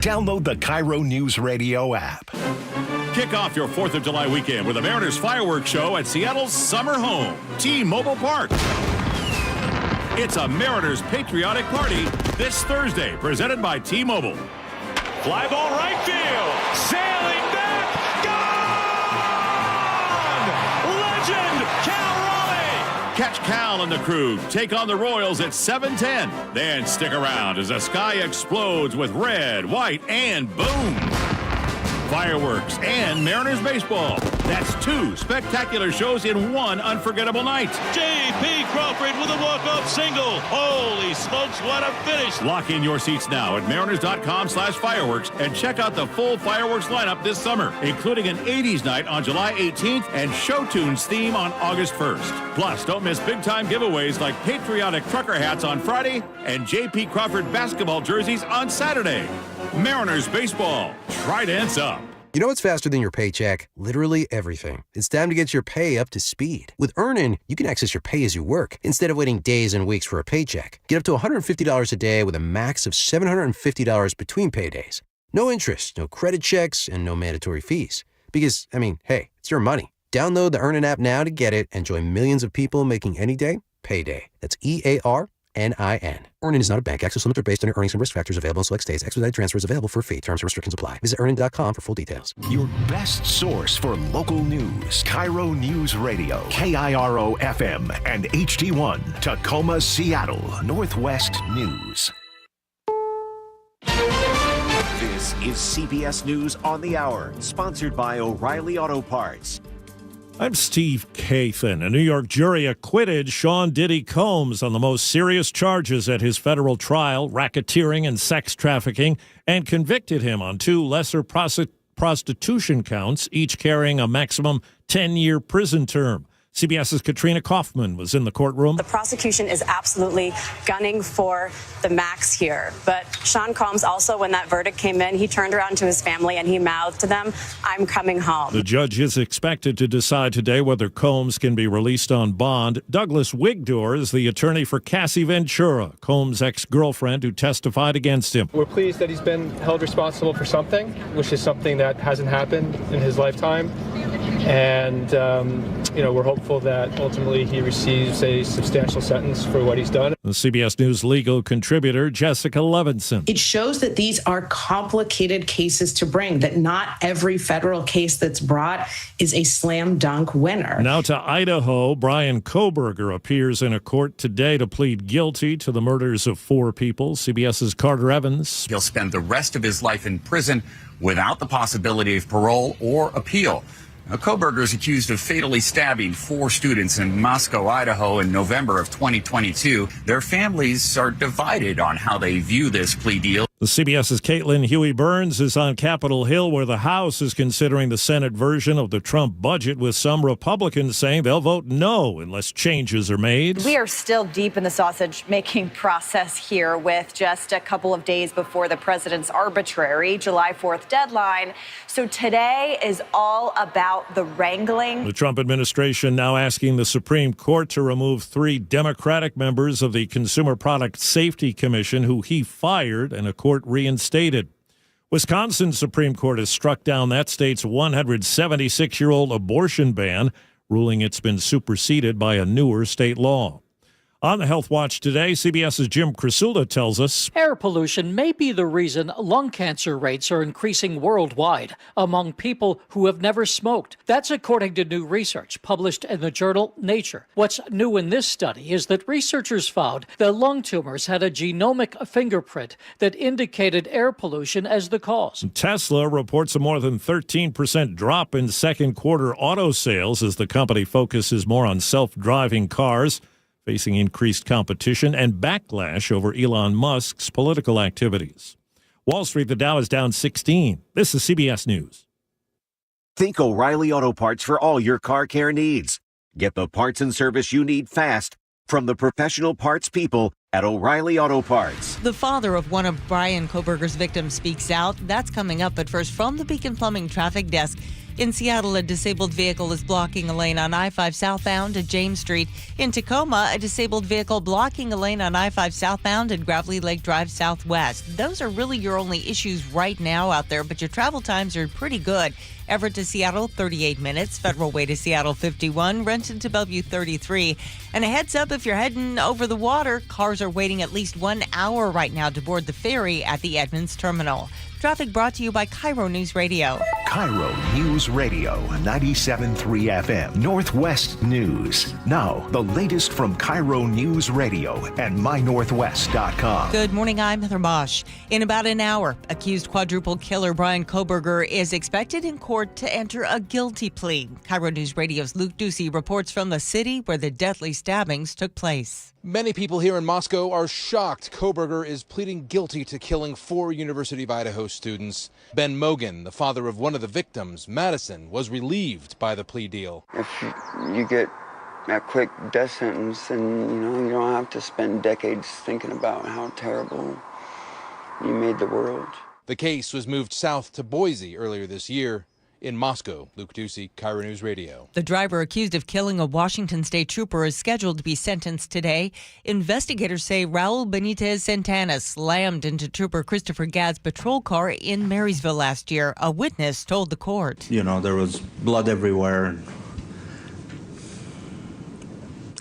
Download the KIRO Newsradio app. Kick off your 4th of July weekend with the Mariners fireworks show at Seattle's summer home, T-Mobile Park. It's a Mariners patriotic party this Thursday, presented by T-Mobile. Fly ball right field, sailing back, gone! Legend, Cal Raleigh! Catch Cal and the crew take on the Royals at 7:10. Then stick around as the sky explodes with red, white, and boom! Fireworks and Mariners baseball. That's 2 spectacular shows in one unforgettable night. J.P. Crawford with a walk-off single. Holy smokes, what a finish. Lock in your seats now at mariners.com/fireworks and check out the full fireworks lineup this summer, including an 80s night on July 18th and Show Tunes theme on August 1st. Plus, don't miss big-time giveaways like patriotic trucker hats on Friday and J.P. Crawford basketball jerseys on Saturday. Mariners baseball. Tridents up. You know what's faster than your paycheck? Literally everything. It's time to get your pay up to speed. With Earnin, you can access your pay as you work instead of waiting days and weeks for a paycheck. Get up to $150 a day with a max of $750 between paydays. No interest, no credit checks, and no mandatory fees. Because, hey, it's your money. Download the Earnin app now to get it and join millions of people making any day payday. That's EARNIN. Earnin is not a bank. Access limits are based on your earnings and risk factors available in select states. Expedited transfer is available for a fee. Terms and restrictions apply. Visit earnin.com for full details. Your best source for local news. KIRO News Radio. KIRO FM and HD1. Tacoma, Seattle. Northwest News. This is CBS News on the Hour, sponsored by O'Reilly Auto Parts. I'm Steve Kathan. A New York jury acquitted Sean Diddy Combs on the most serious charges at his federal trial, racketeering and sex trafficking, and convicted him on 2 lesser prostitution counts, each carrying a maximum 10-year prison term. CBS's Katrina Kaufman was in the courtroom. The prosecution is absolutely gunning for the max here. But Sean Combs also, when that verdict came in, he turned around to his family and he mouthed to them, "I'm coming home." The judge is expected to decide today whether Combs can be released on bond. Douglas Wigdor is the attorney for Cassie Ventura, Combs' ex-girlfriend who testified against him. We're pleased that he's been held responsible for something, which is something that hasn't happened in his lifetime. And, we're hopeful that ultimately he receives a substantial sentence for what he's done. The CBS News legal contributor, Jessica Levinson. It shows that these are complicated cases to bring, that not every federal case that's brought is a slam dunk winner. Now to Idaho. Brian Kohberger appears in a court today to plead guilty to the murders of 4 people. CBS's Carter Evans. He'll spend the rest of his life in prison without the possibility of parole or appeal. Now, Kohberger is accused of fatally stabbing 4 students in Moscow, Idaho in November of 2022. Their families are divided on how they view this plea deal. The CBS's Caitlin Huey-Burns is on Capitol Hill, where the House is considering the Senate version of the Trump budget, with some Republicans saying they'll vote no unless changes are made. We are still deep in the sausage-making process here, with just a couple of days before the president's arbitrary July 4th deadline. So today is all about the wrangling. The Trump administration now asking the Supreme Court to remove 3 Democratic members of the Consumer Product Safety Commission who he fired and a court reinstated. Wisconsin Supreme Court has struck down that state's 176-year-old abortion ban, ruling it's been superseded by a newer state law. On the Health Watch today, CBS's Jim Krasula tells us air pollution may be the reason lung cancer rates are increasing worldwide among people who have never smoked. That's according to new research published in the journal Nature. What's new in this study is that researchers found that lung tumors had a genomic fingerprint that indicated air pollution as the cause. Tesla reports a more than 13% drop in second quarter auto sales as the company focuses more on self-driving cars, facing increased competition and backlash over Elon Musk's political activities. Wall Street, the Dow is down 16. This is CBS News. Think O'Reilly Auto Parts for all your car care needs. Get the parts and service you need fast from the professional parts people at O'Reilly Auto Parts. The father of one of Brian Kohberger's victims speaks out. That's coming up. But first, from the Beacon Plumbing Traffic Desk, In Seattle, a disabled vehicle is blocking a lane on I-5 southbound at James Street. In Tacoma, a disabled vehicle blocking a lane on I-5 southbound at Gravelly Lake Drive southwest. Those are really your only issues right now out there, but your travel times are pretty good. Everett to Seattle, 38 minutes. Federal Way to Seattle, 51. Renton to Bellevue, 33. And a heads up, if you're heading over the water, cars are waiting at least 1 hour right now to board the ferry at the Edmonds Terminal. Traffic brought to you by KIRO News Radio. KIRO News Radio, 97.3 FM, Northwest News. Now, the latest from KIRO News Radio and mynorthwest.com. Good morning, I'm Heather Bosch. In about an hour, accused quadruple killer Brian Kohberger is expected in court to enter a guilty plea. KIRO News Radio's Luke Ducey reports from the city where the deadly stabbings took place. Many people here in Moscow are shocked Kohberger is pleading guilty to killing 4 University of Idaho students. Ben Mogan, the father of one of the victims, Madison, was relieved by the plea deal. If you get a quick death sentence, then you don't have to spend decades thinking about how terrible you made the world. The case was moved south to Boise earlier this year. In Moscow, Luke Ducey, KIRO News Radio. The driver accused of killing a Washington state trooper is scheduled to be sentenced today. Investigators say Raul Benitez Santana slammed into Trooper Christopher Gadd's patrol car in Marysville last year. A witness told the court. There was blood everywhere.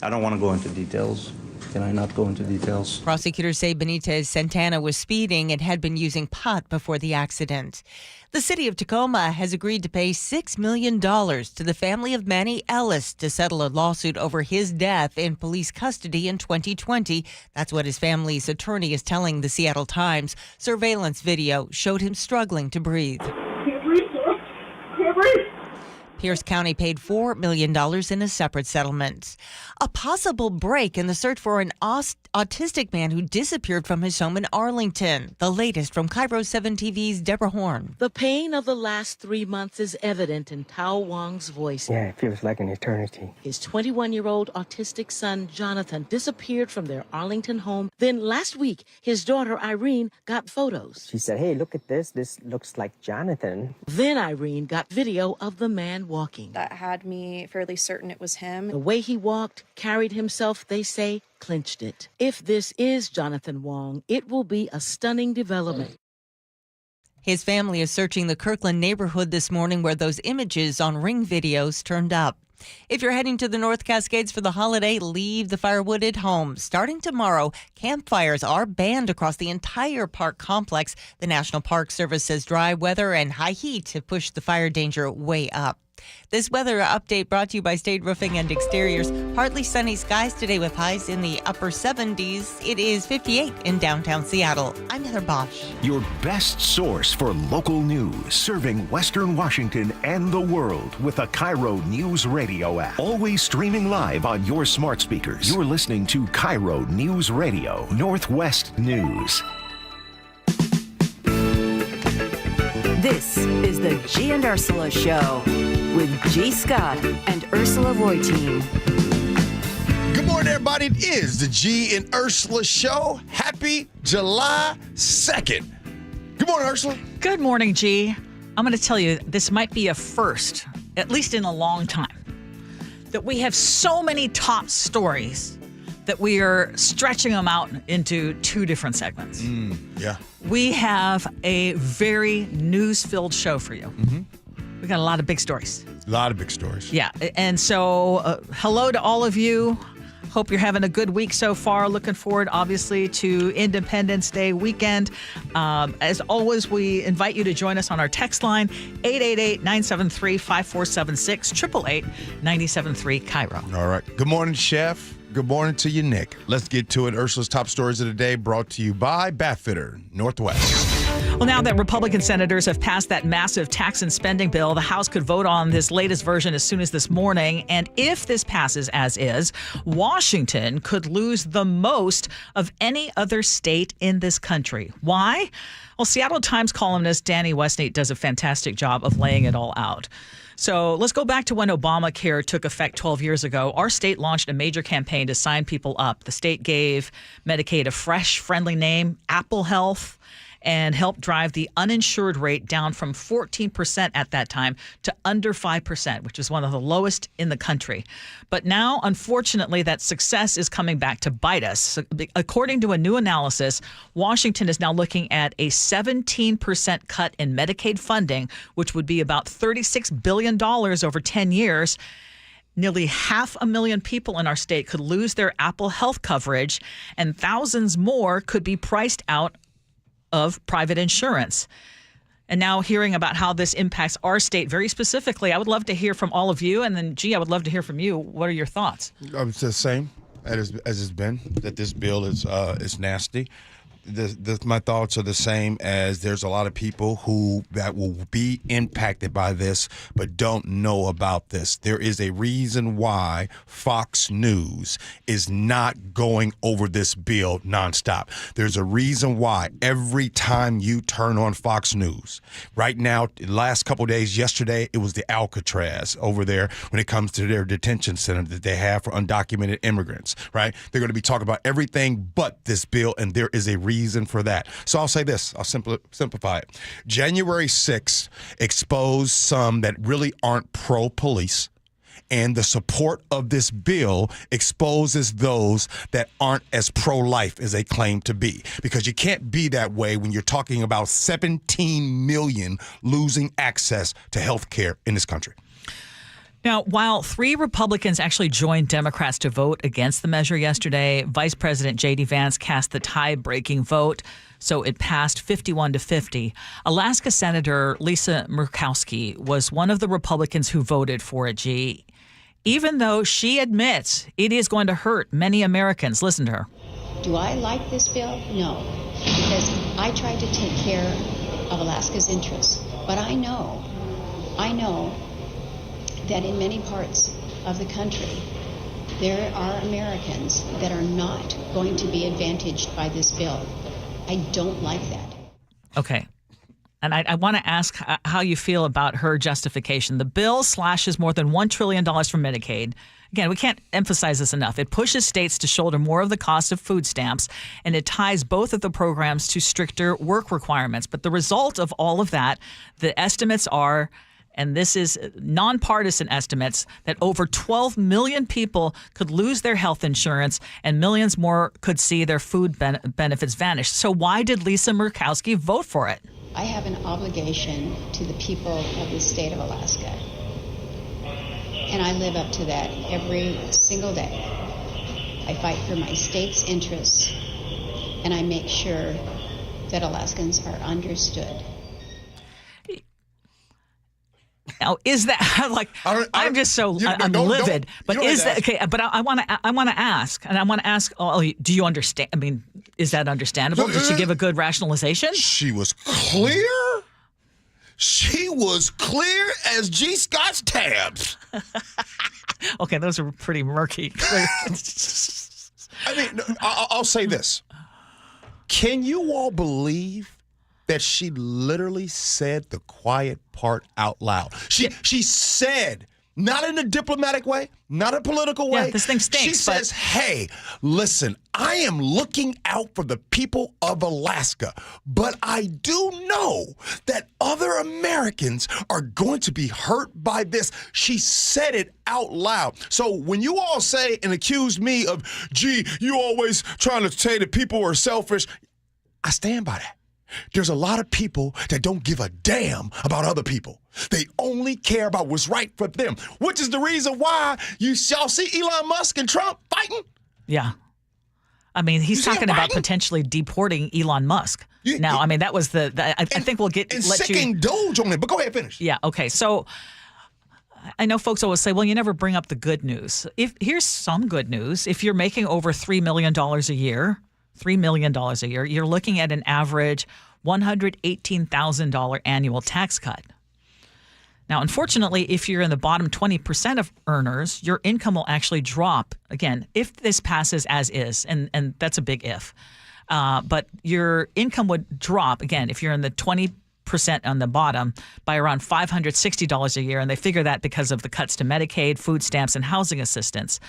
I don't want to go into details. Can I not go into details? Prosecutors say Benitez Santana was speeding and had been using pot before the accident. The city of Tacoma has agreed to pay $6 million to the family of Manny Ellis to settle a lawsuit over his death in police custody in 2020. That's what his family's attorney is telling the Seattle Times. Surveillance video showed him struggling to breathe. Can't breathe, sir. Can't breathe. Pierce County paid $4 million in a separate settlement. A possible break in the search for an autistic man who disappeared from his home in Arlington. The latest from KIRO 7 TV's Deborah Horn. The pain of the last 3 months is evident in Tao Wang's voice. Yeah, it feels like an eternity. His 21-year-old autistic son, Jonathan, disappeared from their Arlington home. Then last week, his daughter, Irene, got photos. She said, hey, look at this. This looks like Jonathan. Then Irene got video of the man walking. That had me fairly certain it was him. The way he walked, carried himself, they say, clinched it. If this is Jonathan Wong, it will be a stunning development. His family is searching the Kirkland neighborhood this morning where those images on Ring videos turned up. If you're heading to the North Cascades for the holiday, leave the firewood at home. Starting tomorrow, campfires are banned across the entire park complex. The National Park Service says dry weather and high heat have pushed the fire danger way up. This weather update brought to you by State Roofing and Exteriors. Partly sunny skies today with highs in the upper 70s. It is 58 in downtown Seattle. I'm Heather Bosch. Your best source for local news, serving Western Washington and the world with the KIRO News Radio app. Always streaming live on your smart speakers. You're listening to KIRO News Radio, Northwest News. This is the Gee and Ursula Show with G. Scott and Ursula Reutin. Good morning, everybody. It is the Gee and Ursula Show. Happy July 2nd. Good morning, Ursula. Good morning, G. I'm going to tell you, this might be a first, at least in a long time, that we have so many top stories that we are stretching them out into 2 different segments. Yeah. We have a very news-filled show for you. Mm-hmm. We got a lot of big stories. A lot of big stories. Yeah. And so hello to all of you. Hope you're having a good week so far. Looking forward, obviously, to Independence Day weekend. As always, we invite you to join us on our text line, 888-973-5476, 888-973-KIRO. All right. Good morning, Chef. Good morning to you, Nick. Let's get to it. Ursula's top stories of the day brought to you by Batfitter Northwest. Well, now that Republican senators have passed that massive tax and spending bill, the House could vote on this latest version as soon as this morning. And if this passes as is, Washington could lose the most of any other state in this country. Why? Well, Seattle Times columnist Danny Westnate does a fantastic job of laying it all out. So let's go back to when Obamacare took effect 12 years ago. Our state launched a major campaign to sign people up. The state gave Medicaid a fresh, friendly name, Apple Health. and help drive the uninsured rate down from 14% at that time to under 5%, which is one of the lowest in the country. But now, unfortunately, that success is coming back to bite us. So, according to a new analysis, Washington is now looking at a 17% cut in Medicaid funding, which would be about $36 billion over 10 years. Nearly 500,000 people in our state could lose their Apple Health coverage, and thousands more could be priced out of private insurance. And now hearing about how this impacts our state very specifically, I would love to hear from all of you. And then, Gee, I would love to hear from you. What are your thoughts? It's the same as it's been, that this bill is nasty. My thoughts are the same as there's a lot of people that will be impacted by this but don't know about this. There is a reason why Fox News is not going over this bill nonstop. There's a reason why every time you turn on Fox News, right now, the last couple of days, yesterday, it was the Alcatraz over there when it comes to their detention center that they have for undocumented immigrants, right? They're going to be talking about everything but this bill, and there is a reason for that. So I'll say this, I'll simplify it. January 6th exposed some that really aren't pro-police, and the support of this bill exposes those that aren't as pro-life as they claim to be. Because you can't be that way when you're talking about 17 million losing access to health care in this country. Now, while 3 Republicans actually joined Democrats to vote against the measure yesterday, Vice President J.D. Vance cast the tie-breaking vote, so it passed 51-50. Alaska Senator Lisa Murkowski was one of the Republicans who voted for it, G, even though she admits it is going to hurt many Americans. Listen to her. Do I like this bill? No, because I tried to take care of Alaska's interests. But I know that in many parts of the country, there are Americans that are not going to be advantaged by this bill. I don't like that. Okay. And I want to ask how you feel about her justification. The bill slashes more than $1 trillion from Medicaid. Again, we can't emphasize this enough. It pushes states to shoulder more of the cost of food stamps, and it ties both of the programs to stricter work requirements. But the result of all of that, the estimates are, and this is nonpartisan estimates, that over 12 million people could lose their health insurance and millions more could see their food benefits vanish. So why did Lisa Murkowski vote for it? I have an obligation to the people of the state of Alaska, and I live up to that every single day. I fight for my state's interests, and I make sure that Alaskans are understood. Now, is that like I'm just so I'm livid? But is that okay? But I want to ask, and I want to ask. Oh, do you understand? I mean, is that understandable? Did she give a good rationalization? She was clear. She was clear as G. Scott's tabs. Okay, those are pretty murky. I mean, I'll say this. Can you all believe that she literally said the quiet part out loud? She said, not in a diplomatic way, not a political way. Yeah, this thing stinks. She says, hey, listen, I am looking out for the people of Alaska, but I do know that other Americans are going to be hurt by this. She said it out loud. So when you all say and accuse me of, gee, you always trying to say that people are selfish, I stand by that. There's a lot of people that don't give a damn about other people. They only care about what's right for them, which is the reason why you shall see Elon Musk and Trump fighting. Yeah. I mean, he's talking about potentially deporting Elon Musk. I mean, that was I think we'll get... And sicking Doge on it, but go ahead, finish. Yeah, okay. So I know folks always say, well, you never bring up the good news. Here's some good news. If you're making over $3 million a year... $3 million a year, you're looking at an average $118,000 annual tax cut. Now, unfortunately, if you're in the bottom 20% of earners, your income will actually drop. Again, if this passes as is, and that's a big if. But your income would drop, again, if you're in the 20% percent on the bottom by around $560 a year, and they figure that because of the cuts to Medicaid, food stamps, and housing assistance.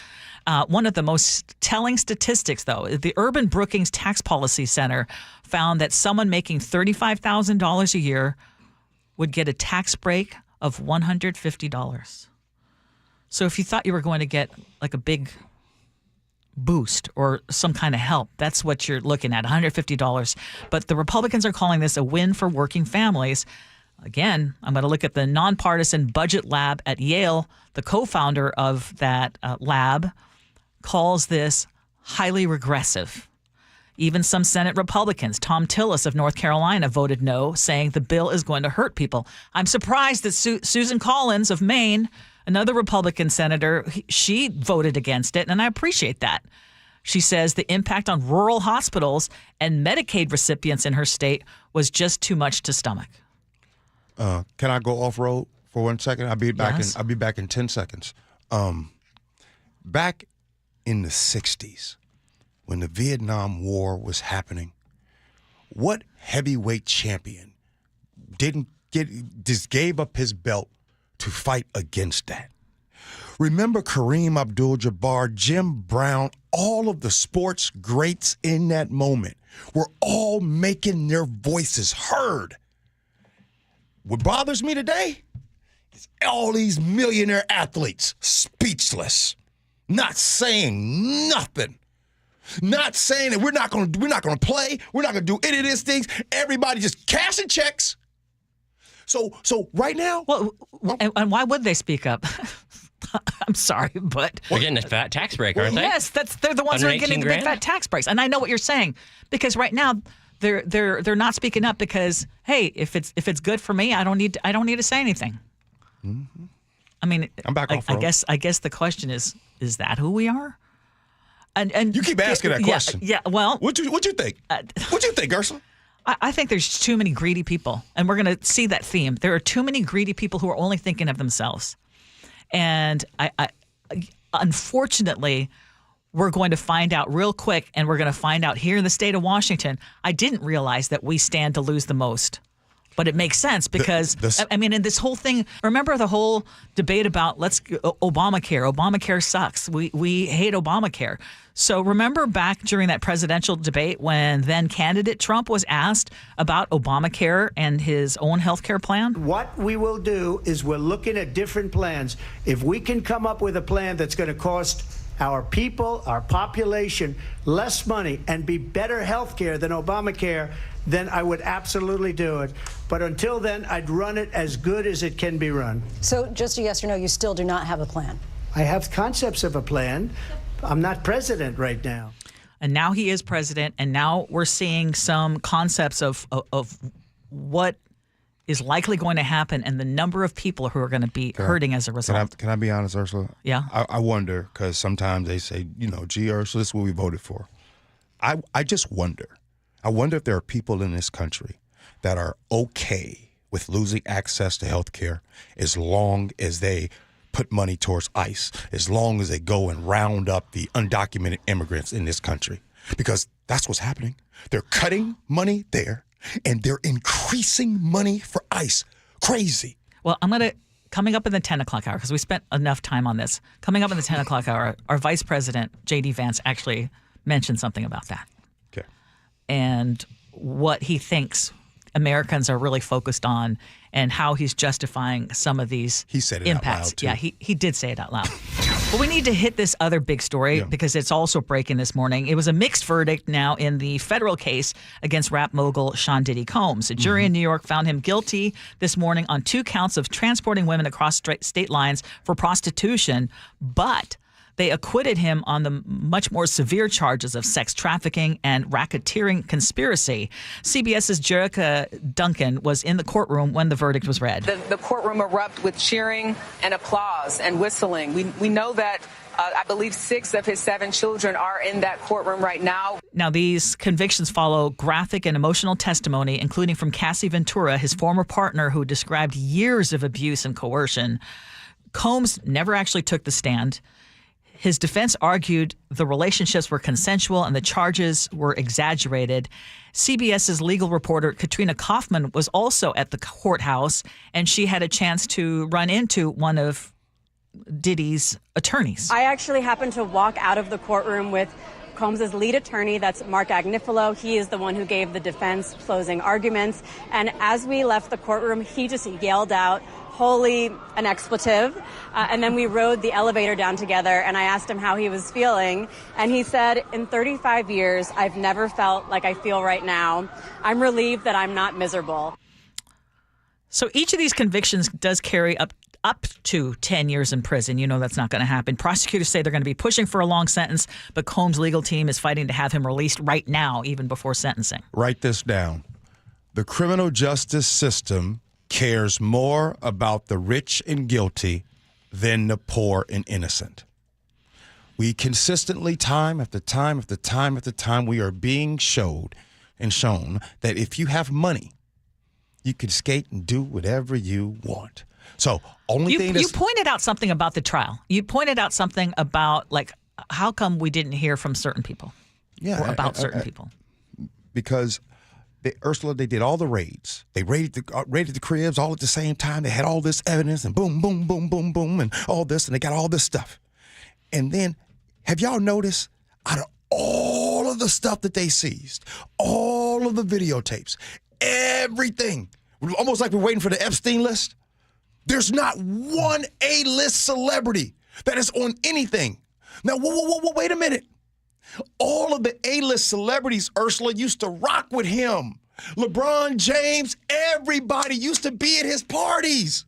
One of the most telling statistics, though, the Urban Brookings Tax Policy Center found that someone making $35,000 a year would get a tax break of $150. So if you thought you were going to get like a big boost or some kind of help, that's what you're looking at, $150. But the Republicans are calling this a win for working families. Again, I'm going to look at the nonpartisan budget lab at Yale. The co-founder of that lab calls this highly regressive. Even some Senate Republicans, Tom Tillis of North Carolina, voted no, saying the bill is going to hurt people. I'm surprised that Susan Collins of Maine, another Republican senator, she voted against it, and I appreciate that. She says the impact on rural hospitals and Medicaid recipients in her state was just too much to stomach. Can I go off-road for 1 second? I'll be back. Yes. I'll be back in 10 seconds. Back in the 60s, when the Vietnam War was happening, what heavyweight champion just gave up his belt to fight against that? Remember Kareem Abdul-Jabbar, Jim Brown, all of the sports greats in that moment were all making their voices heard. What bothers me today is all these millionaire athletes speechless, not saying nothing. Not saying that we're not going to play, we're not going to do any of these things. Everybody just cashing checks. So right now, well, and why would they speak up? I'm sorry, but they're getting a fat tax break, aren't they? Yes, they're the ones who are getting the big fat tax breaks. And I know what you're saying, because right now they're not speaking up because, hey, if it's good for me, I don't need to say anything. Mm-hmm. I mean, I'm back off road. I guess the question is that who we are? And you keep asking that question. Yeah. Well, what you think? What you think, Ursula? I think there's too many greedy people, and we're going to see that theme. There are too many greedy people who are only thinking of themselves, and I unfortunately, we're going to find out real quick, and we're going to find out here in the state of Washington. I didn't realize that we stand to lose the most. But it makes sense because, I mean, in this whole thing, remember the whole debate about Obamacare. Obamacare sucks. We hate Obamacare. So remember back during that presidential debate when then candidate Trump was asked about Obamacare and his own health care plan? What we will do is we're looking at different plans. If we can come up with a plan that's going to cost our people, our population, less money and be better health care than Obamacare, then I would absolutely do it. But until then, I'd run it as good as it can be run. So just a yes or no, you still do not have a plan? I have concepts of a plan. I'm not president right now. And now he is president, and now we're seeing some concepts of what is likely going to happen and the number of people who are going to be hurting as a result. Can I be honest, Ursula? Yeah. I wonder, because sometimes they say, Gee Ursula, this is what we voted for. I just wonder. I wonder if there are people in this country that are okay with losing access to health care as long as they put money towards ICE, as long as they go and round up the undocumented immigrants in this country. Because that's what's happening. They're cutting money there, and they're increasing money for ICE. Crazy. Well, coming up in the 10 o'clock hour, because we spent enough time on this, coming up in the 10 o'clock hour, our Vice President, J.D. Vance, actually mentioned something about that. Okay. And what he thinks Americans are really focused on and how he's justifying some of these he said it impacts. out loud, too. Yeah, he did say it out loud. But we need to hit this other big story because it's also breaking this morning. It was a mixed verdict now in the federal case against rap mogul Sean Diddy Combs. A jury in New York found him guilty this morning on 2 counts of transporting women across state lines for prostitution, but they acquitted him on the much more severe charges of sex trafficking and racketeering conspiracy. CBS's Jerica Duncan was in the courtroom when the verdict was read. The courtroom erupted with cheering and applause and whistling. We know that I believe 6 of his 7 children are in that courtroom right now. Now, these convictions follow graphic and emotional testimony, including from Cassie Ventura, his former partner, who described years of abuse and coercion. Combs never actually took the stand. His defense argued the relationships were consensual and the charges were exaggerated. CBS's legal reporter Katrina Kaufman was also at the courthouse, and she had a chance to run into one of Diddy's attorneys. I actually happened to walk out of the courtroom with Combs' lead attorney, that's Mark Agnifilo. He is the one who gave the defense closing arguments. And as we left the courtroom, he just yelled out, "Holy," an expletive. And then we rode the elevator down together, and I asked him how he was feeling. And he said, "In 35 years, I've never felt like I feel right now. I'm relieved that I'm not miserable." So each of these convictions does carry up to 10 years in prison. You know that's not going to happen. Prosecutors say they're going to be pushing for a long sentence, but Combs' legal team is fighting to have him released right now, even before sentencing. Write this down. The criminal justice system cares more about the rich and guilty than the poor and innocent. We consistently, time after time after time after time, we are being shown that if you have money, you can skate and do whatever you want. So you pointed out something about the trial. You pointed out something about, like, how come we didn't hear from certain people? Yeah, or about certain people. Because Ursula, they did all the raids. They raided the cribs all at the same time. They had all this evidence and boom, boom, boom, boom, boom, and all this, and they got all this stuff. And then, have y'all noticed, out of all of the stuff that they seized, all of the videotapes, everything, almost like we're waiting for the Epstein list, there's not one A-list celebrity that is on anything. Now, wait a minute. All of the A-list celebrities, Ursula, used to rock with him. LeBron James, everybody used to be at his parties.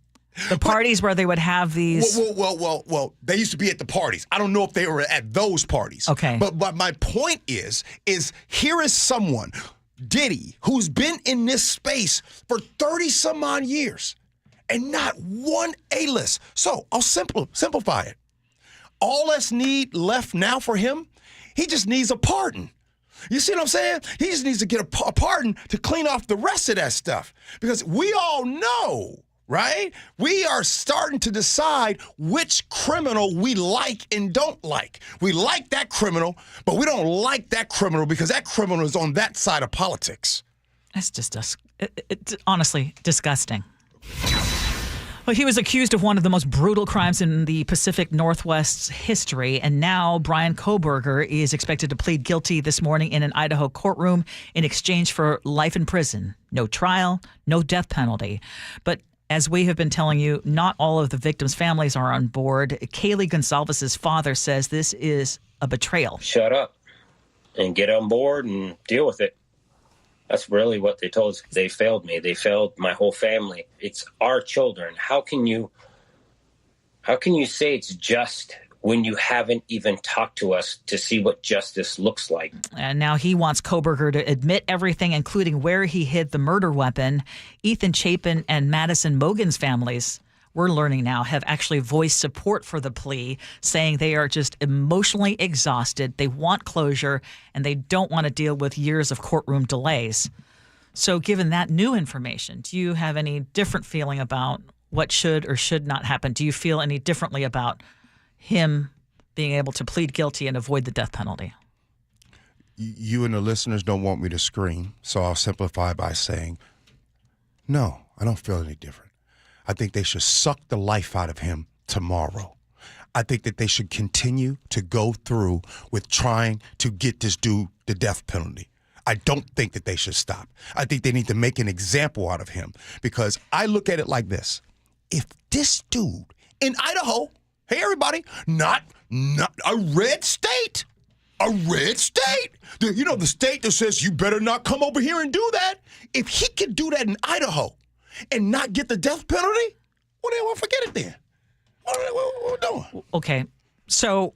The parties where they would have these... Well, they used to be at the parties. I don't know if they were at those parties. Okay. But my point is here is someone, Diddy, who's been in this space for 30-some-odd years, and not one A-list. So I'll simplify it. All that's left now for him, he just needs a pardon. You see what I'm saying? He just needs to get a pardon to clean off the rest of that stuff. Because we all know, right? We are starting to decide which criminal we like and don't like. We like that criminal, but we don't like that criminal because that criminal is on that side of politics. That's just it's honestly disgusting. Well, he was accused of one of the most brutal crimes in the Pacific Northwest's history, and now Bryan Kohberger is expected to plead guilty this morning in an Idaho courtroom in exchange for life in prison. No trial, no death penalty. But as we have been telling you, not all of the victims' families are on board. Kaylee Gonsalves' father says this is a betrayal. Shut up and get on board and deal with it. That's really what they told us. They failed me. They failed my whole family. It's our children. How can you say it's just when you haven't even talked to us to see what justice looks like? And now he wants Kohberger to admit everything, including where he hid the murder weapon. Ethan Chapin and Madison Mogen's families, we're learning now, have actually voiced support for the plea, saying they are just emotionally exhausted. They want closure, and they don't want to deal with years of courtroom delays. So given that new information, do you have any different feeling about what should or should not happen? Do you feel any differently about him being able to plead guilty and avoid the death penalty? You and the listeners don't want me to scream, so I'll simplify by saying, no, I don't feel any different. I think they should suck the life out of him tomorrow. I think that they should continue to go through with trying to get this dude the death penalty. I don't think that they should stop. I think they need to make an example out of him, because I look at it like this. If this dude in Idaho, hey, everybody, not a red state, the state that says you better not come over here and do that. If he could do that in Idaho and not get the death penalty, well, then we'll forget it then. What are we doing? Okay, so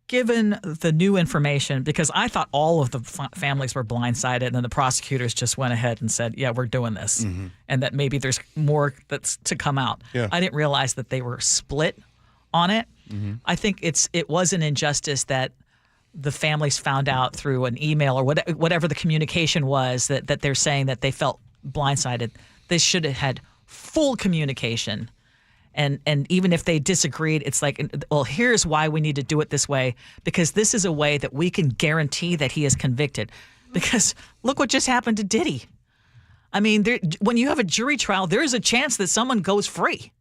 given the new information, because I thought all of the families were blindsided and the prosecutors just went ahead and said, yeah, we're doing this, and that maybe there's more that's to come out. Yeah. I didn't realize that they were split on it. I think it was an injustice that the families found out through an email or whatever the communication was, that they're saying that they felt blindsided. They should have had full communication And even if they disagreed, it's like, well, here's why we need to do it this way, because this is a way that we can guarantee that he is convicted. Because look what just happened to Diddy. I mean, when you have a jury trial, there is a chance that someone goes free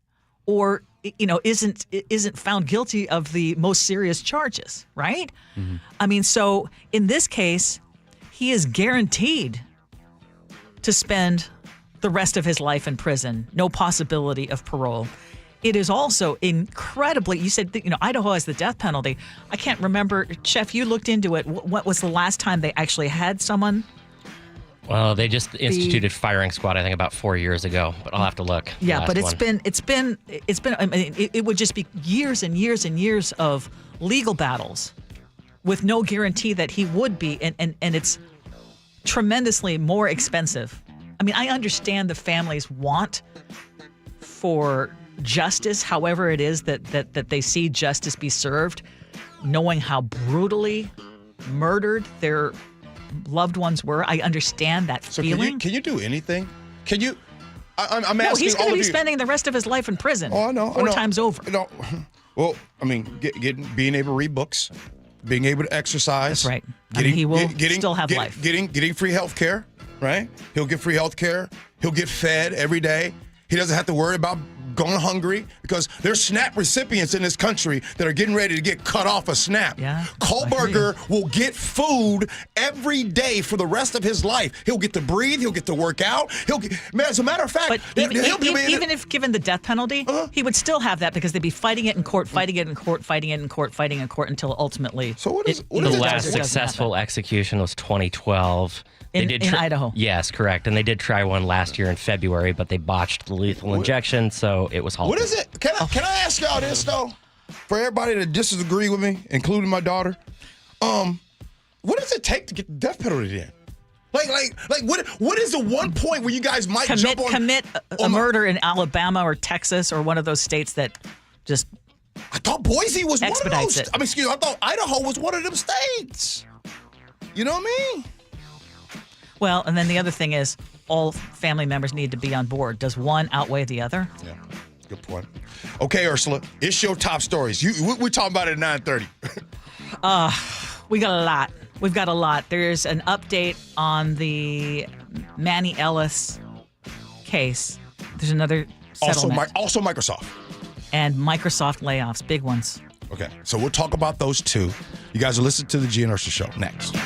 or, isn't found guilty of the most serious charges, right? Mm-hmm. I mean, so in this case, he is guaranteed to spend the rest of his life in prison, no possibility of parole. It is also incredibly, you said, Idaho has the death penalty. I can't remember, Chef, you looked into it. What was the last time they actually had someone? Well, they just instituted firing squad, I think, about 4 years ago, but I'll have to look. Yeah, but it's been. I mean, it would just be years and years and years of legal battles with no guarantee that he would be, and it's tremendously more expensive. I mean, I understand the families want for justice, however it is that they see justice be served, knowing how brutally murdered their loved ones were. I understand that feeling. Can you do anything? Can you? I'm asking. No, he's going to be you. spending the rest of his life in prison. Oh, I know. 4 times over. No. Well, I mean, being able to read books, being able to exercise. That's right. He will still have life. Getting free health care, right? He'll get free health care. He'll get fed every day. He doesn't have to worry about going hungry because there's SNAP recipients in this country that are getting ready to get cut off a SNAP. Yeah, Kohlberger will get food every day for the rest of his life. He'll get to breathe. He'll get to work out. As a matter of fact, but even if given the death penalty, he would still have that because they'd be fighting it in court until ultimately. So what is the last successful execution was 2012. In Idaho. Yes, correct. And they did try one last year in February, but they botched the lethal injection, so it was halted. What is it? Can I ask y'all this, though? For everybody that disagree with me, including my daughter, what does it take to get the death penalty then? Like what is the one point where you guys might commit a murder in Alabama or Texas or one of those states that just I thought Boise was one of those. It. I mean, I thought Idaho was one of them states. You know what I mean? Well, and then the other thing is all family members need to be on board. Does one outweigh the other? Yeah, good point. Okay, Ursula, it's your top stories. We're talking about it at 9:30. We got a lot. We've got a lot. There's an update on the Manny Ellis case. There's another settlement. Also Microsoft. And Microsoft layoffs, big ones. Okay, so we'll talk about those two. You guys are listening to the Gee Ursula Show. Next.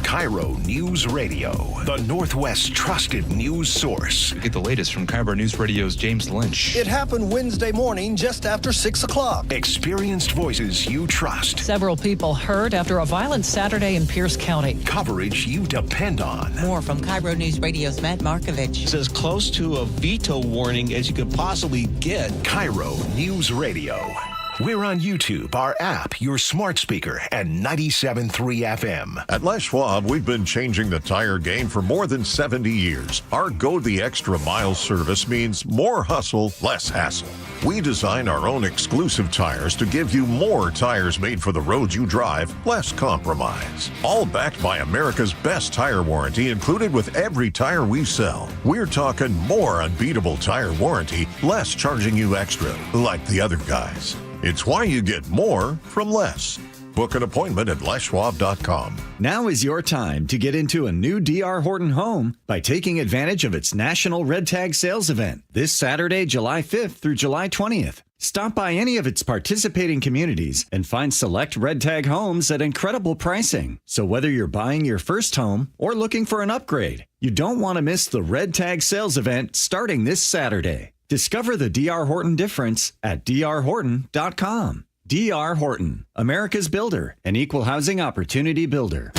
KIRO News Radio, the Northwest's trusted news source. Get the latest from KIRO News Radio's James Lynch. It happened Wednesday morning just after 6 o'clock. Experienced voices you trust. Several people hurt after a violent Saturday in Pierce County. Coverage you depend on. More from KIRO News Radio's Matt Markovich. It's as close to a veto warning as you could possibly get. KIRO News Radio. We're on YouTube, our app, your smart speaker, and 97.3 FM. At Les Schwab, we've been changing the tire game for more than 70 years. Our Go the Extra Mile service means more hustle, less hassle. We design our own exclusive tires to give you more tires made for the road you drive, less compromise. All backed by America's best tire warranty included with every tire we sell. We're talking more unbeatable tire warranty, less charging you extra, like the other guys. It's why you get more from less. Book an appointment at leschwab.com. Now is your time to get into a new D.R. Horton home by taking advantage of its National Red Tag Sales Event this Saturday, July 5th through July 20th. Stop by any of its participating communities and find select Red Tag homes at incredible pricing. So whether you're buying your first home or looking for an upgrade, you don't want to miss the Red Tag Sales Event starting this Saturday. Discover the D.R. Horton difference at drhorton.com. D.R. Horton, America's builder, an equal housing opportunity builder.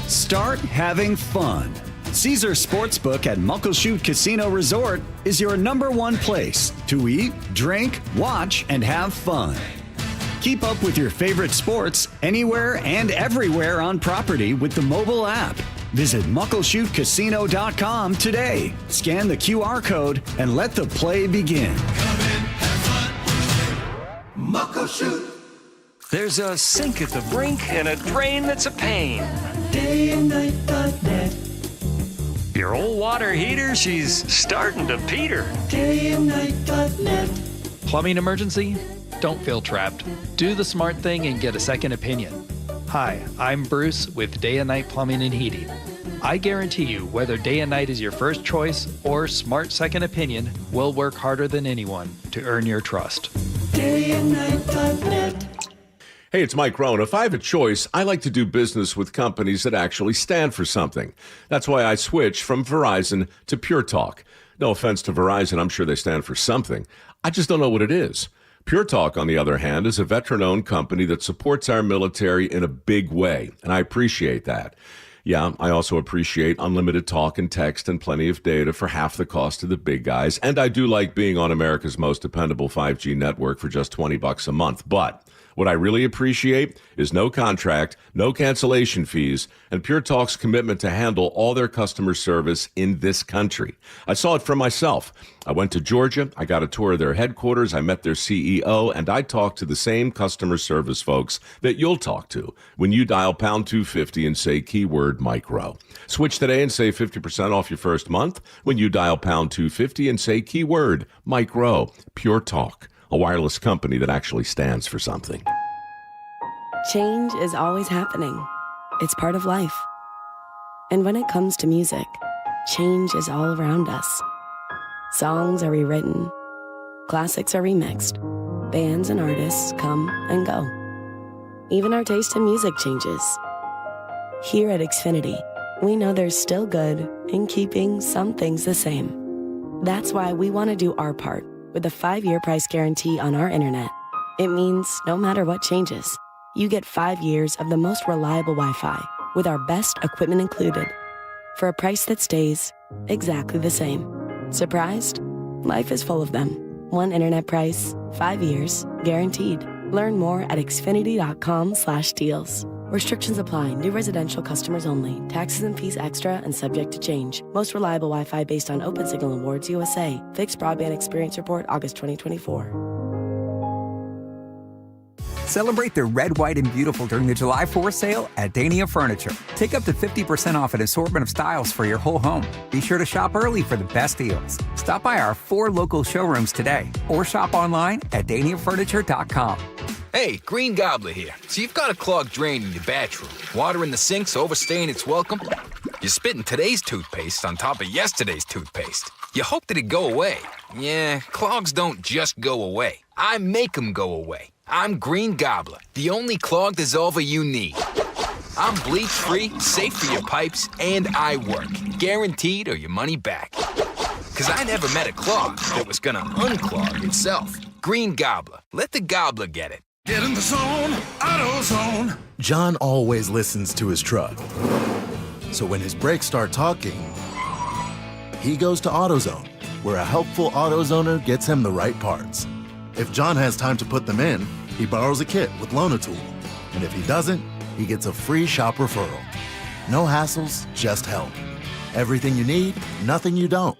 Start having fun. Caesar Sportsbook at Muckleshoot Casino Resort is your #1 place to eat, drink, watch, and have fun. Keep up with your favorite sports anywhere and everywhere on property with the mobile app. Visit MuckleshootCasino.com today. Scan the QR code and let the play begin. Muckleshoot. There's a sink at the brink and a drain that's a pain. Dayandnight.net. Your old water heater, she's starting to peter. Dayandnight.net. Plumbing emergency? Don't feel trapped. Do the smart thing and get a second opinion. Hi, I'm Bruce with Day and Night Plumbing and Heating. I guarantee you, whether Day and Night is your first choice or smart second opinion, we'll work harder than anyone to earn your trust. Dayandnight.net. Hey, it's Mike Rohn. If I have a choice, I like to do business with companies that actually stand for something. That's why I switched from Verizon to Pure Talk. No offense to Verizon, I'm sure they stand for something. I just don't know what it is. Pure Talk, on the other hand, is a veteran-owned company that supports our military in a big way, and I appreciate that. Yeah, I also appreciate unlimited talk and text and plenty of data for half the cost of the big guys, and I do like being on America's most dependable 5G network for just $20 a month, but what I really appreciate is no contract, no cancellation fees, and Pure Talk's commitment to handle all their customer service in this country. I saw it for myself. I went to Georgia, I got a tour of their headquarters, I met their CEO, and I talked to the same customer service folks that you'll talk to when you dial pound 250 and say keyword micro. Switch today and save 50% off your first month when you dial pound 250 and say keyword micro. Pure Talk. A wireless company that actually stands for something. Change is always happening. It's part of life. And when it comes to music, change is all around us. Songs are rewritten. Classics are remixed. Bands and artists come and go. Even our taste in music changes. Here at Xfinity, we know there's still good in keeping some things the same. That's why we want to do our part with a 5-year price guarantee on our internet. It means no matter what changes, you get 5 years of the most reliable Wi-Fi with our best equipment included for a price that stays exactly the same. Surprised? Life is full of them. One internet price, 5 years, guaranteed. Learn more at xfinity.com/deals. Restrictions apply. New residential customers only. Taxes and fees extra and subject to change. Most reliable Wi-Fi based on Open Signal Awards USA. Fixed Broadband Experience Report, August 2024. Celebrate the red, white, and beautiful during the July 4th sale at Dania Furniture. Take up to 50% off an assortment of styles for your whole home. Be sure to shop early for the best deals. Stop by our 4 local showrooms today or shop online at DaniaFurniture.com. Hey, Green Gobbler here. So you've got a clogged drain in your bathroom. Water in the sink's overstaying its welcome. You're spitting today's toothpaste on top of yesterday's toothpaste. You hope that it'd go away. Yeah, clogs don't just go away. I make them go away. I'm Green Gobbler, the only clog dissolver you need. I'm bleach-free, safe for your pipes, and I work. Guaranteed or your money back. Because I never met a clog that was gonna unclog itself. Green Gobbler. Let the gobbler get it. Get in the zone, AutoZone. John always listens to his truck. So when his brakes start talking, he goes to AutoZone, where a helpful AutoZoner gets him the right parts. If John has time to put them in, he borrows a kit with Loan-A-Tool. And if he doesn't, he gets a free shop referral. No hassles, just help. Everything you need, nothing you don't.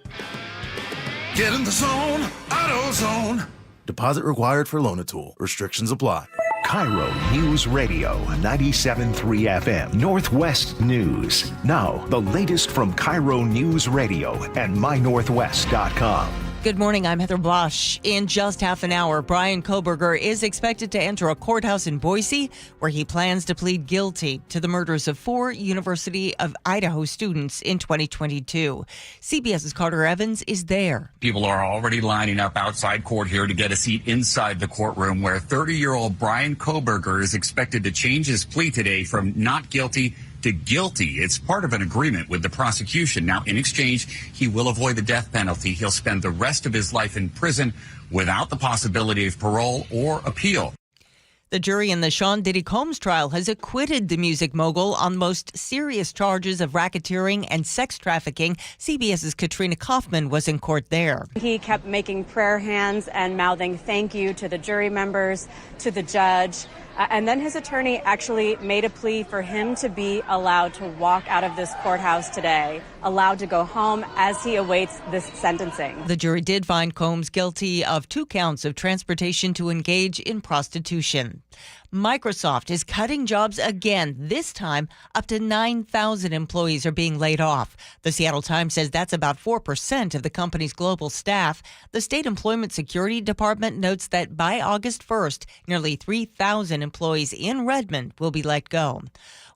Get in the zone, AutoZone. Deposit required for Loan-A-Tool. Restrictions apply. KIRO Newsradio 97.3 FM Northwest News. Now, the latest from KIRO Newsradio and mynorthwest.com. Good morning, I'm Heather Bosch. In just half an hour, Brian Koberger is expected to enter a courthouse in Boise where he plans to plead guilty to the murders of 4 University of Idaho students in 2022. CBS's Carter Evans is there. People are already lining up outside court here to get a seat inside the courtroom where 30-year-old Brian Koberger is expected to change his plea today from not guilty to guilty. It's part of an agreement with the prosecution. Now, in exchange, he will avoid the death penalty. He'll spend the rest of his life in prison without the possibility of parole or appeal. The jury in the Sean Diddy Combs trial has acquitted the music mogul on the most serious charges of racketeering and sex trafficking. CBS's Katrina Kaufman was in court there. He kept making prayer hands and mouthing thank you to the jury members, to the judge. And then his attorney actually made a plea for him to be allowed to walk out of this courthouse today, allowed to go home as he awaits this sentencing. The jury did find Combs guilty of 2 counts of transportation to engage in prostitution. Microsoft is cutting jobs again. This time, up to 9,000 employees are being laid off. The Seattle Times says that's about 4% of the company's global staff. The State Employment Security Department notes that by August 1st, nearly 3,000 employees in Redmond will be let go.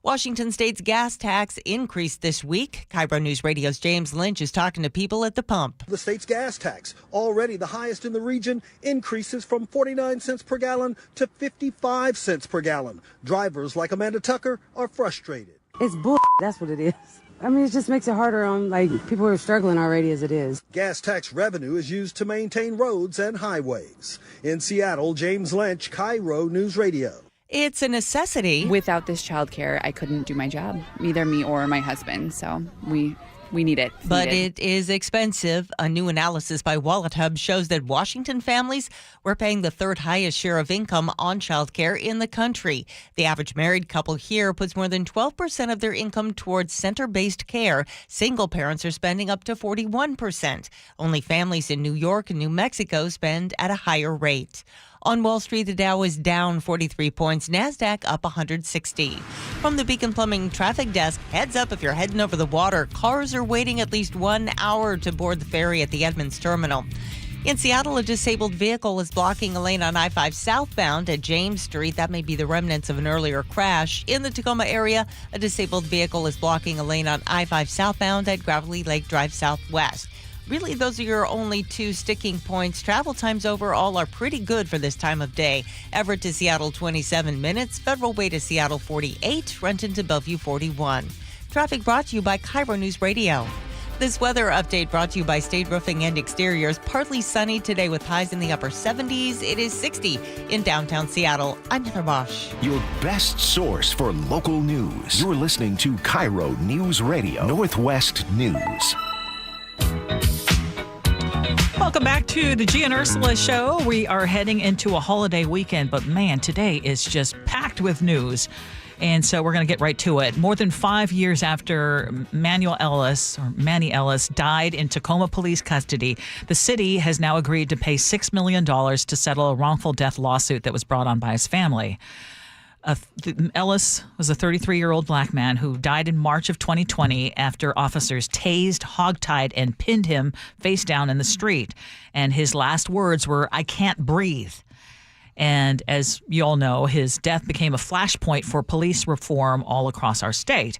Washington State's gas tax increased this week. KIRO News Radio's James Lynch is talking to people at the pump. The state's gas tax, already the highest in the region, increases from 49 cents per gallon to 55 cents per gallon. Drivers like Amanda Tucker are frustrated. It's bull. That's what it is. I mean, it just makes it harder on, people are struggling already as it is. Gas tax revenue is used to maintain roads and highways. In Seattle, James Lynch, KIRO News Radio. It's a necessity. Without this childcare, I couldn't do my job, either me or my husband. So we need it. But it is expensive. A new analysis by Wallet Hub shows that Washington families were paying the third highest share of income on childcare in the country. The average married couple here puts more than 12% of their income towards center-based care. Single parents are spending up to 41%. Only families in New York and New Mexico spend at a higher rate. On Wall Street, the Dow is down 43 points, NASDAQ up 160. From the Beacon Plumbing Traffic Desk, heads up if you're heading over the water. Cars are waiting at least 1 hour to board the ferry at the Edmonds Terminal. In Seattle, a disabled vehicle is blocking a lane on I-5 southbound at James Street. That may be the remnants of an earlier crash. In the Tacoma area, a disabled vehicle is blocking a lane on I-5 southbound at Gravelly Lake Drive southwest. Really, those are your only two sticking points. Travel times overall are pretty good for this time of day. Everett to Seattle, 27 minutes. Federal Way to Seattle, 48. Renton to Bellevue, 41. Traffic brought to you by KIRO News Radio. This weather update brought to you by State Roofing and Exteriors. Partly sunny today with highs in the upper 70s. It is 60 in downtown Seattle. I'm Heather Bosch. Your best source for local news. You're listening to KIRO News Radio, Northwest News. Welcome back to the Gee and Ursula Show. We are heading into a holiday weekend, but man, today is just packed with news. And so we're going to get right to it. More than 5 years after Manny Ellis died in Tacoma police custody, the city has now agreed to pay $6 million to settle a wrongful death lawsuit that was brought on by his family. Ellis was a 33-year-old black man who died in March of 2020 after officers tased, hogtied, and pinned him face down in the street. And his last words were, "I can't breathe." And as you all know, his death became a flashpoint for police reform all across our state.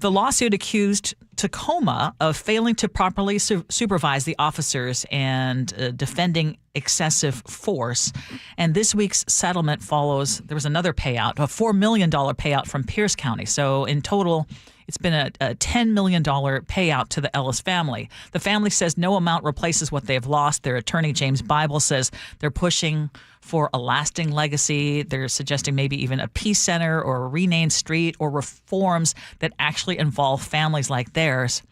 The lawsuit accused Tacoma of failing to properly supervise the officers and defending excessive force. And this week's settlement follows, there was another payout, a $4 million payout from Pierce County. So in total, it's been a $10 million payout to the Ellis family. The family says no amount replaces what they have lost. Their attorney, James Bible, says they're pushing for a lasting legacy. They're suggesting maybe even a peace center or a renamed street or reforms that actually involve families like theirs.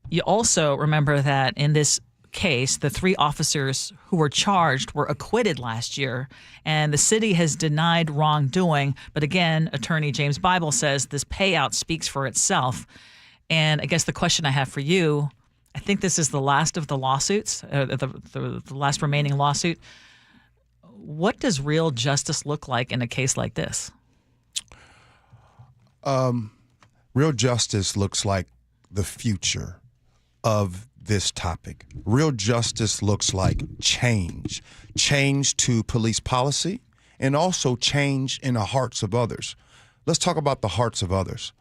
You also remember that in this case, the 3 officers who were charged were acquitted last year, and the city has denied wrongdoing. But again, attorney James Bible says this payout speaks for itself. And I guess the question I have for you, I think this is the last of the lawsuits, the last remaining lawsuit. What does real justice look like in a case like this? Real justice looks like the future of this topic. Real justice looks like change to police policy, and also change in the hearts of others. Let's talk about the hearts of others.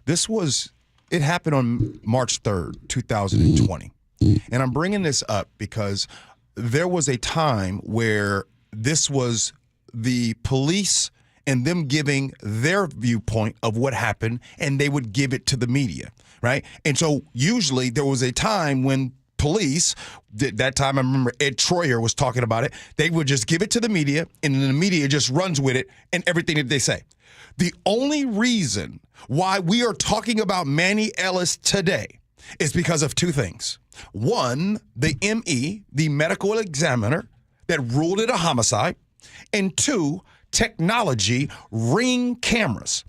It happened on March 3rd, 2020. And I'm bringing this up because there was a time where this was the police and them giving their viewpoint of what happened, and they would give it to the media, right? And so usually there was a time when police, that time I remember Ed Troyer was talking about it, they would just give it to the media, and then the media just runs with it and everything that they say. The only reason why we are talking about Manny Ellis today is because of 2 things. One, the ME, the medical examiner, that ruled it a homicide, and 2, technology, Ring cameras.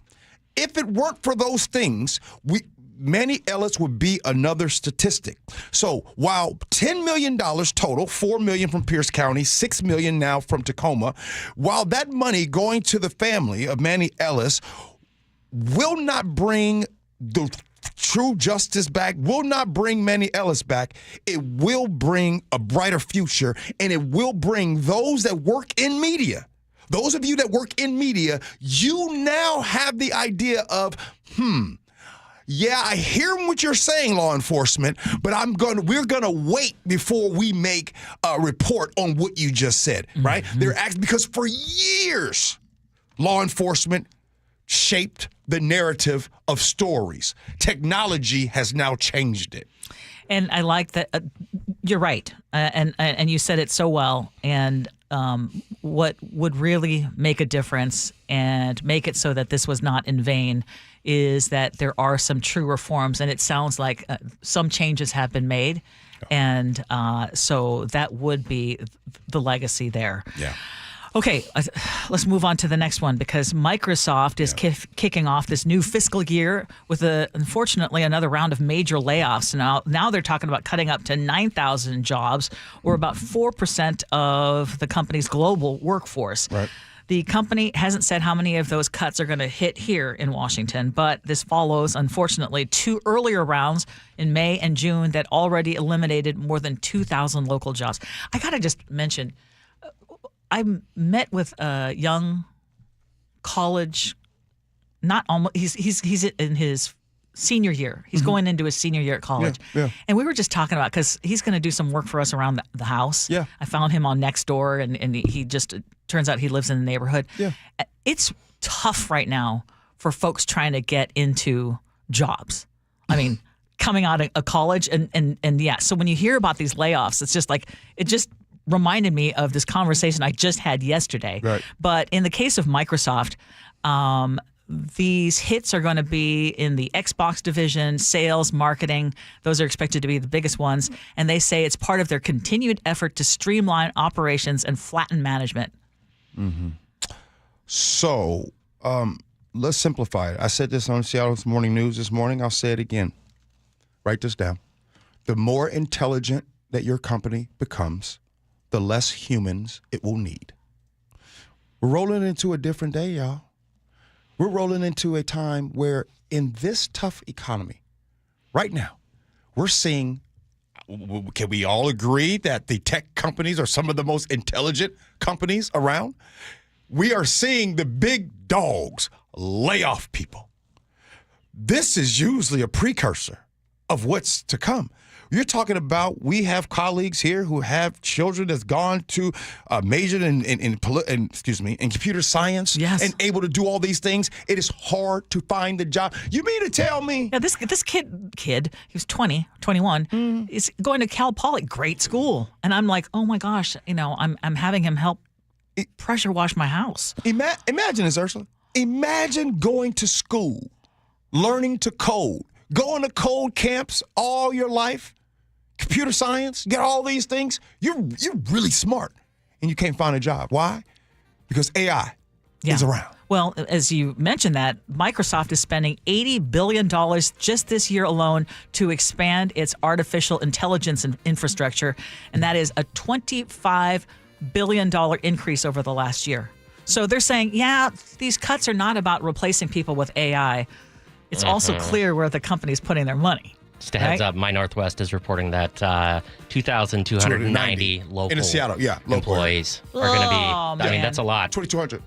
If it weren't for those things, Manny Ellis would be another statistic. So while $10 million total, $4 million from Pierce County, $6 million now from Tacoma, while that money going to the family of Manny Ellis will not bring the true justice back, will not bring Manny Ellis back, it will bring a brighter future, and it will bring those that work in media. Those of you that work in media, you now have the idea of, yeah, I hear what you're saying, law enforcement, but we're gonna wait before we make a report on what you just said, right? Because for years, law enforcement shaped the narrative of stories. Technology has now changed it. And I like that. You're right, and you said it so well. And what would really make a difference and make it so that this was not in vain is that there are some true reforms, and it sounds like some changes have been made, and so that would be the legacy there. Yeah. Okay, let's move on to the next one, because Microsoft is kicking off this new fiscal year with, unfortunately, another round of major layoffs. Now they're talking about cutting up to 9,000 jobs, or about 4% of the company's global workforce. Right. The company hasn't said how many of those cuts are going to hit here in Washington, but this follows, unfortunately, 2 earlier rounds in May and June that already eliminated more than 2,000 local jobs. I got to just mention, I met with a young college, he's in his senior year. He's going into his senior year at college. Yeah. And we were just talking about, because he's going to do some work for us around the house. Yeah. I found him on Nextdoor, and he just, turns out he lives in the neighborhood. Yeah. It's tough right now for folks trying to get into jobs. I mean, coming out of college and yeah. So when you hear about these layoffs, it's just like, it just reminded me of this conversation I just had yesterday. Right. But in the case of Microsoft, these hits are going to be in the Xbox division, sales, marketing. Those are expected to be the biggest ones. And they say it's part of their continued effort to streamline operations and flatten management. Mm-hmm. So let's simplify it. I said this on Seattle's Morning News this morning. I'll say it again. Write this down. The more intelligent that your company becomes, the less humans it will need. We're rolling into a different day, y'all. We're rolling into a time where in this tough economy, right now, we're seeing, can we all agree that the tech companies are some of the most intelligent companies around? We are seeing the big dogs lay off people. This is usually a precursor of what's to come. You're talking about, we have colleagues here who have children that's gone to majored in computer science, yes, and able to do all these things. It is hard to find the job. You mean to tell me? Yeah, this kid, he was 21, is going to Cal Poly, great school, and I'm like, oh my gosh, I'm having him help pressure wash my house. Imagine this, Ursula. Imagine going to school, learning to code, going to code camps all your life, computer science, get all these things. You're really smart, and you can't find a job. Why? Because AI is around. Well, as you mentioned that, Microsoft is spending $80 billion just this year alone to expand its artificial intelligence infrastructure, and that is a $25 billion increase over the last year. So they're saying, yeah, these cuts are not about replacing people with AI. It's also clear where the company's putting their money. Just a heads up, My Northwest is reporting that 2,290 local in Seattle, employees are going to be. I mean, that's a lot. 2,200.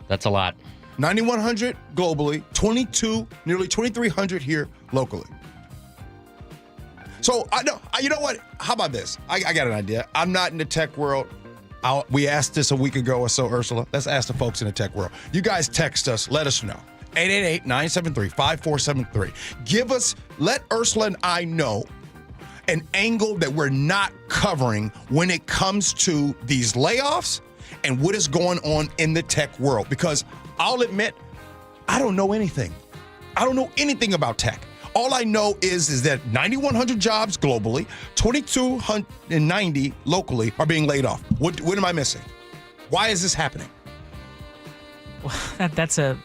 That's a lot. 9,100 globally, nearly 2,300 here locally. So you know what? How about this? I got an idea. I'm not in the tech world. We asked this a week ago or so, Ursula. Let's ask the folks in the tech world. You guys text us. Let us know. 888-973-5473. Let Ursula and I know an angle that we're not covering when it comes to these layoffs and what is going on in the tech world. Because I'll admit, I don't know anything. I don't know anything about tech. All I know is that 9,100 jobs globally, 2,290 locally are being laid off. What am I missing? Why is this happening? Well, that's a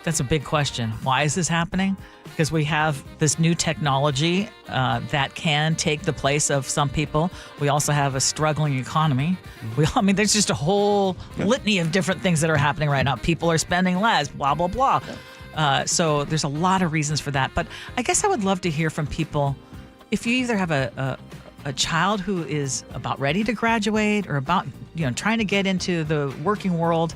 That's a big question. Why is this happening? Because we have this new technology that can take the place of some people. We also have a struggling economy. There's just a whole litany of different things that are happening right now. People are spending less, blah, blah, blah. So there's a lot of reasons for that. But I guess I would love to hear from people if you either have a child who is about ready to graduate or about trying to get into the working world.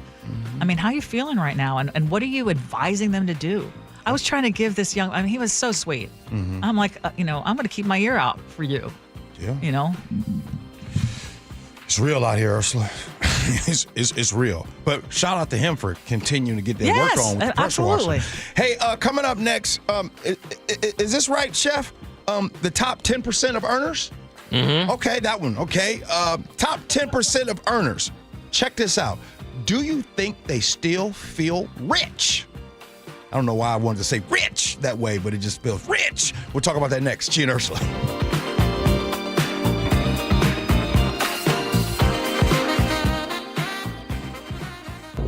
How are you feeling right now? And what are you advising them to do? I was trying to give this he was so sweet. I'm like, I'm going to keep my ear out for you. Yeah. It's real out here, Ursula. it's real. But shout out to him for continuing to get that work on with the pressure washer. Hey, coming up next, is this right, Chef? The top 10% of earners? Okay, that one. Okay. Top 10% of earners. Check this out. Do you think they still feel rich? I don't know why I wanted to say rich that way, but it just feels rich. We'll talk about that next. Gee and Ursula.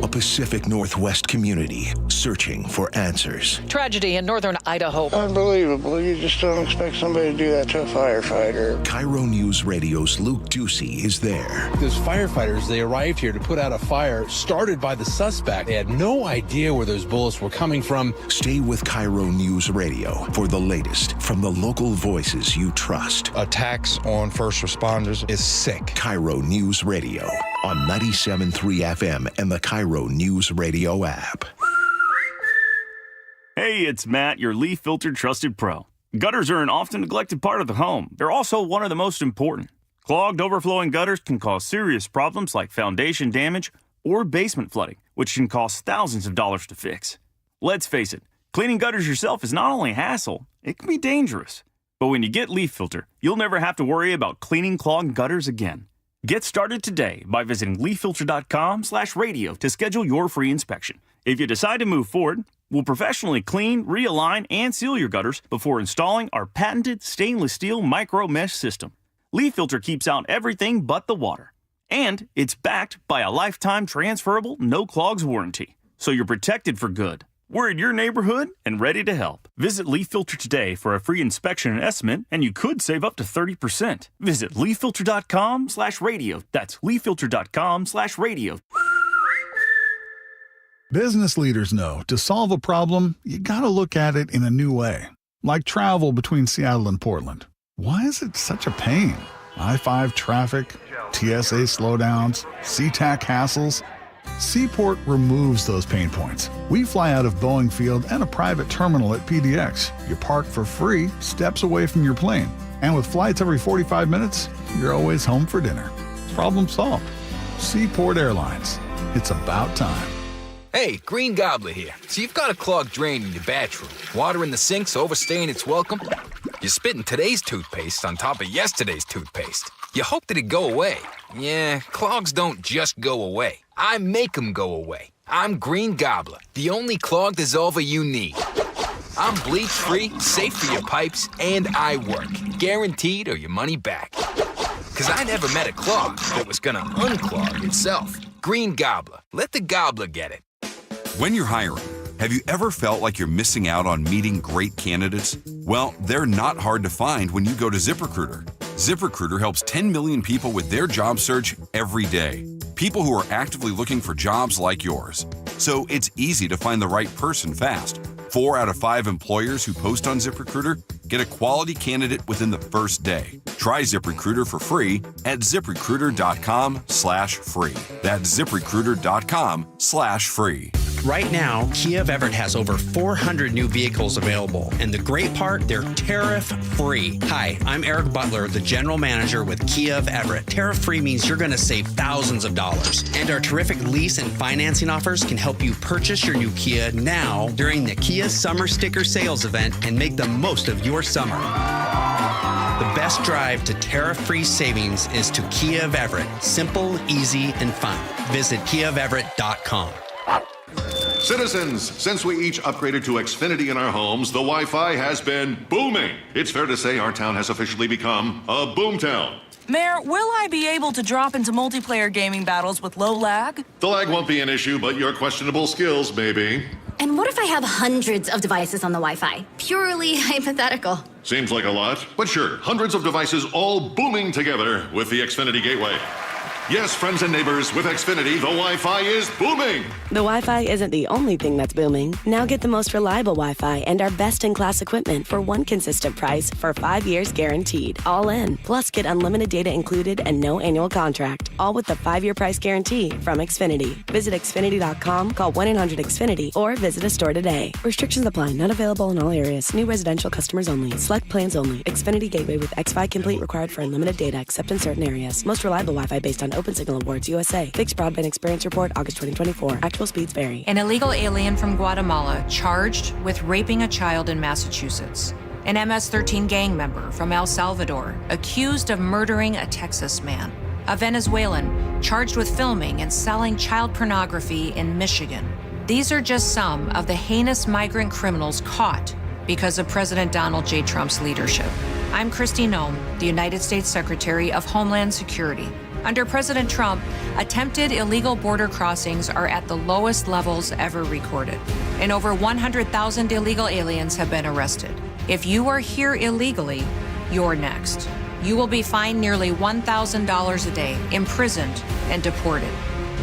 A Pacific Northwest community searching for answers. Tragedy in northern Idaho. Unbelievable. You just don't expect somebody to do that to a firefighter. KIRO News Radio's Luke Ducey is there. Those firefighters, they arrived here to put out a fire started by the suspect. They had no idea where those bullets were coming from. Stay with KIRO News Radio for the latest from the local voices you trust. Attacks on first responders is sick. KIRO News Radio on 97.3 FM and the KIRO News Radio app. Hey, it's Matt, your leaf filter trusted pro. Gutters are an often neglected part of the home. They're also one of the most important. Clogged, overflowing gutters can cause serious problems like foundation damage or basement flooding, which can cost thousands of dollars to fix. Let's face it, cleaning gutters yourself is not only a hassle, it can be dangerous. But when you get Leaf Filter, you'll never have to worry about cleaning clogged gutters again. Get started today by visiting leaffilter.com/radio to schedule your free inspection. If you decide to move forward, we'll professionally clean, realign, and seal your gutters before installing our patented stainless steel micro mesh system. Leaf Filter keeps out everything but the water. And it's backed by a lifetime transferable no clogs warranty. So you're protected for good. We're in your neighborhood and ready to help. Visit Leaf Filter today for a free inspection and estimate, and you could save up to 30%. Visit leaffilter.com/radio. That's leaffilter.com/radio. Business leaders know to solve a problem, you gotta look at it in a new way. Like travel between Seattle and Portland. Why is it such a pain? I-5 traffic, TSA slowdowns, SeaTac hassles. Seaport removes those pain points. We fly out of Boeing Field and a private terminal at PDX. You park for free, steps away from your plane. And with flights every 45 minutes, you're always home for dinner. Problem solved. Seaport Airlines. It's about time. Hey, Green Gobbler here. So you've got a clogged drain in your bathroom. Water in the sink's overstaying its welcome. You're spitting today's toothpaste on top of yesterday's toothpaste. You hope that it'd go away. Yeah, clogs don't just go away. I make them go away. I'm Green Gobbler, the only clog dissolver you need. I'm bleach-free, safe for your pipes, and I work. Guaranteed or your money back. Because I never met a clog that was gonna unclog itself. Green Gobbler. Let the gobbler get it. When you're hiring, have you ever felt like you're missing out on meeting great candidates? Well, they're not hard to find when you go to ZipRecruiter. ZipRecruiter helps 10 million people with their job search every day. People who are actively looking for jobs like yours. So it's easy to find the right person fast. 4 out of 5 employers who post on ZipRecruiter get a quality candidate within the first day. Try ZipRecruiter for free at ZipRecruiter.com/free. That's ZipRecruiter.com/free. Right now, Kia of Everett has over 400 new vehicles available. And the great part, they're tariff-free. Hi, I'm Eric Butler, the general manager with Kia of Everett. Tariff-free means you're going to save thousands of dollars. And our terrific lease and financing offers can help you purchase your new Kia now during the Kia Summer Sticker Sales event and make the most of your summer. The best drive to tariff-free savings is to Kia of Everett. Simple, easy, and fun. Visit KiaofEverett.com. Citizens, since we each upgraded to Xfinity in our homes, the Wi-Fi has been booming. It's fair to say our town has officially become a boomtown. Mayor, will I be able to drop into multiplayer gaming battles with low lag? The lag won't be an issue, but your questionable skills may be. And what if I have hundreds of devices on the Wi-Fi? Purely hypothetical. Seems like a lot, but sure, hundreds of devices all booming together with the Xfinity Gateway. Yes, friends and neighbors, with Xfinity, the Wi-Fi is booming. The Wi-Fi isn't the only thing that's booming. Now get the most reliable Wi-Fi and our best-in-class equipment for one consistent price for 5 years guaranteed. All in. Plus, get unlimited data included and no annual contract. All with the 5-year price guarantee from Xfinity. Visit Xfinity.com, call 1-800-XFINITY, or visit a store today. Restrictions apply. Not available in all areas. New residential customers only. Select plans only. Xfinity Gateway with Xfi Complete required for unlimited data except in certain areas. Most reliable Wi-Fi based on Open Signal Awards USA. Fixed Broadband Experience Report, August 2024. Actual speeds vary. An illegal alien from Guatemala charged with raping a child in Massachusetts. An MS-13 gang member from El Salvador accused of murdering a Texas man. A Venezuelan charged with filming and selling child pornography in Michigan. These are just some of the heinous migrant criminals caught because of President Donald J. Trump's leadership. I'm Kristi Noem, the United States Secretary of Homeland Security. Under President Trump, attempted illegal border crossings are at the lowest levels ever recorded, and over 100,000 illegal aliens have been arrested. If you are here illegally, you're next. You will be fined nearly $1,000 a day, imprisoned, and deported.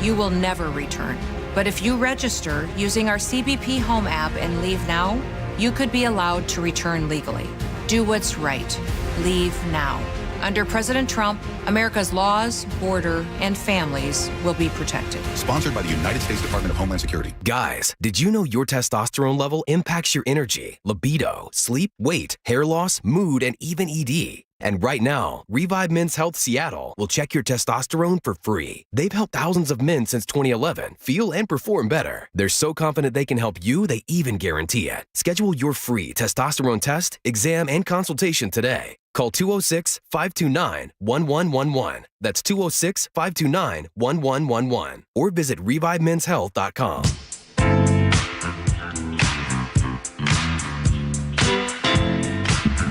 You will never return. But if you register using our CBP Home app and leave now, you could be allowed to return legally. Do what's right. Leave now. Under President Trump, America's laws, border, and families will be protected. Sponsored by the United States Department of Homeland Security. Guys, did you know your testosterone level impacts your energy, libido, sleep, weight, hair loss, mood, and even ED? And right now, Revive Men's Health Seattle will check your testosterone for free. They've helped thousands of men since 2011 feel and perform better. They're so confident they can help you, they even guarantee it. Schedule your free testosterone test, exam, and consultation today. Call 206-529-1111. That's 206-529-1111. Or visit ReviveMen'sHealth.com.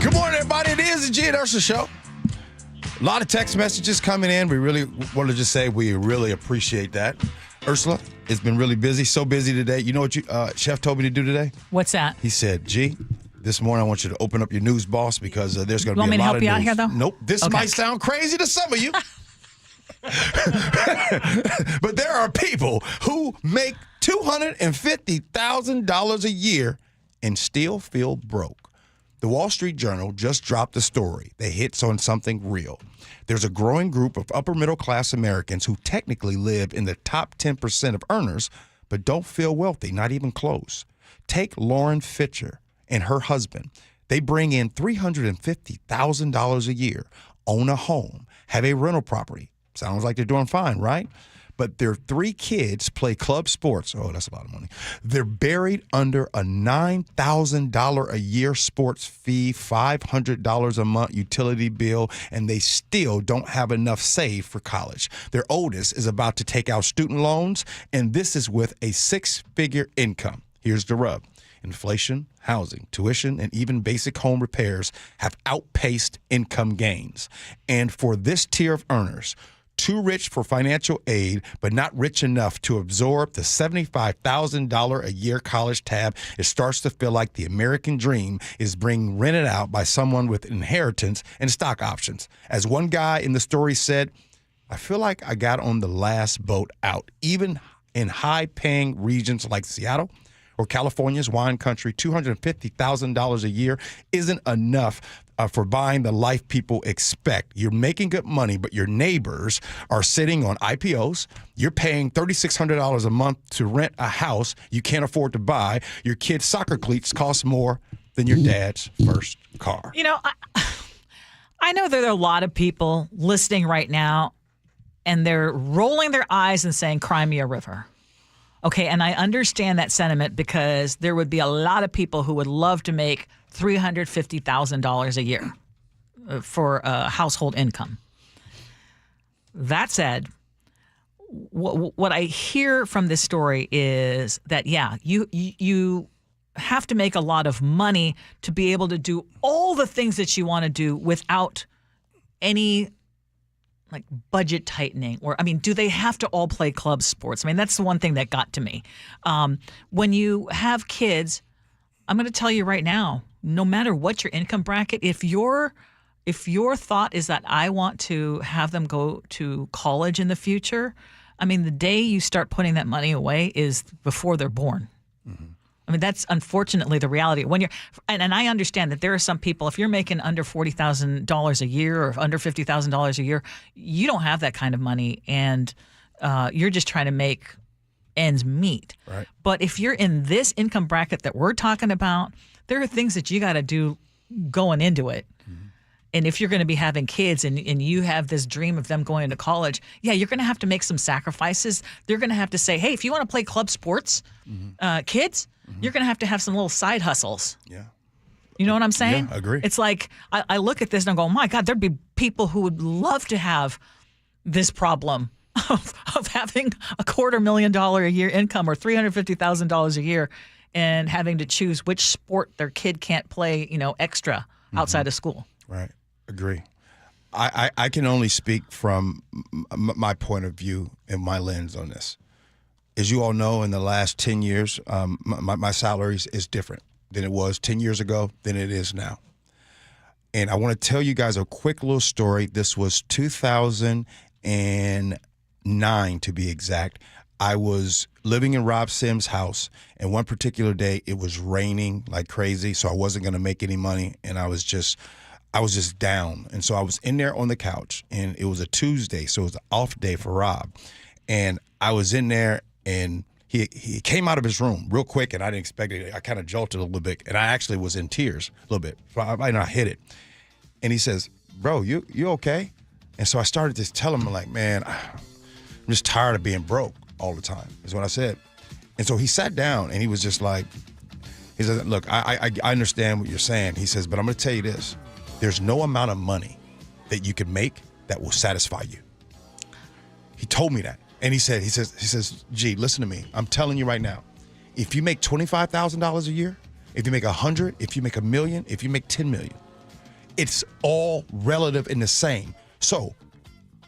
Good morning, everybody. It is the Gee Ursula Show. A lot of text messages coming in. We really want to just say we really appreciate that. Ursula, it's been really busy, so busy today. You know what Chef told me to do today? What's that? He said, G, this morning I want you to open up your news boss because there's going to be a lot of news. You want me to help you out here, though? Nope. This might sound crazy to some of you. But there are people who make $250,000 a year and still feel broke. The Wall Street Journal just dropped a story that hits on something real. There's a growing group of upper middle class Americans who technically live in the top 10% of earners, but don't feel wealthy, not even close. Take Lauren Fitcher and her husband. They bring in $350,000 a year, own a home, have a rental property. Sounds like they're doing fine, right? But their 3 kids play club sports. Oh, that's a lot of money. They're buried under a $9,000 a year sports fee, $500 a month utility bill, and they still don't have enough saved for college. Their oldest is about to take out student loans, and this is with a 6-figure income. Here's the rub. Inflation, housing, tuition, and even basic home repairs have outpaced income gains. And for this tier of earners, too rich for financial aid, but not rich enough to absorb the $75,000 a year college tab, it starts to feel like the American dream is being rented out by someone with inheritance and stock options. As one guy in the story said, I feel like I got on the last boat out. Even in high-paying regions like Seattle or California's wine country, $250,000 a year isn't enough for buying the life people expect. You're making good money, but your neighbors are sitting on IPOs. You're paying $3,600 a month to rent a house you can't afford to buy. Your kids' soccer cleats cost more than your dad's first car. You know, I know there are a lot of people listening right now, and they're rolling their eyes and saying, cry me a river. Okay, and I understand that sentiment because there would be a lot of people who would love to make $350,000 a year for a household income. That said, what I hear from this story is that, yeah, you have to make a lot of money to be able to do all the things that you want to do without any like budget tightening, or, I mean, do they have to all play club sports? I mean, that's the one thing that got to me. When you have kids, I'm going to tell you right now, no matter what your income bracket, if your thought is that I want to have them go to college in the future, I mean, the day you start putting that money away is before they're born. I mean, that's unfortunately the reality. When you're, and I understand that there are some people, if you're making under $40,000 a year or under $50,000 a year, you don't have that kind of money, and you're just trying to make ends meet. Right. But if you're in this income bracket that we're talking about, there are things that you got to do going into it. And if you're going to be having kids and you have this dream of them going to college, yeah, you're going to have to make some sacrifices. They're going to have to say, hey, if you want to play club sports, kids, you're going to have some little side hustles. Yeah. You know what I'm saying? Yeah, I agree. It's like I look at this and I go, my God, there'd be people who would love to have this problem of having $250,000 a year income or $350,000 a year and having to choose which sport their kid can't play, extra outside of school. Right. Agree. I can only speak from my point of view and my lens on this. As you all know, in the last 10 years, my salary is different than it was 10 years ago than it is now. And I want to tell you guys a quick little story. This was 2009, to be exact. I was living in Rob Sims' house, and one particular day it was raining like crazy, so I wasn't going to make any money, and I was just down. And so I was in there on the couch, and it was a Tuesday, so it was an off day for Rob. And I was in there, and he came out of his room real quick, and I didn't expect it. I kind of jolted a little bit, and I actually was in tears a little bit. So I might not hit it. And he says, bro, you okay? And so I started to tell him, like, man, I'm just tired of being broke all the time, is what I said. And so he sat down, and he was just like, he said, look, I understand what you're saying. He says, but I'm going to tell you this. There's no amount of money that you can make that will satisfy you. He told me that. And he says, Gee, listen to me. I'm telling you right now, if you make $25,000 a year, if you make 100, if you make $1 million, if you make 10 million, it's all relative and the same. So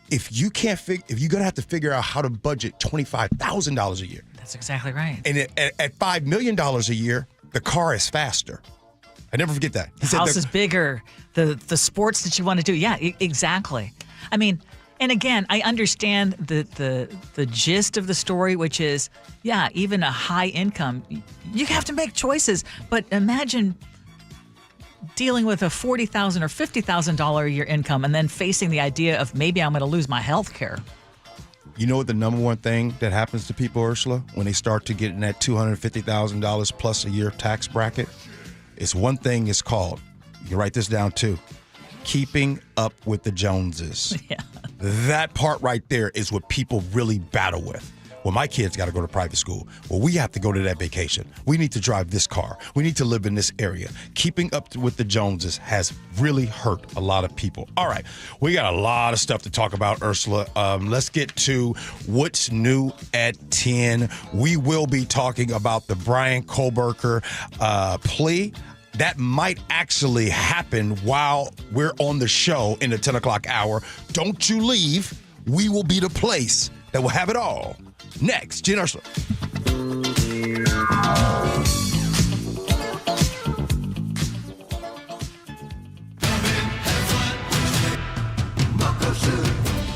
if you're going to have to figure out how to budget $25,000 a year. That's exactly right. And at $5 million a year, the car is faster. I never forget that. The house is bigger. The sports that you want to do. Yeah, exactly. I mean, and again, I understand the gist of the story, which is, yeah, even a high income, you have to make choices. But imagine dealing with a $40,000 or $50,000 a year income and then facing the idea of maybe I'm going to lose my health care. You know what the number one thing that happens to people, Ursula, when they start to get in that $250,000 plus a year tax bracket? It's one thing it's called, you can write this down too, keeping up with the Joneses. Yeah. That part right there is what people really battle with. Well, my kids got to go to private school. Well, we have to go to that vacation. We need to drive this car. We need to live in this area. Keeping up with the Joneses has really hurt a lot of people. All right, we got a lot of stuff to talk about, Ursula. Let's get to what's new at 10. We will be talking about the Brian Kohlberger plea. That might actually happen while we're on the show in the 10 o'clock hour. Don't you leave. We will be the place that will have it all. Next, Gee Ursula.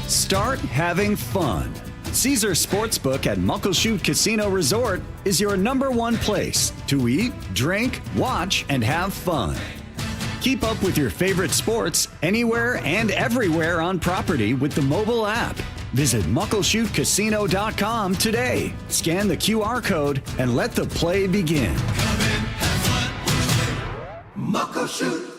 Start having fun. Caesar Sportsbook at Muckleshoot Casino Resort is your #1 place to eat, drink, watch, and have fun. Keep up with your favorite sports anywhere and everywhere on property with the mobile app. Visit MuckleshootCasino.com today. Scan the QR code and let the play begin. Muckleshoot.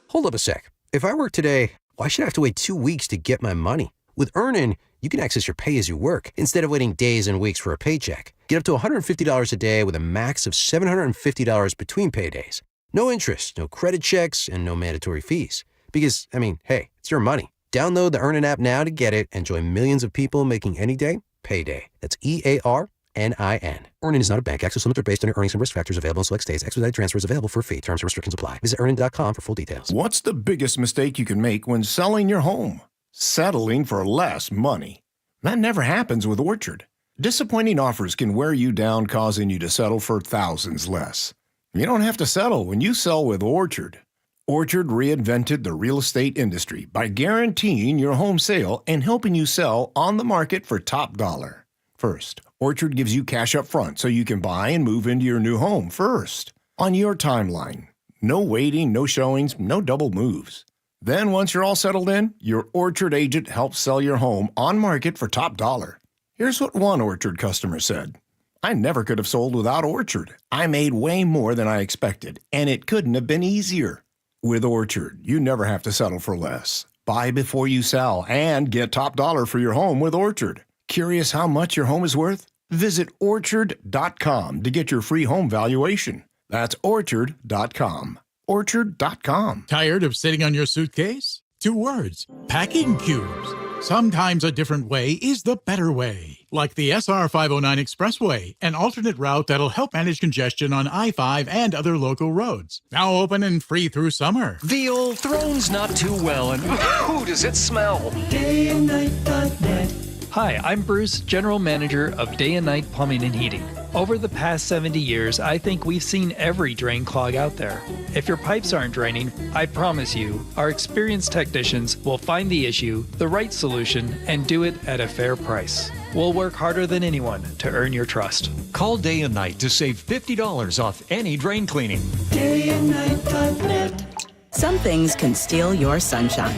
Hold up a sec. If I work today, why should I have to wait 2 weeks to get my money? With Earnin, you can access your pay as you work instead of waiting days and weeks for a paycheck. Get up to $150 a day with a max of $750 between paydays. No interest, no credit checks, and no mandatory fees. Because, hey, it's your money. Download the Earnin app now to get it and join millions of people making any day payday. That's EARNIN. Earnin is not a bank. Access limits are based on your earnings and risk factors available in select states. Expedited transfer is available for a fee. Terms and restrictions apply. Visit Earnin.com for full details. What's the biggest mistake you can make when selling your home? Settling for less money. That never happens with Orchard. Disappointing offers can wear you down, causing you to settle for thousands less. You don't have to settle when you sell with Orchard. Orchard reinvented the real estate industry by guaranteeing your home sale and helping you sell on the market for top dollar. First, Orchard gives you cash up front so you can buy and move into your new home first, on your timeline. No waiting, no showings, no double moves. Then once you're all settled in, your Orchard agent helps sell your home on market for top dollar. Here's what one Orchard customer said. I never could have sold without Orchard. I made way more than I expected, and it couldn't have been easier. With Orchard, you never have to settle for less. Buy before you sell and get top dollar for your home with Orchard. Curious how much your home is worth? Visit Orchard.com to get your free home valuation. That's Orchard.com. Orchard.com. Tired of sitting on your suitcase? 2 words. Packing cubes. Sometimes a different way is the better way. Like the SR 509 Expressway, an alternate route that'll help manage congestion on I-5 and other local roads. Now open and free through summer. The old throne's not too well, and ooh, does it smell? DayandNight.net. Hi, I'm Bruce, General Manager of Day and Night Plumbing and Heating. Over the past 70 years, I think we've seen every drain clog out there. If your pipes aren't draining, I promise you, our experienced technicians will find the issue, the right solution, and do it at a fair price. We'll work harder than anyone to earn your trust. Call Day and Night to save $50 off any drain cleaning. DayandNight.net. Some things can steal your sunshine.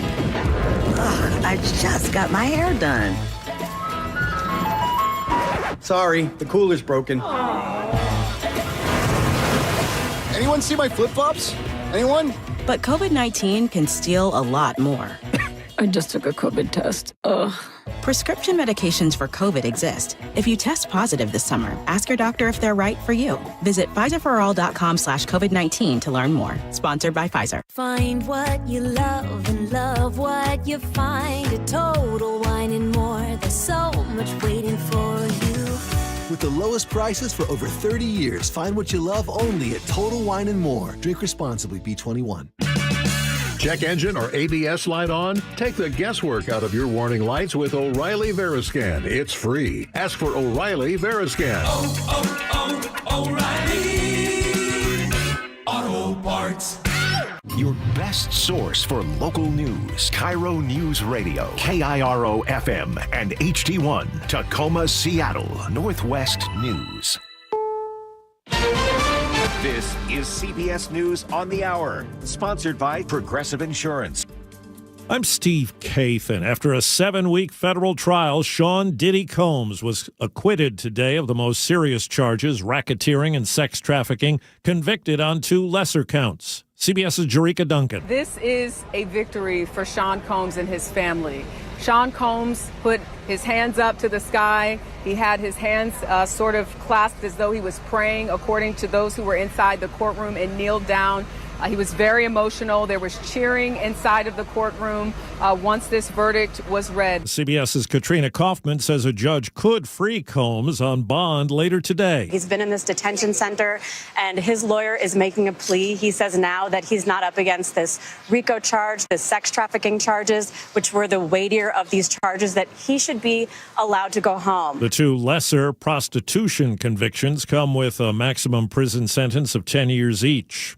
Ugh, I just got my hair done. Sorry, the cooler's broken. Anyone see my flip-flops? Anyone? But COVID-19 can steal a lot more. I just took a COVID test. Ugh. Prescription medications for COVID exist. If you test positive this summer, ask your doctor if they're right for you. Visit PfizerForAll.com/COVID-19 to learn more. Sponsored by Pfizer. Find what you love and love what you find at Total Wine and More. There's so much waiting for you. With the lowest prices for over 30 years, find what you love only at Total Wine and More. Drink responsibly, B21. Check engine or ABS light on? Take the guesswork out of your warning lights with O'Reilly Veriscan. It's free. Ask for O'Reilly Veriscan. O'Reilly Auto Parts. Your best source for local news. KIRO Newsradio, KIRO FM, and HD1, Tacoma, Seattle, Northwest News. This is CBS News on the Hour, sponsored by Progressive Insurance. I'm Steve Kathan. After a 7-week federal trial, Sean Diddy Combs was acquitted today of the most serious charges, racketeering and sex trafficking, convicted on 2 lesser counts. CBS's Jerika Duncan. This is a victory for Sean Combs and his family. Sean Combs put his hands up to the sky. He had his hands sort of clasped as though he was praying, according to those who were inside the courtroom, and kneeled down. He was very emotional. There was cheering inside of the courtroom once this verdict was read. CBS's Katrina Kaufman says a judge could free Combs on bond later today. He's been in this detention center, and his lawyer is making a plea. He says now that he's not up against this RICO charge, the sex trafficking charges, which were the weightier of these charges, that he should be allowed to go home. The 2 lesser prostitution convictions come with a maximum prison sentence of 10 years each.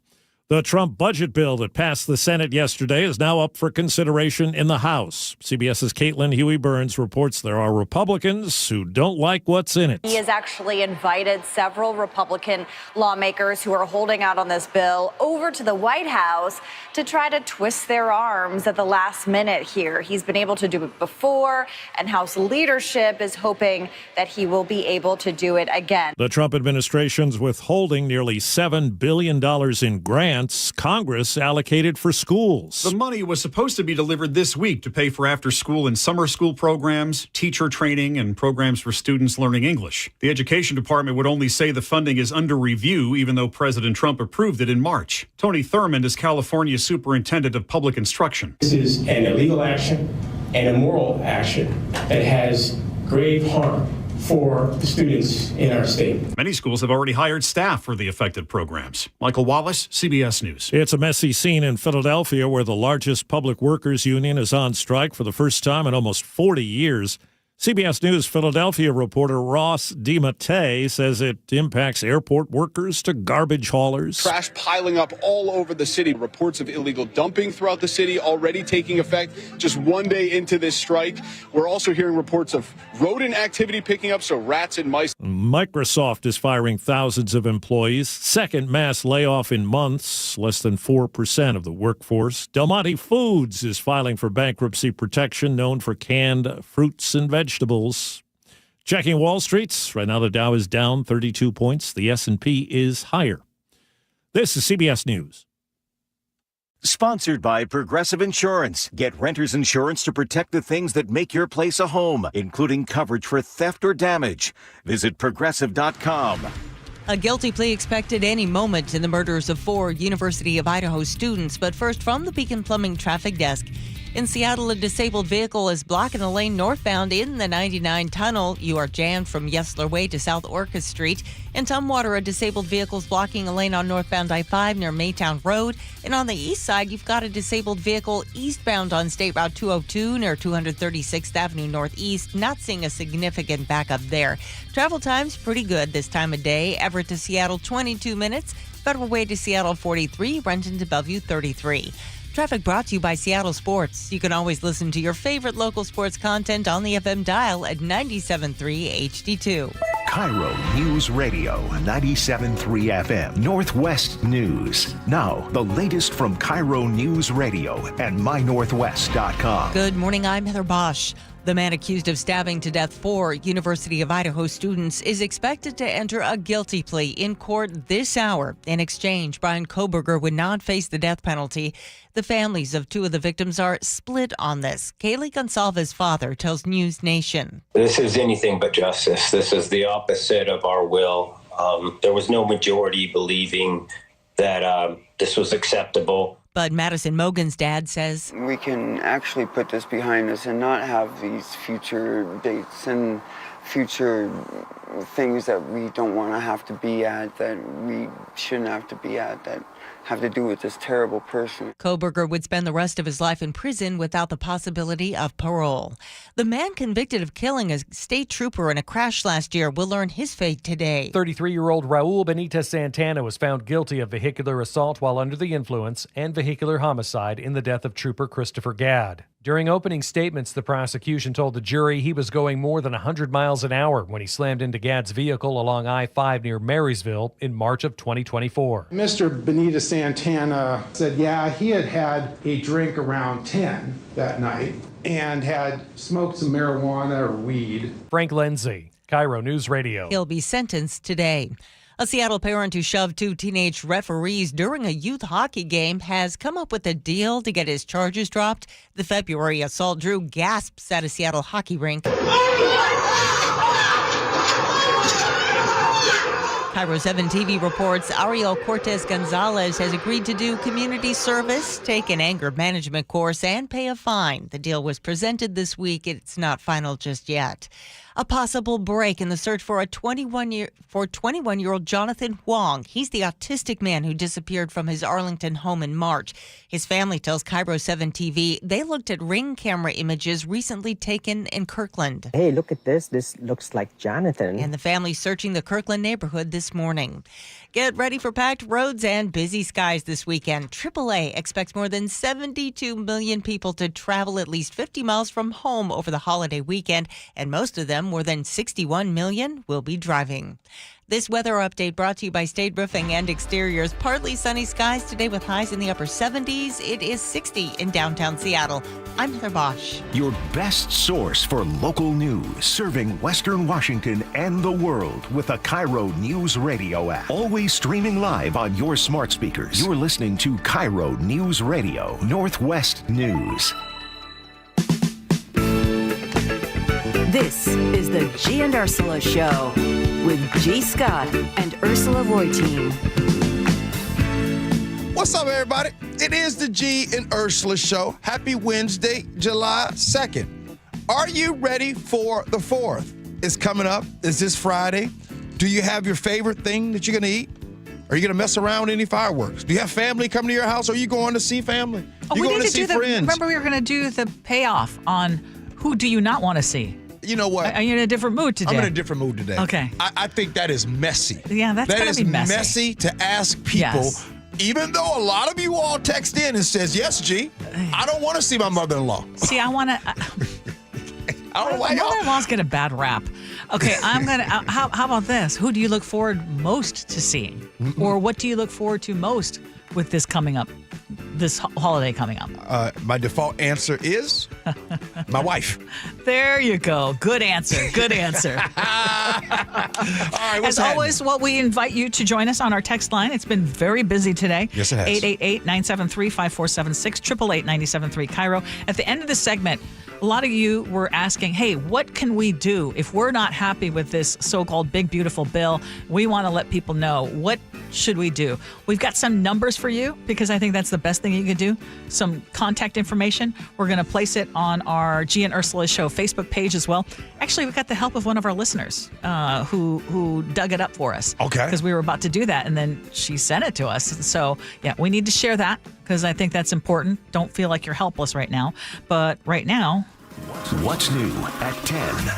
The Trump budget bill that passed the Senate yesterday is now up for consideration in the House. CBS's Caitlin Huey-Burns reports there are Republicans who don't like what's in it. He has actually invited several Republican lawmakers who are holding out on this bill over to the White House to try to twist their arms at the last minute here. He's been able to do it before, and House leadership is hoping that he will be able to do it again. The Trump administration's withholding nearly $7 billion in grants Congress allocated for schools. The money was supposed to be delivered this week to pay for after-school and summer school programs, teacher training, and programs for students learning English. The Education Department would only say the funding is under review, even though President Trump approved it in March. Tony Thurmond is California's Superintendent of Public Instruction. This is an illegal action and a moral action that has grave harm for the students in our state. Many schools have already hired staff for the affected programs. Michael Wallace, CBS News. It's a messy scene in Philadelphia where the largest public workers union is on strike for the first time in almost 40 years. CBS News Philadelphia reporter Ross DiMattei says it impacts airport workers to garbage haulers. Trash piling up all over the city. Reports of illegal dumping throughout the city already taking effect just one day into this strike. We're also hearing reports of rodent activity picking up, so rats and mice. Microsoft is firing thousands of employees. Second mass layoff in months, less than 4% of the workforce. Del Monte Foods is filing for bankruptcy protection, known for canned fruits and vegetables. Checking Wall Street. Right now the Dow is down 32 points. The S&P is higher. This is CBS News. Sponsored by Progressive Insurance. Get renter's insurance to protect the things that make your place a home, including coverage for theft or damage. Visit Progressive.com. A guilty plea expected any moment in the murders of 4 University of Idaho students. But first, from the Beacon Plumbing Traffic Desk. In Seattle, a disabled vehicle is blocking a lane northbound in the 99 tunnel. You are jammed from Yesler Way to South Orcas Street. In Tumwater, a disabled vehicle is blocking a lane on northbound I-5 near Maytown Road. And on the east side, you've got a disabled vehicle eastbound on State Route 202 near 236th Avenue Northeast. Not seeing a significant backup there. Travel time's pretty good this time of day. Everett to Seattle, 22 minutes. Federal Way to Seattle, 43. Renton to Bellevue, 33. Traffic brought to you by Seattle Sports. You can always listen to your favorite local sports content on the FM dial at 97.3 HD2. KIRO News Radio 97.3 FM Northwest News. Now, the latest from KIRO News Radio and mynorthwest.com. Good morning, I'm Heather Bosch. The man accused of stabbing to death 4 University of Idaho students is expected to enter a guilty plea in court this hour. In exchange, Brian Koberger would not face the death penalty. The families of 2 of the victims are split on this. Kaylee Gonsalves' father tells News Nation. This is anything but justice. This is the opposite of our will. There was no majority believing that this was acceptable. But Madison Mogan's dad says, we can actually put this behind us and not have these future dates and future things that we don't want to have to be at, that we shouldn't have to be at, that have to do with this terrible person. Koberger would spend the rest of his life in prison without the possibility of parole. The man convicted of killing a state trooper in a crash last year will learn his fate today. 33-year-old Raul Benitez Santana was found guilty of vehicular assault while under the influence and vehicular homicide in the death of Trooper Christopher Gadd. During opening statements, the prosecution told the jury he was going more than 100 miles an hour when he slammed into Gadd's vehicle along I-5 near Marysville in March of 2024. Mr. Benitez Santana said, he had a drink around 10 that night and had smoked some marijuana or weed. Frank Lindsay, KIRO News Radio. He'll be sentenced today. A Seattle parent who shoved 2 teenage referees during a youth hockey game has come up with a deal to get his charges dropped. The February assault drew gasps at a Seattle hockey rink. KIRO 7 TV reports Ariel Cortez Gonzalez has agreed to do community service, take an anger management course, and pay a fine. The deal was presented this week. It's not final just yet. A possible break in the search for 21-year-old Jonathan Huang. He's the autistic man who disappeared from his Arlington home in March. His family tells KIRO 7 TV they looked at Ring camera images recently taken in Kirkland. Hey, look at this. This looks like Jonathan. And the family searching the Kirkland neighborhood this morning. Get ready for packed roads and busy skies this weekend. AAA expects more than 72 million people to travel at least 50 miles from home over the holiday weekend, and most of them, more than 61 million, will be driving. This weather update brought to you by State Roofing and Exteriors. Partly sunny skies today with highs in the upper 70s. It is 60 in downtown Seattle. I'm Heather Bosch. Your best source for local news, serving Western Washington and the world with the KIRO News Radio App. Always streaming live on your smart speakers. You're listening to KIRO News Radio, Northwest News. This is the Gee and Ursula Show with G. Scott and Ursula Reutin. What's up, everybody? It is the Gee and Ursula Show. Happy Wednesday, July 2nd. Are you ready for the 4th? is coming up. It's this Friday. Do you have your favorite thing that you're going to eat? Are you going to mess around with any fireworks? Do you have family coming to your house? Or are you going to see family? Oh, you we going need to see do friends? Remember, we were going to do the payoff on who do you not want to see? You know what? Are you in a different mood today? I'm in a different mood today. Okay. I think that is messy. Yeah, that's going to be messy. That is messy to ask people, Yes. even though a lot of you all text in and says, yes, G, I don't want to see my mother-in-law. See, I want to. I don't know why y'all. Mother-in-laws get a bad rap. Okay, I'm going to. How about this? Who do you look forward most to seeing? Mm-mm. Or what do you look forward to most with this coming up? This holiday coming up? My default answer is my wife. There you go. Good answer. Good answer. All right, As always, we invite you to join us on our text line. It's been very busy today. Yes, it has. 888-973-5476, 888-973 KIRO. At the end of the segment, a lot of you were asking, hey, what can we do if we're not happy with this so-called big, beautiful bill? We want to let people know. What should we do? We've got some numbers for you because I think that's the best thing you could do. Some contact information. We're going to place it on our Gee and Ursula Show Facebook page as well. Actually, we got the help of one of our listeners who dug it up for us. Okay. Because we were about to do that, and then she sent it to us. So, yeah, we need to share that because I think that's important. Don't feel like you're helpless right now. But right now... What's new at 10?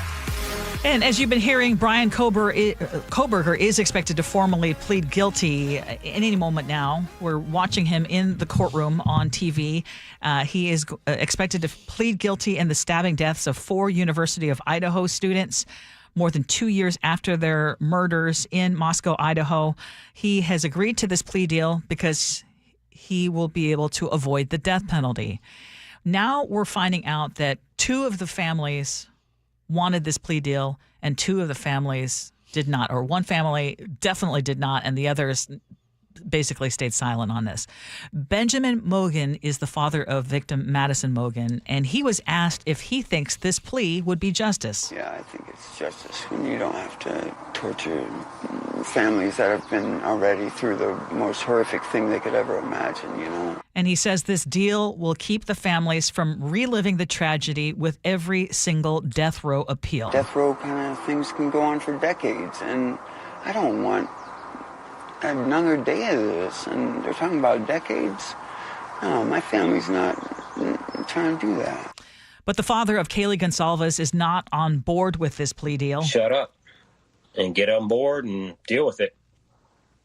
And as you've been hearing, Brian Kohberger is expected to formally plead guilty at any moment now. We're watching him in the courtroom on TV. He is expected to plead guilty in the stabbing deaths of 4 University of Idaho students more than 2 years after their murders in Moscow, Idaho. He has agreed to this plea deal because he will be able to avoid the death penalty. Now we're finding out that 2 of the families wanted this plea deal and 2 of the families did not, or one family definitely did not, and the others basically stayed silent on this. Benjamin Mogan is the father of victim Madison Mogan, and he was asked if he thinks this plea would be justice. Yeah, I think it's justice when you don't have to torture families that have been already through the most horrific thing they could ever imagine, you know. And he says this deal will keep the families from reliving the tragedy with every single death row appeal. Death row kind of things can go on for decades, and I don't want another day of this, and they're talking about decades. No, my family's not trying to do that. But the father of Kaylee Gonsalves is not on board with this plea deal. Shut up and get on board and deal with it.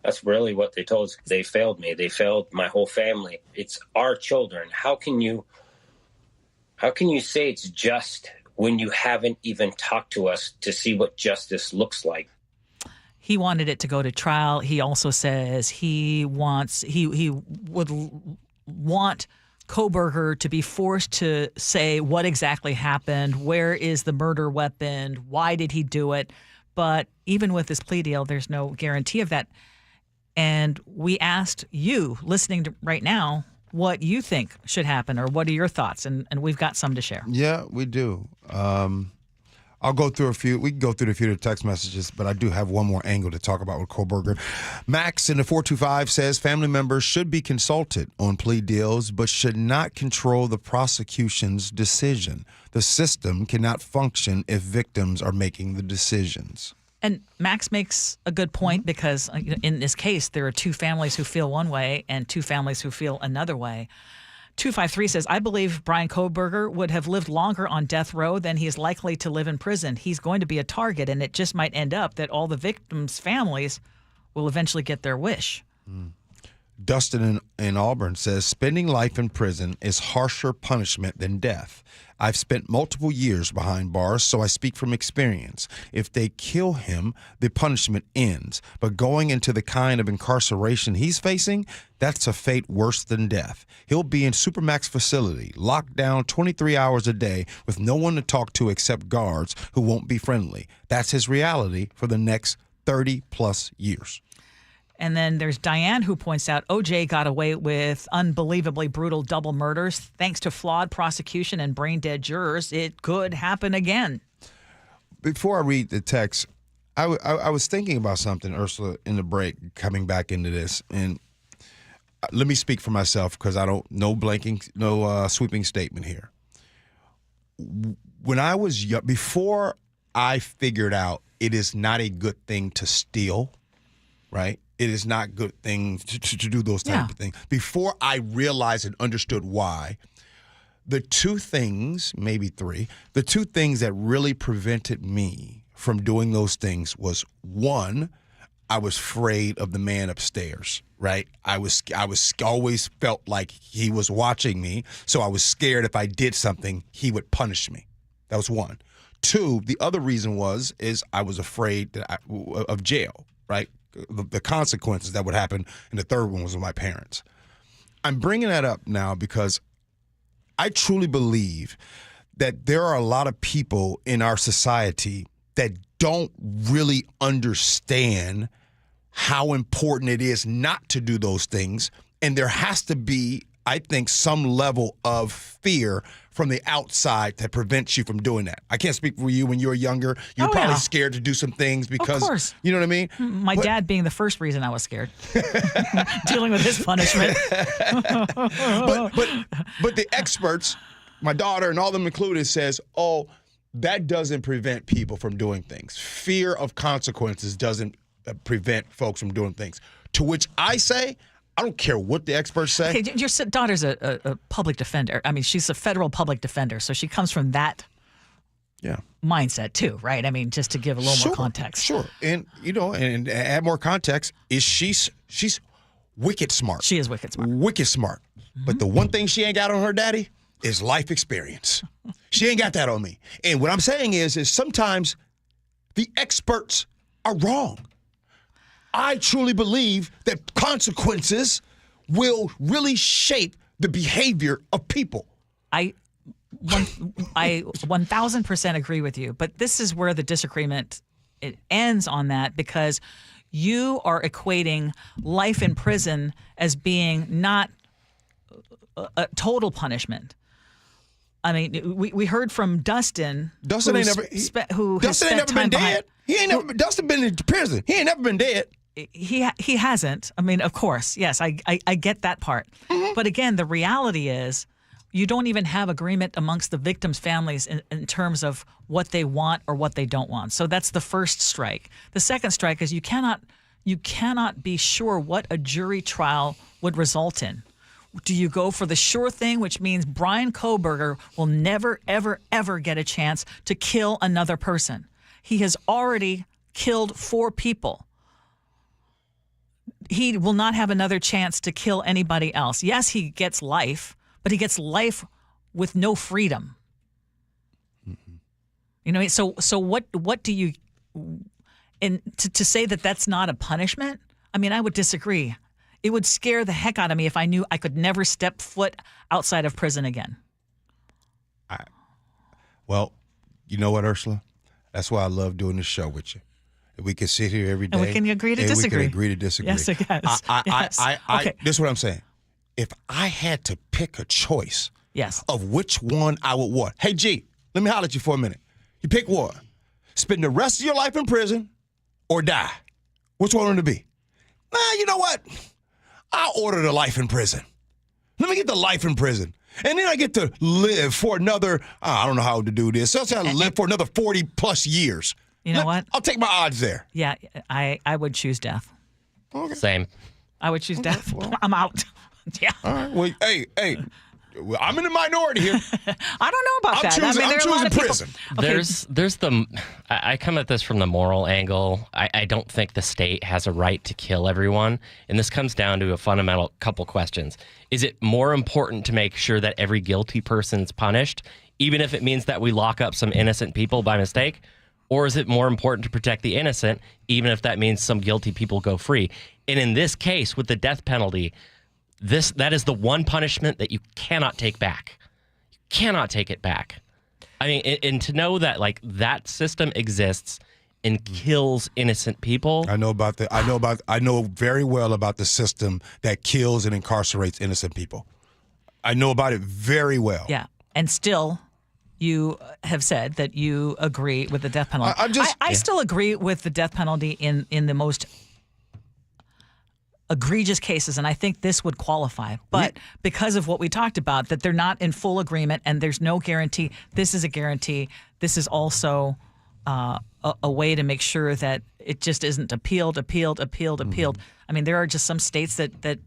That's really what they told us. They failed me. They failed my whole family. It's our children. How can you say it's just when you haven't even talked to us to see what justice looks like? He wanted it to go to trial. He also says he would want Kohberger to be forced to say what exactly happened, where is the murder weapon, why did he do it. But even with this plea deal, there's no guarantee of that. And we asked you, listening to right now, what you think should happen, or what are your thoughts? And we've got some to share. Yeah, we do. I'll go through a few. We can go through a few of the text messages, but I do have one more angle to talk about with Kohberger. Max in the 425 says family members should be consulted on plea deals, but should not control the prosecution's decision. The system cannot function if victims are making the decisions. And Max makes a good point because in this case, there are 2 families who feel one way and 2 families who feel another way. 253 says, I believe Brian Kohberger would have lived longer on death row than he is likely to live in prison. He's going to be a target, and it just might end up that all the victims' families will eventually get their wish. Dustin in Auburn says, spending life in prison is harsher punishment than death. I've spent multiple years behind bars, so I speak from experience. If they kill him, the punishment ends. But going into the kind of incarceration he's facing, that's a fate worse than death. He'll be in Supermax facility, locked down 23 hours a day with no one to talk to except guards who won't be friendly. That's his reality for the next 30-plus years. And then there's Diane who points out O.J. got away with unbelievably brutal double murders. Thanks to flawed prosecution and brain-dead jurors, it could happen again. Before I read the text, I was thinking about something, Ursula, in the break, coming back into this. And let me speak for myself because I don't, no sweeping statement here. When I was young, before I figured out it is not a good thing to steal, right? It is not a good thing to do those type of things. Before I realized and understood why, the two things, maybe three, the two things that really prevented me from doing those things was, one, I was afraid of the man upstairs, right? I was always felt like he was watching me, so I was scared if I did something, he would punish me. That was one. Two, the other reason is I was afraid of jail, right? The consequences that would happen, and the third one was with my parents. I'm bringing that up now because I truly believe that there are a lot of people in our society that don't really understand how important it is not to do those things. And there has to be, I think, some level of fear from the outside that prevents you from doing that. I can't speak for you when you were younger. You were probably scared to do some things because, of course. You know what I mean? My dad being the first reason I was scared. Dealing with his punishment. but the experts, my daughter and all them included, says, oh, that doesn't prevent people from doing things. Fear of consequences doesn't prevent folks from doing things. To which I say, I don't care what the experts say. Okay, your daughter's a public defender. I mean, she's a federal public defender, so she comes from that mindset too, right? I mean, just to give a little more context. Sure, and and add more context is she's wicked smart. She is wicked smart. Wicked smart. Mm-hmm. But the one thing she ain't got on her daddy is life experience. She ain't got that on me. And what I'm saying is sometimes the experts are wrong. I truly believe that consequences will really shape the behavior of people. I 1,000% agree with you, but this is where the disagreement ends on that, because you are equating life in prison as being not a total punishment. I mean, we heard from Dustin. Dustin ain't never been dead. Dustin been in prison. He ain't never been dead. He hasn't. I mean, of course, yes, I get that part. Mm-hmm. But again, the reality is you don't even have agreement amongst the victims' families in terms of what they want or what they don't want. So that's the first strike. The second strike is you cannot be sure what a jury trial would result in. Do you go for the sure thing, which means Brian Kohberger will never, ever, ever get a chance to kill another person? He has already killed 4 people. He will not have another chance to kill anybody else. Yes, he gets life, but he gets life with no freedom. Mm-hmm. You know, so what do you, and to say that that's not a punishment? I mean, I would disagree. It would scare the heck out of me if I knew I could never step foot outside of prison again. Well, you know what, Ursula? That's why I love doing this show with you. We can sit here every day. And we can agree to disagree. We can agree to disagree. Yes, I guess. Okay. This is what I'm saying. If I had to pick a choice of which one I would want. Hey, G, let me holler at you for a minute. You pick one. Spend the rest of your life in prison or die. Which one would it be? You know what? I'll order the life in prison. Let me get the life in prison. And then I get to live for another, I don't know how to do this. So I'll live for another 40 plus years. You know what? I'll take my odds there. Yeah, I would choose death. Okay. Same. I would choose death. Well, I'm out. Yeah. All right. Well, hey, I'm in the minority here. I don't know about that. I'm choosing prison. Okay. There's I come at this from the moral angle. I don't think the state has a right to kill everyone. And this comes down to a fundamental couple questions. Is it more important to make sure that every guilty person's punished, even if it means that we lock up some innocent people by mistake? Or is it more important to protect the innocent, even if that means some guilty people go free? And in this case, with the death penalty, that is the one punishment that you cannot take back. You cannot take it back. I mean, and to know that like that system exists and kills innocent people. I know very well about the system that kills and incarcerates innocent people. I know about it very well. Yeah, and still, you have said that you agree with the death penalty. I still agree with the death penalty in the most egregious cases, and I think this would qualify. But because of what we talked about, that they're not in full agreement and there's no guarantee, this is a guarantee. This is also a way to make sure that it just isn't appealed. I mean, there are just some states that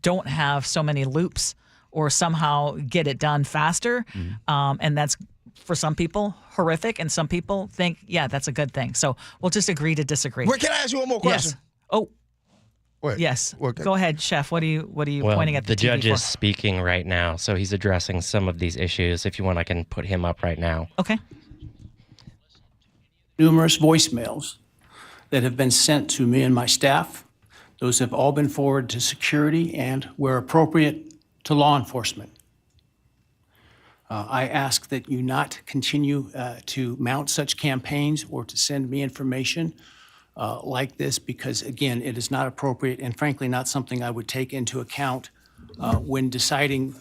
don't have so many loops or somehow get it done faster. And that's, for some people, horrific. And some people think, yeah, that's a good thing. So we'll just agree to disagree. Wait, can I ask you one more question? Yes. Oh, Wait, yes. okay. Go ahead, Chef. What are you Well, pointing at the TV judge for? is speaking right now, so he's addressing some of these issues. If you want, I can put him up right now. Okay. Numerous voicemails that have been sent to me and my staff. Those have all been forwarded to security and, where appropriate, to law enforcement. I ask that you not continue to mount such campaigns or to send me information like this because, again, it is not appropriate and, frankly, not something I would take into account when deciding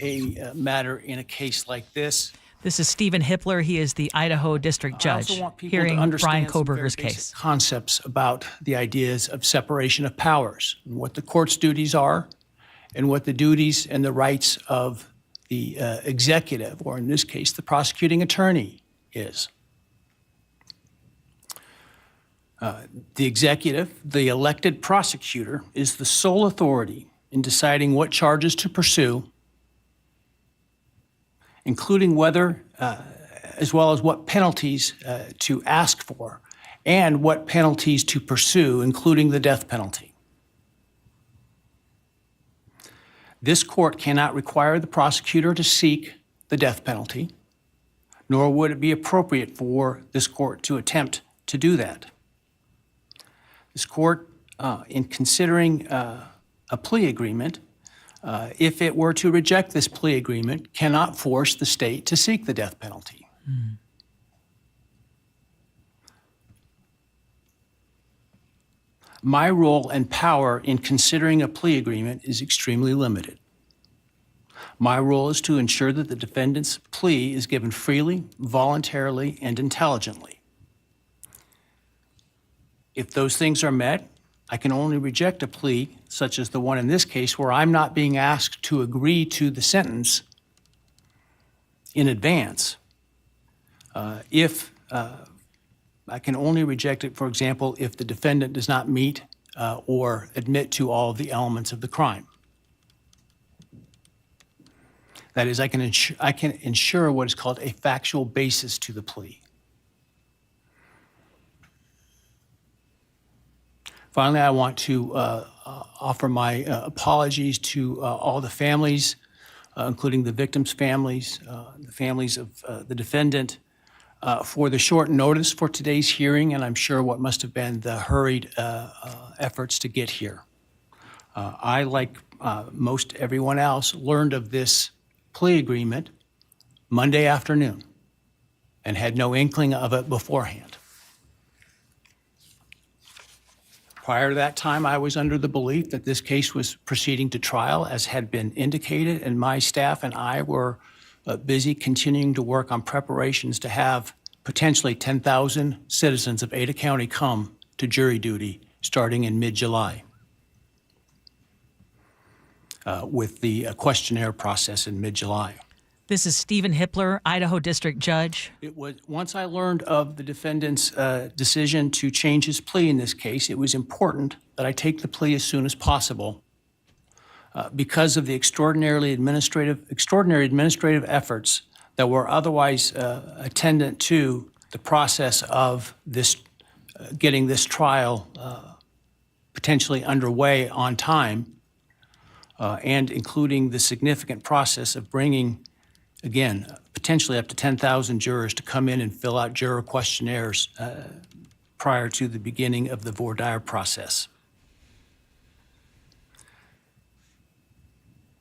a matter in a case like this. This is Stephen Hippler. He is the Idaho District Judge, I also want people hearing to understand Brian some very Koberger's basic case. concepts about the ideas of separation of powers, and what the court's duties are, and what the duties and the rights of the executive, or in this case, the prosecuting attorney, is. The executive, the elected prosecutor, is the sole authority in deciding what charges to pursue, including whether, as well as what penalties to ask for, and what penalties to pursue, including the death penalty. This court cannot require the prosecutor to seek the death penalty, nor would it be appropriate for this court to attempt to do that. This court, in considering a plea agreement, if it were to reject this plea agreement, cannot force the state to seek the death penalty. My role and power in considering a plea agreement is extremely limited. My role is to ensure that the defendant's plea is given freely, voluntarily, and intelligently. If those things are met, I can only reject a plea, such as the one in this case, where I'm not being asked to agree to the sentence in advance. I can only reject it, for example, if the defendant does not meet or admit to all of the elements of the crime. That is, I can ensure what is called a factual basis to the plea. Finally, I want to offer my apologies to all the families, including the victims' families, the families of the defendant, for the short notice for today's hearing, and I'm sure what must have been the hurried efforts to get here. I, like most everyone else, learned of this plea agreement Monday afternoon and had no inkling of it beforehand. Prior to that time, I was under the belief that this case was proceeding to trial, as had been indicated, and my staff and I were busy continuing to work on preparations to have potentially 10,000 citizens of Ada County come to jury duty starting in mid-July, with the questionnaire process in mid-July. This is Stephen Hippler, Idaho District Judge. It was, once I learned of the defendant's decision to change his plea in this case, it was important that I take the plea as soon as possible because of the extraordinary administrative efforts that were otherwise attendant to the process of this getting this trial potentially underway on time, and including the significant process of bringing, again, potentially up to 10,000 jurors to come in and fill out juror questionnaires prior to the beginning of the voir dire process.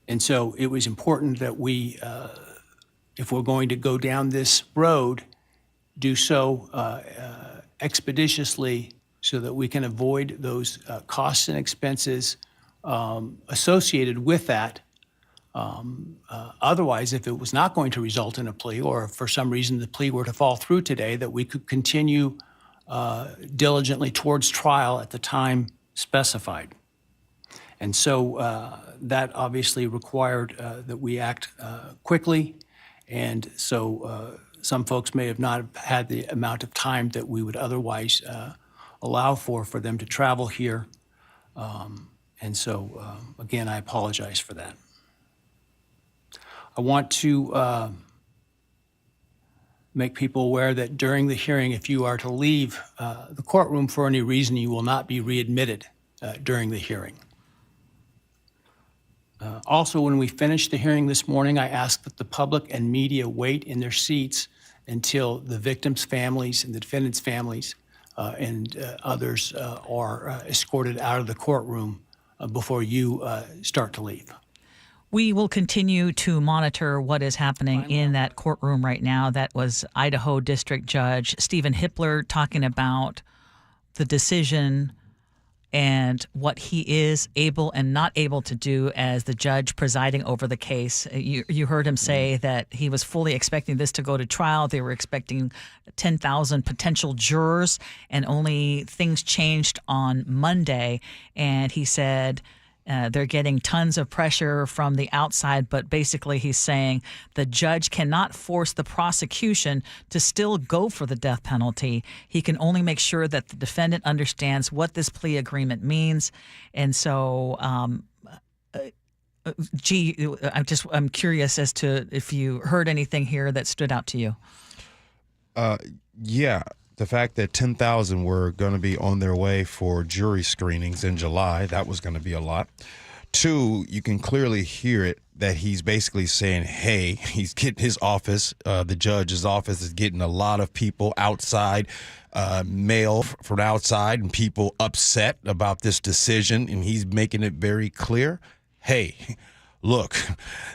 And so it was important that we, if we're going to go down this road, do so expeditiously so that we can avoid those costs and expenses associated with that. Otherwise, if it was not going to result in a plea, or if for some reason the plea were to fall through today, that we could continue diligently towards trial at the time specified. And so that obviously required that we act quickly. And so some folks may have not had the amount of time that we would otherwise allow for them to travel here. And so, again, I apologize for that. I want to make people aware that during the hearing, if you are to leave the courtroom for any reason, you will not be readmitted during the hearing. Also, when we finish the hearing this morning, I ask that the public and media wait in their seats until the victims' families and the defendants' families and others are escorted out of the courtroom before you start to leave. We will continue to monitor what is happening in that courtroom right now. That was Idaho District Judge Stephen Hippler talking about the decision and what he is able and not able to do as the judge presiding over the case. You heard him say that he was fully expecting this to go to trial. They were expecting 10,000 potential jurors, and only things changed on Monday. And he said they're getting tons of pressure from the outside, but basically he's saying the judge cannot force the prosecution to still go for the death penalty. He can only make sure that the defendant understands what this plea agreement means. And so, I'm curious as to if you heard anything here that stood out to you. Yeah. The fact that 10,000 were going to be on their way for jury screenings in July, that was going to be a lot. Two, you can clearly hear it that he's basically saying, hey, he's getting his office, the judge's office is getting a lot of people outside, mail from outside, and people upset about this decision, and he's making it very clear, hey, look,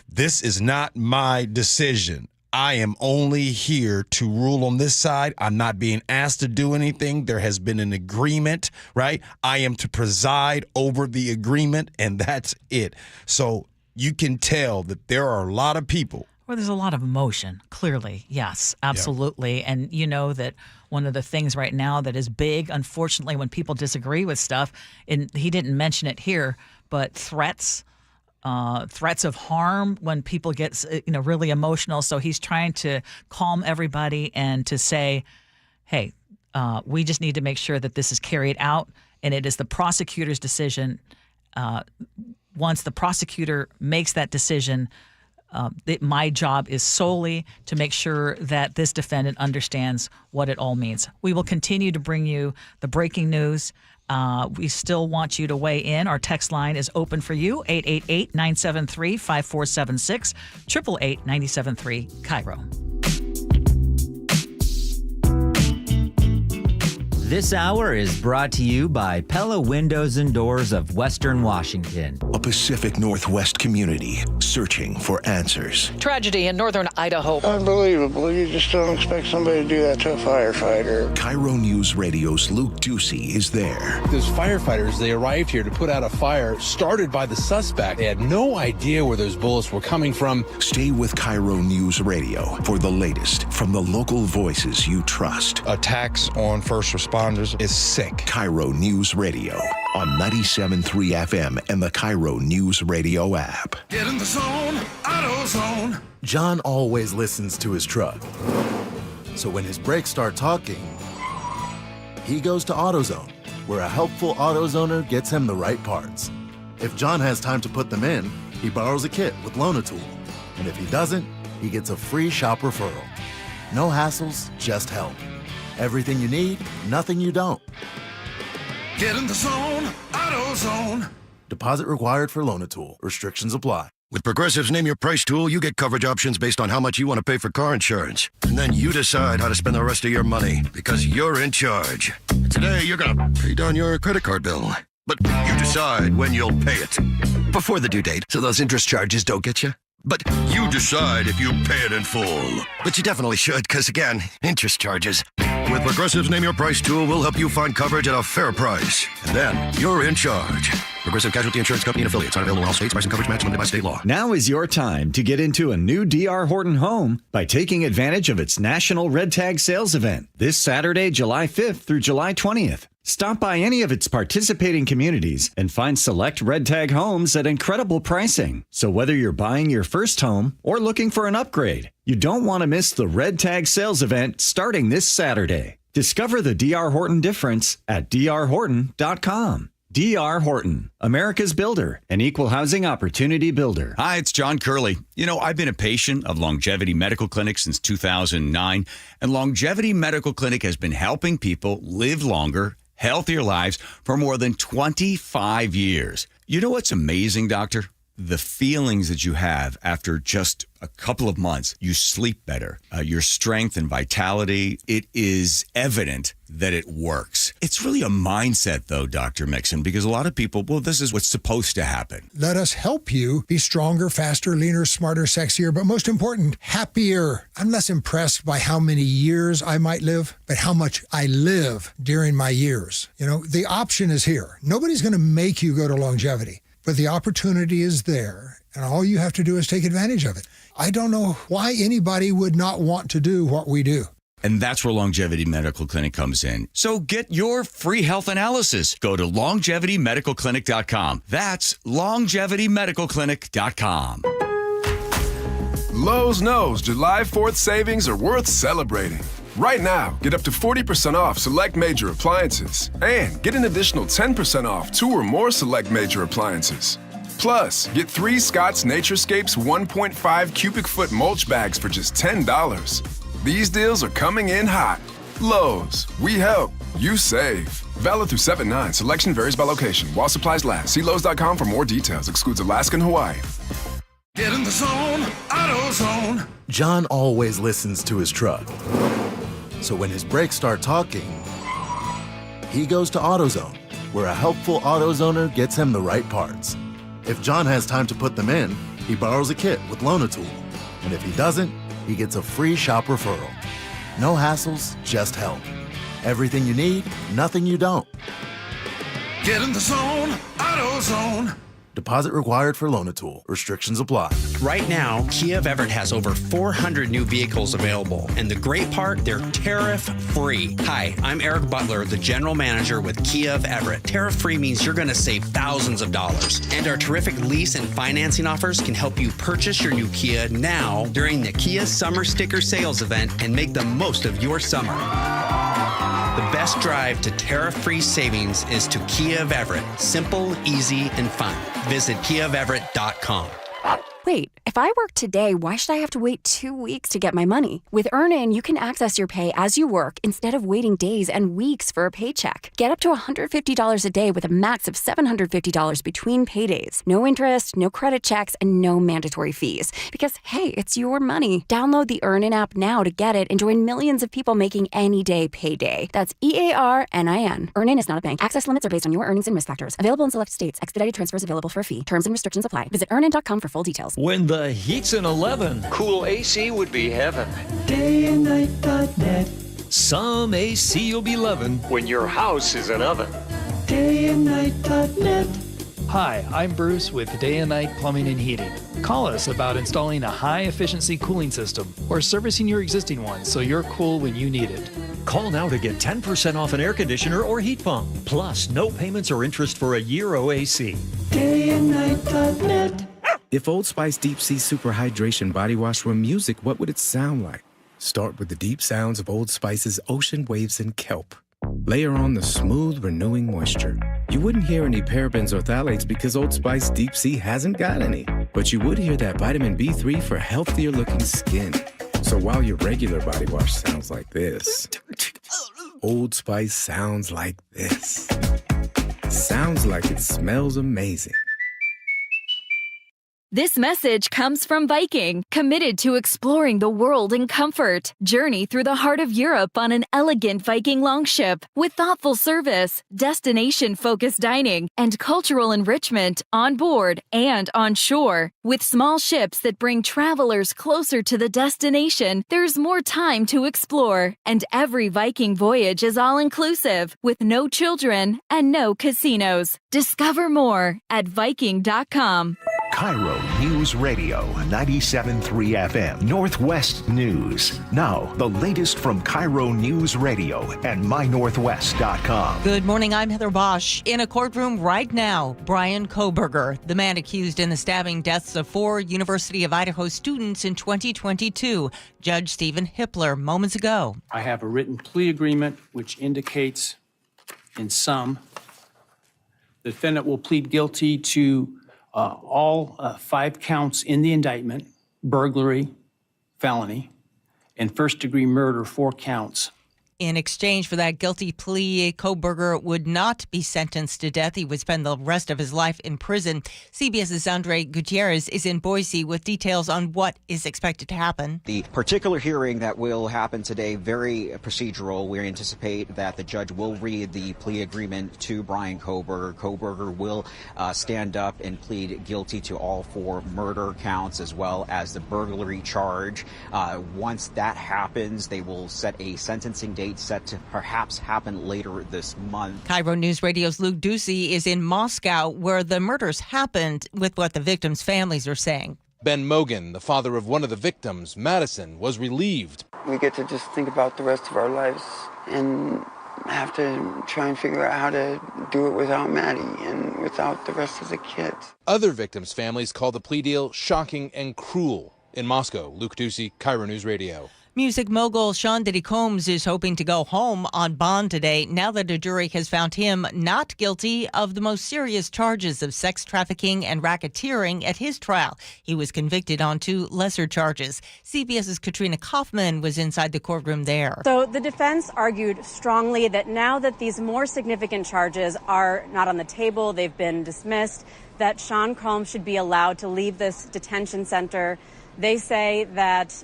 this is not my decision. I am only here to rule on this side. I'm not being asked to do anything. There has been an agreement, right? I am to preside over the agreement, and that's it. So you can tell that there are a lot of people. Well, there's a lot of emotion, clearly. Yes, absolutely. Yeah. And you know that one of the things right now that is big, unfortunately, when people disagree with stuff, and he didn't mention it here, but threats of harm when people get really emotional. So he's trying to calm everybody and to say, hey, we just need to make sure that this is carried out, and it is the prosecutor's decision. Once the prosecutor makes that decision, my job is solely to make sure that this defendant understands what it all means. We will continue to bring you the breaking news. We still want you to weigh in. Our text line is open for you, 888-973-5476, 888-973 KIRO. This hour is brought to you by Pella Windows and Doors of Western Washington. A Pacific Northwest community searching for answers. Tragedy in northern Idaho. Unbelievable. You just don't expect somebody to do that to a firefighter. KIRO News Radio's Luke Ducey is there. Those firefighters, they arrived here to put out a fire started by the suspect. They had no idea where those bullets were coming from. Stay with KIRO News Radio for the latest from the local voices you trust. Attacks on first responders is sick. KIRO News Radio on 97.3 FM and the KIRO News Radio app. Get in the zone, AutoZone. John always listens to his truck. So when his brakes start talking, he goes to AutoZone, where a helpful AutoZoner gets him the right parts. If John has time to put them in, he borrows a kit with Loan-A-Tool. And if he doesn't, he gets a free shop referral. No hassles, just help. Everything you need, nothing you don't. Get in the zone, AutoZone. Deposit required for Loan-A-Tool. Restrictions apply. With Progressive's Name Your Price tool, you get coverage options based on how much you want to pay for car insurance. And then you decide how to spend the rest of your money, because you're in charge. Today, you're going to pay down your credit card bill. But you decide when you'll pay it. Before the due date, so those interest charges don't get you. But you decide if you pay it in full. But you definitely should, because again, interest charges. With Progressive's Name Your Price tool, we'll help you find coverage at a fair price. And then you're in charge. Progressive Casualty Insurance Company and affiliates. Not available in all states. Price and coverage match limited by state law. Now is your time to get into a new D.R. Horton home by taking advantage of its National Red Tag Sales Event this Saturday, July 5th through July 20th. Stop by any of its participating communities and find select Red Tag homes at incredible pricing. So whether you're buying your first home or looking for an upgrade, You don't want to miss the Red Tag sales event starting this Saturday. Discover the D.R. Horton difference at drhorton.com. D.R. Horton, America's builder, an equal housing opportunity builder. Hi, it's John Curley. You know, I've been a patient of Longevity Medical Clinic since 2009, and Longevity Medical Clinic has been helping people live longer, healthier lives for more than 25 years. You know what's amazing, Doctor? The feelings that you have after just a couple of months. You sleep better. Your strength and vitality, it is evident that it works. It's really a mindset, though, Dr. Mixon, because a lot of people, well, this is what's supposed to happen. Let us help you be stronger, faster, leaner, smarter, sexier, but most important, happier. I'm less impressed by how many years I might live, but how much I live during my years. You know, the option is here. Nobody's going to make you go to Longevity. But the opportunity is there, and all you have to do is take advantage of it. I don't know why anybody would not want to do what we do. And that's where Longevity Medical Clinic comes in. So get your free health analysis. Go to longevitymedicalclinic.com. That's longevitymedicalclinic.com. Lowe's knows July 4th savings are worth celebrating. Right now, get up to 40% off select major appliances and get an additional 10% off 2 or more select major appliances. Plus, get 3 Scott's Naturescapes 1.5 cubic foot mulch bags for just $10. These deals are coming in hot. Lowe's, we help, you save. Valid through 7/9. Selection varies by location. While supplies last. See Lowe's.com for more details. Excludes Alaska and Hawaii. Get in the zone, AutoZone. John always listens to his truck. So when his brakes start talking, he goes to AutoZone, where a helpful AutoZoner gets him the right parts. If John has time to put them in, he borrows a kit with Loan-A-Tool. And if he doesn't, he gets a free shop referral. No hassles, just help. Everything you need, nothing you don't. Get in the zone, AutoZone. Deposit required for Loan-A-Tool. Restrictions apply. Right now, Kia of Everett has over 400 new vehicles available. And the great part, they're tariff-free. Hi, I'm Eric Butler, the general manager with Kia of Everett. Tariff-free means you're going to save thousands of dollars. And our terrific lease and financing offers can help you purchase your new Kia now during the Kia Summer Sticker Sales event and make the most of your summer. The best drive to tariff-free savings is to Kia of Everett. Simple, easy, and fun. Visit KiaofEverett.com. Wait, if I work today, why should I have to wait 2 weeks to get my money? With Earnin, you can access your pay as you work instead of waiting days and weeks for a paycheck. Get up to $150 a day with a max of $750 between paydays. No interest, no credit checks, and no mandatory fees. Because, hey, it's your money. Download the Earnin app now to get it and join millions of people making any day payday. That's EARNIN. Earnin is not a bank. Access limits are based on your earnings and risk factors. Available in select states. Expedited transfers available for a fee. Terms and restrictions apply. Visit earnin.com for full details. When the heat's an 11, cool AC would be heaven. Dayandnight.net. Some AC you'll be loving. When your house is an oven. Dayandnight.net. Hi, I'm Bruce with Day and Night Plumbing and Heating. Call us about installing a high-efficiency cooling system or servicing your existing one so you're cool when you need it. Call now to get 10% off an air conditioner or heat pump. Plus, no payments or interest for a year OAC. Dayandnight.net. If Old Spice Deep Sea Super Hydration Body Wash were music, what would it sound like? Start with the deep sounds of Old Spice's ocean waves and kelp. Layer on the smooth, renewing moisture. You wouldn't hear any parabens or phthalates because Old Spice Deep Sea hasn't got any. But you would hear that vitamin B3 for healthier looking skin. So while your regular body wash sounds like this, Old Spice sounds like this. Sounds like it smells amazing. This message comes from Viking, committed to exploring the world in comfort. Journey through the heart of Europe on an elegant Viking longship with thoughtful service, destination-focused dining, and cultural enrichment on board and on shore. With small ships that bring travelers closer to the destination, there's more time to explore. And every Viking voyage is all-inclusive, with no children and no casinos. Discover more at Viking.com. KIRO News Radio 97.3 FM Northwest News. Now, the latest from KIRO News Radio and mynorthwest.com. Good morning, I'm Heather Bosch. In a courtroom right now, Brian Koberger, the man accused in the stabbing deaths of 4 University of Idaho students in 2022. Judge Stephen Hippler moments ago. I have a written plea agreement which indicates, in sum, the defendant will plead guilty to all 5 counts in the indictment, burglary, felony, and first-degree murder, 4 counts. In exchange for that guilty plea, Koberger would not be sentenced to death. He would spend the rest of his life in prison. CBS's Andre Gutierrez is in Boise with details on what is expected to happen. The particular hearing that will happen today, very procedural. We anticipate that the judge will read the plea agreement to Brian Koberger. Koberger will stand up and plead guilty to all 4 murder counts as well as the burglary charge. Once that happens, they will set a sentencing date set to perhaps happen later this month. KIRO News Radio's Luke Ducey is in Moscow, where the murders happened, with what the victims' families are saying. Ben Mogan, the father of one of the victims, Madison, was relieved. We get to just think about the rest of our lives and have to try and figure out how to do it without Maddie and without the rest of the kids. Other victims' families call the plea deal shocking and cruel. In Moscow, Luke Ducey, KIRO News Radio. Music mogul Sean Diddy Combs is hoping to go home on bond today now that a jury has found him not guilty of the most serious charges of sex trafficking and racketeering at his trial. He was convicted on 2 lesser charges. CBS's Katrina Kaufman was inside the courtroom there. So the defense argued strongly that now that these more significant charges are not on the table, they've been dismissed, that Sean Combs should be allowed to leave this detention center. They say that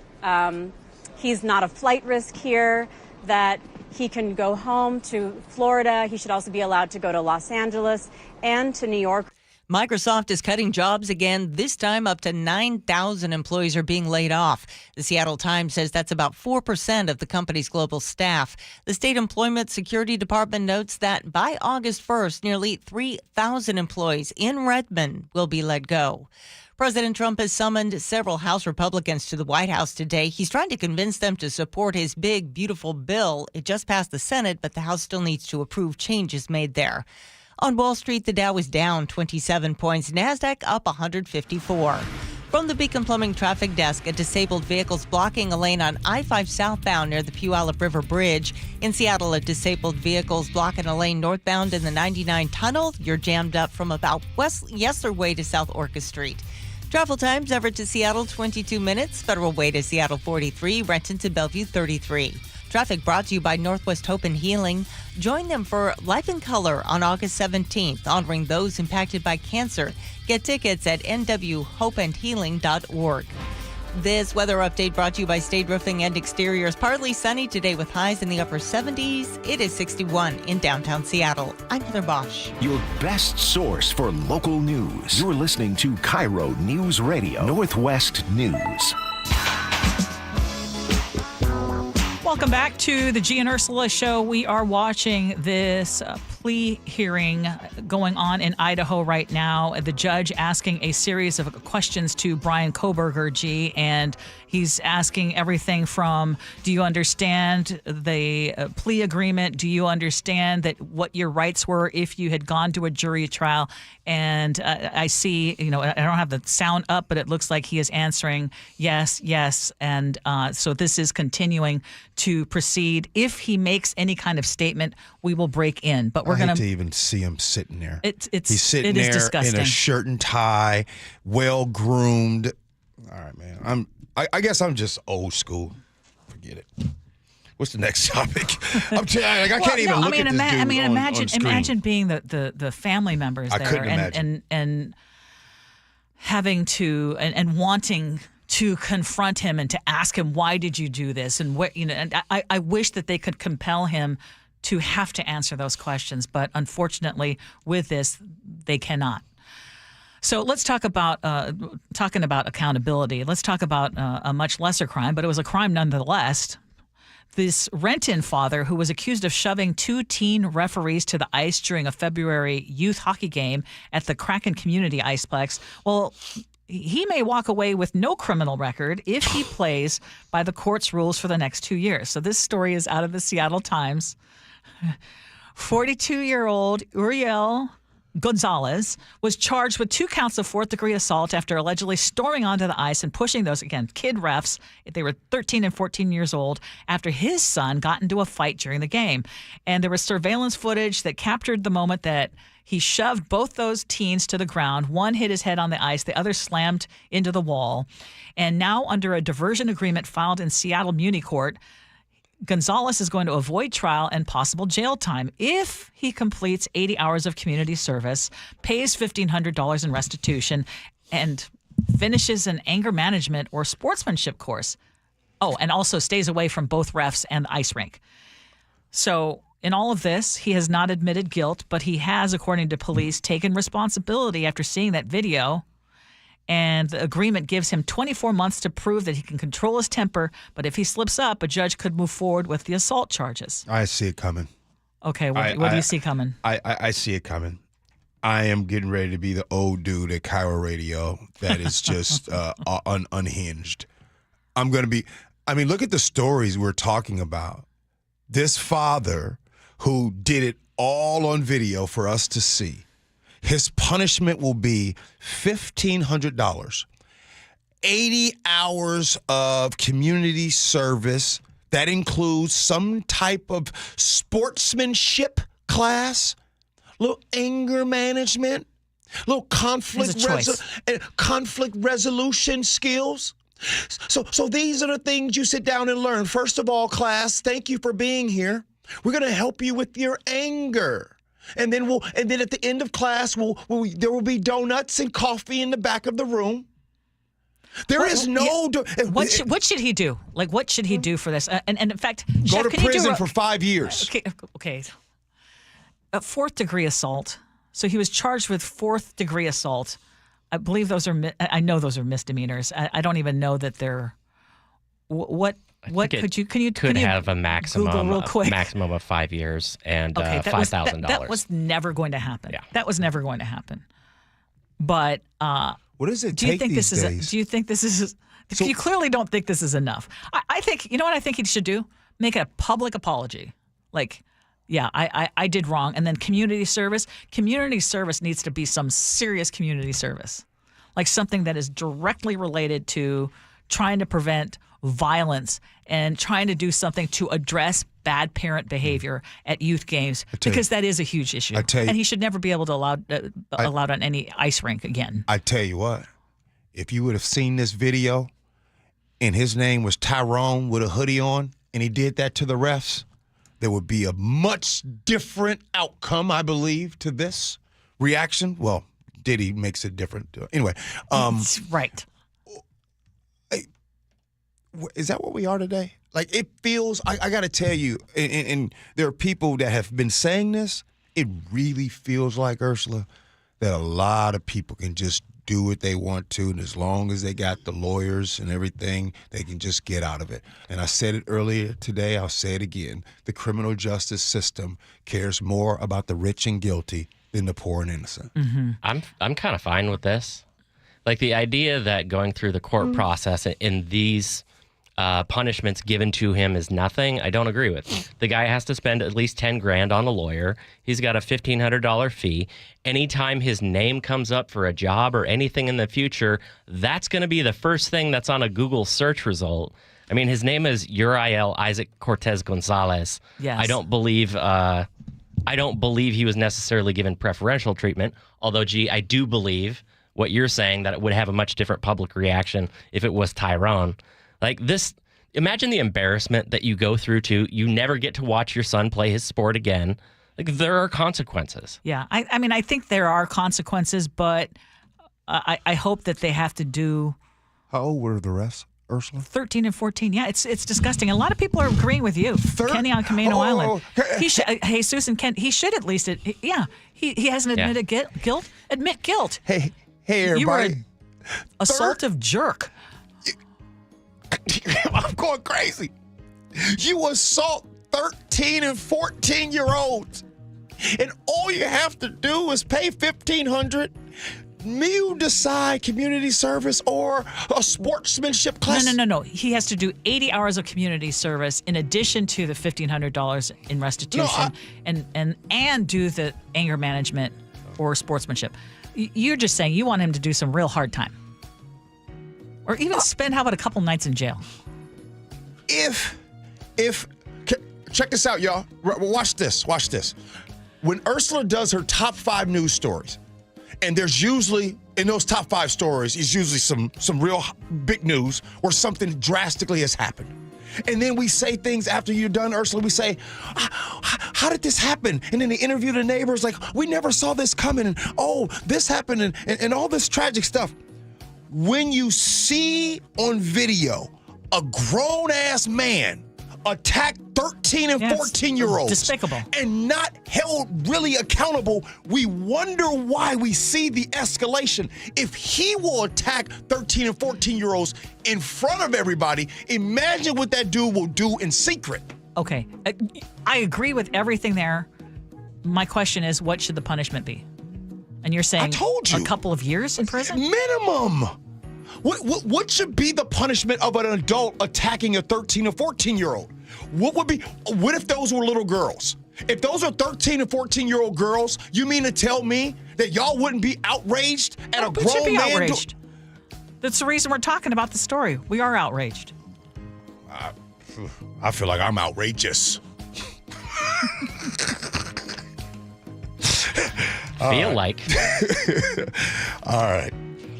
he's not a flight risk here, that he can go home to Florida. He should also be allowed to go to Los Angeles and to New York. Microsoft is cutting jobs again. This time, up to 9,000 employees are being laid off. The Seattle Times says that's about 4% of the company's global staff. The State Employment Security Department notes that by August 1st, nearly 3,000 employees in Redmond will be let go. President Trump has summoned several House Republicans to the White House today. He's trying to convince them to support his big, beautiful bill. It just passed the Senate, but the House still needs to approve changes made there. On Wall Street, the Dow is down 27 points. NASDAQ up 154. From the Beacon Plumbing Traffic Desk, a disabled vehicle's blocking a lane on I-5 southbound near the Puyallup River Bridge. In Seattle, a disabled vehicle's blocking a lane northbound in the 99 tunnel. You're jammed up from about West Yesler Way to South Orca Street. Travel times, Everett to Seattle, 22 minutes. Federal Way to Seattle, 43. Renton to Bellevue, 33. Traffic brought to you by Northwest Hope and Healing. Join them for Life in Color on August 17th, honoring those impacted by cancer. Get tickets at nwhopeandhealing.org. This weather update brought to you by Stade Roofing and Exteriors. Partly sunny today with highs in the upper 70s. It is 61 in downtown Seattle. I'm Heather Bosch. Your best source for local news. You're listening to KIRO News Radio, Northwest News. Welcome back to the Gee and Ursula Show. We are watching this plea hearing going on in Idaho right now. The judge asking a series of questions to Brian Koberger, Gee, and he's asking everything from, do you understand the plea agreement? Do you understand that what your rights were if you had gone to a jury trial? And I see, I don't have the sound up, but it looks like he is answering yes, yes. And so this is continuing to proceed. If he makes any kind of statement, we will break in. But we're going to even see him sitting there. He's sitting it there is disgusting. In a shirt and tie, well groomed. All right, man. I guess I'm just old school. Forget it. What's the next topic? I can't even look at this dude on screen. Imagine being the family members there. I couldn't imagine. And having to and wanting to confront him and to ask him, why did you do this? And what, and I wish that they could compel him to have to answer those questions, but unfortunately with this, they cannot. So let's talk about talking about accountability. Let's talk about a much lesser crime, but it was a crime nonetheless. this Reutin father who was accused of shoving 2 teen referees to the ice during a February youth hockey game at the Kraken Community Iceplex. Well, he may walk away with no criminal record if he plays by the court's rules for the next 2 years. So this story is out of the Seattle Times. 42-year-old Uriel Gonzalez was charged with 2 counts of 4th-degree assault after allegedly storming onto the ice and pushing those, again, kid refs. They were 13 and 14 years old after his son got into a fight during the game. And there was surveillance footage that captured the moment that he shoved both those teens to the ground. One hit his head on the ice. The other slammed into the wall. And now, under a diversion agreement filed in Seattle Muni Court, Gonzalez is going to avoid trial and possible jail time if he completes 80 hours of community service, pays $1,500 in restitution, and finishes an anger management or sportsmanship course. Oh, and also stays away from both refs and the ice rink. So in all of this, he has not admitted guilt, but he has, according to police, taken responsibility after seeing that video. And the agreement gives him 24 months to prove that he can control his temper. But if he slips up, a judge could move forward with the assault charges. I see it coming. Okay, what do you see coming? I see it coming. I am getting ready to be the old dude at KIRO Radio that is just unhinged. I'm going to be, look at the stories we're talking about. This father who did it all on video for us to see. His punishment will be $1,500, 80 hours of community service. That includes some type of sportsmanship class, little anger management, little conflict resolution skills. So these are the things you sit down and learn. First of all, class, thank you for being here. We're going to help you with your anger. And then at the end of class, there will be donuts and coffee in the back of the room. There is no. What should he do? Like, what should he do for this? And in fact, go Chef, to prison for 5 years. Okay. A 4th-degree assault. So he was charged with 4th-degree assault. I believe those are. I know those are misdemeanors. I don't even know that they're. What could you have a maximum real quick? Maximum of 5 years and $5,000. That was never going to happen. Yeah. That was never going to happen. But what does it do you take think these this days? is? Do you think this is? So, you clearly don't think this is enough. I think you know what I think he should do: make a public apology. Like, yeah, I did wrong, and then community service. Community service needs to be some serious community service, like something that is directly related to trying to prevent violence and trying to do something to address bad parent behavior at youth games, because that is a huge issue. And he should never be able to allowed on any ice rink again. I tell you what, if you would have seen this video and his name was Tyrone with a hoodie on and he did that to the refs, there would be a much different outcome, I believe, to this reaction. Well, Diddy makes it different. Anyway. Right. Is that what we are today? Like, it feels, I got to tell you, and there are people that have been saying this, it really feels like, Ursula, that a lot of people can just do what they want to, and as long as they got the lawyers and everything, they can just get out of it. And I said it earlier today, I'll say it again. The criminal justice system cares more about the rich and guilty than the poor and innocent. Mm-hmm. I'm kind of fine with this. Like, the idea that going through the court process in these punishments given to him is nothing, I don't agree with. The guy has to spend at least $10,000 on a lawyer. He's got a $1,500 fee. Anytime his name comes up for a job or anything in the future, that's going to be the first thing that's on a Google search result. I mean, his name is Uriel Isaac Cortez Gonzalez. Yes. I don't believe he was necessarily given preferential treatment, although, Gee, I do believe what you're saying, that it would have a much different public reaction if it was Tyrone. Like this, imagine the embarrassment that you go through you never get to watch your son play his sport again. Like, there are consequences. Yeah, I mean, I think there are consequences, but I hope that they have to do. How old were the refs, Ursula? 13 and 14. Yeah, it's disgusting. A lot of people are agreeing with you. Kenny on Camino Island. He should, hey, Susan, he should at least, he hasn't admitted guilt. Admit guilt. Hey, everybody. You were an assaultive jerk. I'm going crazy. You assault 13 and 14-year-olds. And all you have to do is pay $1,500. You decide community service or a sportsmanship class. No. He has to do 80 hours of community service in addition to the $1,500 in restitution and do the anger management or sportsmanship. You're just saying you want him to do some real hard time. Or even spend, how about a couple nights in jail? Check this out, y'all. Watch this. When Ursula does her top 5 news stories, and there's usually, in those top 5 stories, is usually some real big news or something drastically has happened. And then we say things after you're done, Ursula, we say, how did this happen? And then they interview the neighbors like, we never saw this coming. And oh, this happened and all this tragic stuff. When you see on video a grown-ass man attack 13 and 14-year-olds. Despicable. And not held really accountable, we wonder why we see the escalation. If he will attack 13 and 14-year-olds in front of everybody, imagine what that dude will do in secret. Okay. I agree with everything there. My question is, what should the punishment be? And you're saying I told you. A couple of years in prison? Minimum. What should be the punishment of an adult attacking a 13 or 14-year-old? What if those were little girls? If those are 13 and 14-year-old girls, you mean to tell me that y'all wouldn't be outraged at a grown man? We should be outraged. That's the reason we're talking about the story. We are outraged. I feel like I'm outrageous. All right.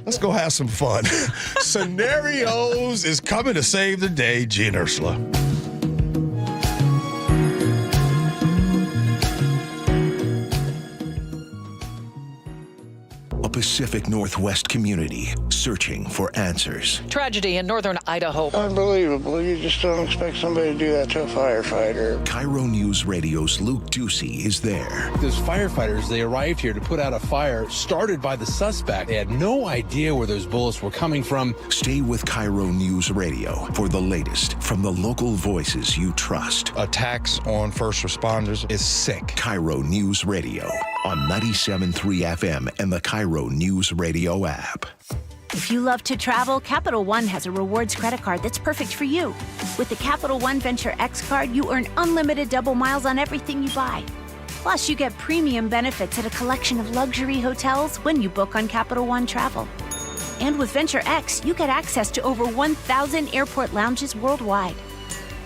Let's go have some fun. Scenarios is coming to save the day, Gee and Ursula. A Pacific Northwest community searching for answers. Tragedy in northern Idaho. Unbelievable. You just don't expect somebody to do that to a firefighter. KIRO Newsradio's Luke Ducey is there. Those firefighters, they arrived here to put out a fire started by the suspect. They had no idea where those bullets were coming from. Stay with KIRO News Radio for the latest from the local voices you trust. Attacks on first responders is sick. KIRO News Radio on 97.3 FM and the KIRO News Radio app. If you love to travel, Capital One has a rewards credit card that's perfect for you. With the Capital One Venture X card, you earn unlimited double miles on everything you buy. Plus, you get premium benefits at a collection of luxury hotels when you book on Capital One Travel. And with Venture X, you get access to over 1,000 airport lounges worldwide.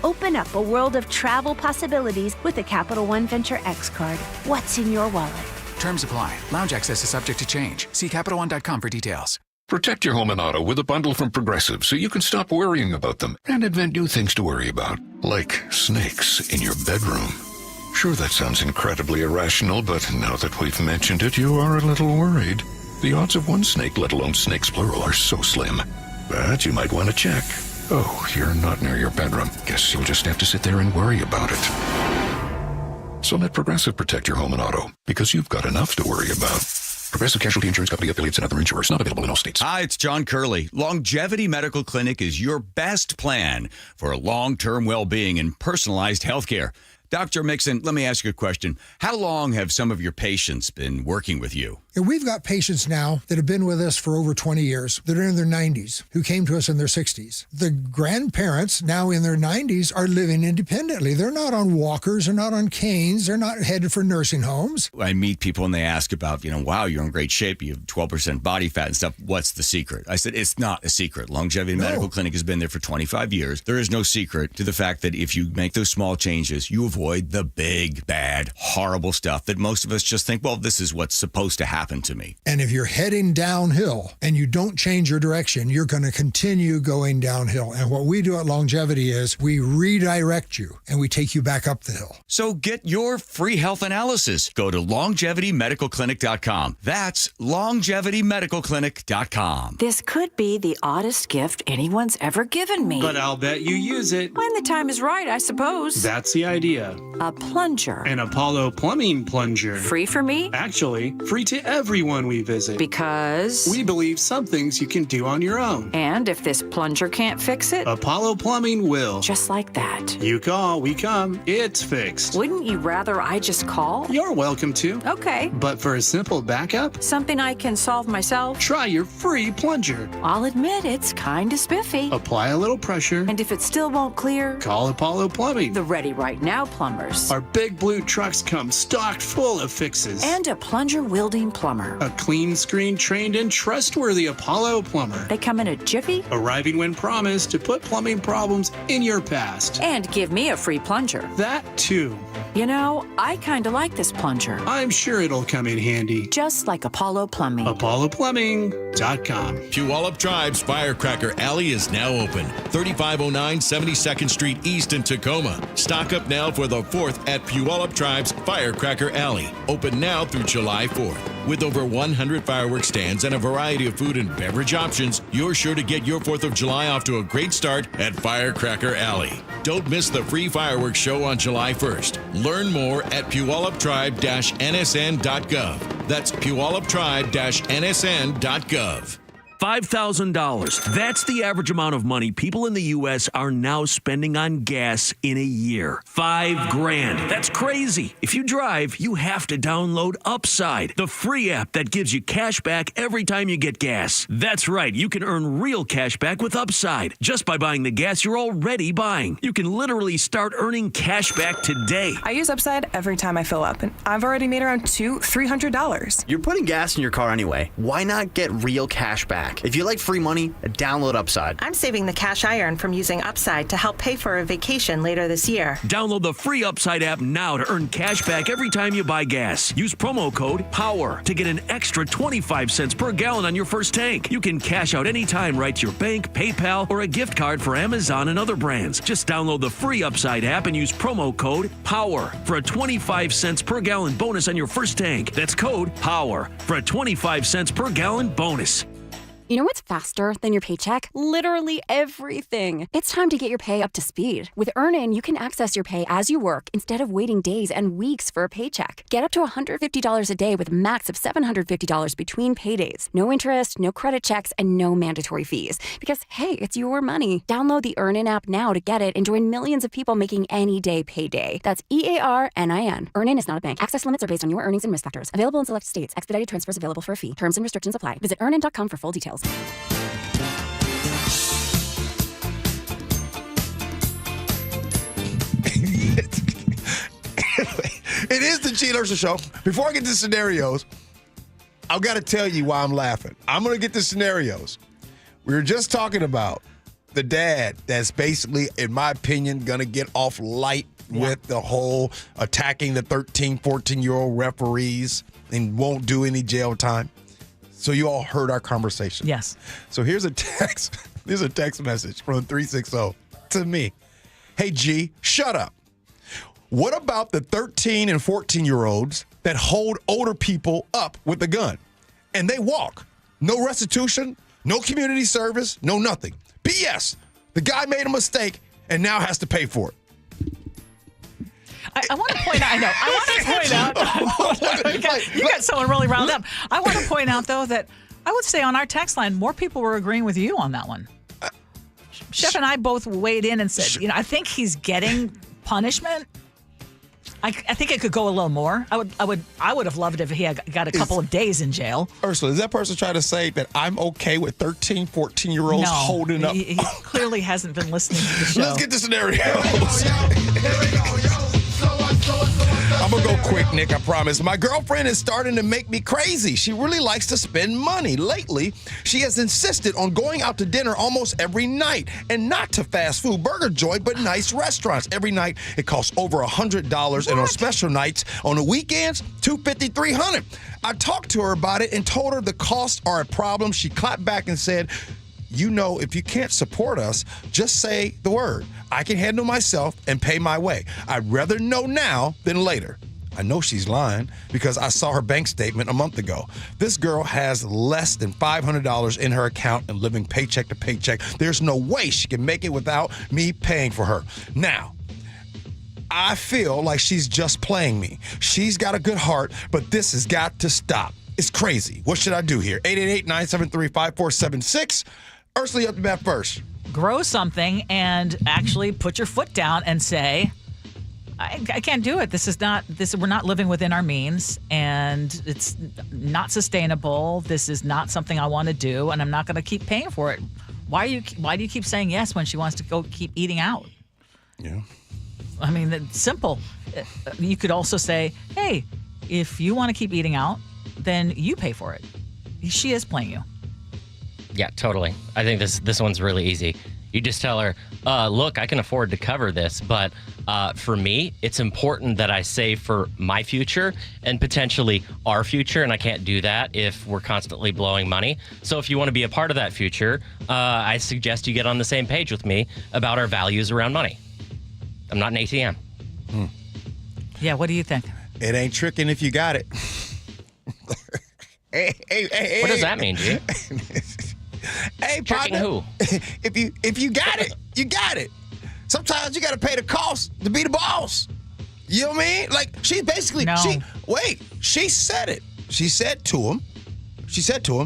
Open up a world of travel possibilities with the Capital One Venture X card. What's in your wallet? Terms apply. Lounge access is subject to change. See CapitalOne.com for details. Protect your home and auto with a bundle from Progressive so you can stop worrying about them and invent new things to worry about, like snakes in your bedroom. Sure, that sounds incredibly irrational, but now that we've mentioned it, you are a little worried. The odds of one snake, let alone snakes plural, are so slim. But you might want to check. Oh, you're not near your bedroom. Guess you'll just have to sit there and worry about it. So let Progressive protect your home and auto, because you've got enough to worry about. Progressive Casualty Insurance Company, affiliates, and other insurers. Not available in all states. Hi, it's John Curley. Longevity Medical Clinic is your best plan for long-term well-being and personalized health care. Dr. Mixon, let me ask you a question. How long have some of your patients been working with you? And we've got patients now that have been with us for over 20 years that are in their 90s who came to us in their 60s. The grandparents now in their 90s are living independently. They're not on walkers. They're not on canes. They're not headed for nursing homes. I meet people and they ask about, wow, you're in great shape. You have 12% body fat and stuff. What's the secret? I said, it's not a secret. Longevity Medical Clinic has been there for 25 years. There is no secret to the fact that if you make those small changes, you avoid the big, bad, horrible stuff that most of us just think, well, this is what's supposed to happen to me. And if you're heading downhill and you don't change your direction, you're going to continue going downhill. And what we do at Longevity is we redirect you and we take you back up the hill. So get your free health analysis. Go to longevitymedicalclinic.com. That's longevitymedicalclinic.com. This could be the oddest gift anyone's ever given me. But I'll bet you use it. When the time is right, I suppose. That's the idea. A plunger. An Apollo plumbing plunger. Free for me? Actually, free to everyone we visit. Because? We believe some things you can do on your own. And if this plunger can't fix it? Apollo Plumbing will. Just like that. You call, we come, it's fixed. Wouldn't you rather I just call? You're welcome to. Okay. But for a simple backup, something I can solve myself, try your free plunger. I'll admit it's kind of spiffy. Apply a little pressure. And if it still won't clear, call Apollo Plumbing. The ready right now plumbers. Our big blue trucks come stocked full of fixes. And a plunger wielding plumber. A clean screen trained and trustworthy Apollo plumber. They come in a jiffy. Arriving when promised to put plumbing problems in your past. And give me a free plunger. That too. You know, I kind of like this plunger. I'm sure it'll come in handy. Just like Apollo Plumbing. ApolloPlumbing.com. Puyallup Tribe's Firecracker Alley is now open. 3509 72nd Street East in Tacoma. Stock up now for the 4th at Puyallup Tribe's Firecracker Alley. Open now through July 4th. With over 100 fireworks stands and a variety of food and beverage options, you're sure to get your 4th of July off to a great start at Firecracker Alley. Don't miss the free fireworks show on July 1st. Learn more at puyalluptribe-nsn.gov. That's puyalluptribe-nsn.gov. $5,000. That's the average amount of money people in the U.S. are now spending on gas in a year. $5,000. That's crazy. If you drive, you have to download Upside, the free app that gives you cash back every time you get gas. That's right. You can earn real cash back with Upside just by buying the gas you're already buying. You can literally start earning cash back today. I use Upside every time I fill up, and I've already made around $300. You're putting gas in your car anyway. Why not get real cash back? If you like free money, download Upside. I'm saving the cash I earn from using Upside to help pay for a vacation later this year. Download the free Upside app now to earn cash back every time you buy gas. Use promo code POWER to get an extra 25 cents per gallon on your first tank. You can cash out anytime right to your bank, PayPal, or a gift card for Amazon and other brands. Just download the free Upside app and use promo code POWER for a 25 cents per gallon bonus on your first tank. That's code POWER for a 25 cents per gallon bonus. You know what's faster than your paycheck? Literally everything. It's time to get your pay up to speed. With Earnin, you can access your pay as you work instead of waiting days and weeks for a paycheck. Get up to $150 a day with a max of $750 between paydays. No interest, no credit checks, and no mandatory fees. Because, hey, it's your money. Download the Earnin app now to get it and join millions of people making any day payday. That's EARNIN. Earnin is not a bank. Access limits are based on your earnings and risk factors. Available in select states. Expedited transfers available for a fee. Terms and restrictions apply. Visit earnin.com for full details. It is the Gee Ursula Show. Before I get to scenarios, I've got to tell you why I'm laughing. I'm going to get to scenarios. We were just talking about the dad that's basically, in my opinion, going to get off light with the whole attacking the 13, 14-year-old referees and won't do any jail time. So you all heard our conversation. Yes. So here's a text. There's a text message from 360 to me. Hey, G, shut up. What about the 13 and 14-year-olds that hold older people up with a gun and they walk? No restitution, no community service, no nothing. BS. The guy made a mistake and now has to pay for it. I want to point out, you got someone really riled up. I want to point out, though, that I would say on our text line, more people were agreeing with you on that one. Chef and I both weighed in and said, I think he's getting punishment. I think it could go a little more. I would have loved it if he had got a couple of days in jail. Ursula, is that person trying to say that I'm okay with 13, 14-year-olds holding up? He clearly hasn't been listening to the show. Let's get to scenarios. I'm going to go quick, Nick, I promise. My girlfriend is starting to make me crazy. She really likes to spend money. Lately, she has insisted on going out to dinner almost every night, and not to fast food burger joint, but nice restaurants. Every night, it costs over $100, and on special nights, on the weekends, $250, $300. I talked to her about it and told her the costs are a problem. She clapped back and said, if you can't support us, just say the word. I can handle myself and pay my way. I'd rather know now than later. I know she's lying because I saw her bank statement a month ago. This girl has less than $500 in her account and living paycheck to paycheck. There's no way she can make it without me paying for her. Now, I feel like she's just playing me. She's got a good heart, but this has got to stop. It's crazy. What should I do here? 888-973-5476. Ursula, you have to bat first. Grow something and actually put your foot down and say, I can't do it. This is not this. We're not living within our means, and it's not sustainable. This is not something I want to do, and I'm not going to keep paying for it. Why do you keep saying yes when she wants to go keep eating out? Yeah. I mean, it's simple. You could also say, hey, if you want to keep eating out, then you pay for it. She is playing you. Yeah, totally. I think this one's really easy. You just tell her, look, I can afford to cover this, but for me, it's important that I save for my future and potentially our future, and I can't do that if we're constantly blowing money. So if you want to be a part of that future, I suggest you get on the same page with me about our values around money. I'm not an ATM. Yeah, what do you think? It ain't tricking if you got it. Hey, what does that mean, G? Hey, tricking partner, who? If you got it, you got it. Sometimes you got to pay the cost to be the boss. You know what I mean? Like, she basically, she said it. She said to him,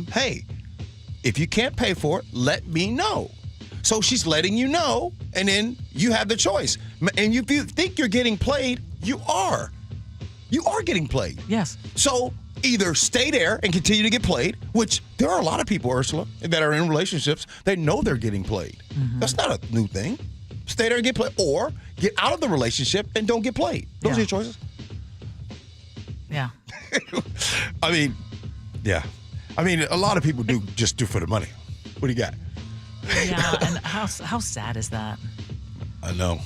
hey, if you can't pay for it, let me know. So she's letting you know, and then you have the choice. And if you think you're getting played, you are. You are getting played. Yes. So either stay there and continue to get played, which there are a lot of people, Ursula, that are in relationships, they know they're getting played. Mm-hmm. That's not a new thing. Stay there and get played, or get out of the relationship and don't get played. Those are your choices. Yeah. I mean, yeah. I mean, a lot of people do just do for the money. What do you got? Yeah, and how sad is that? I know.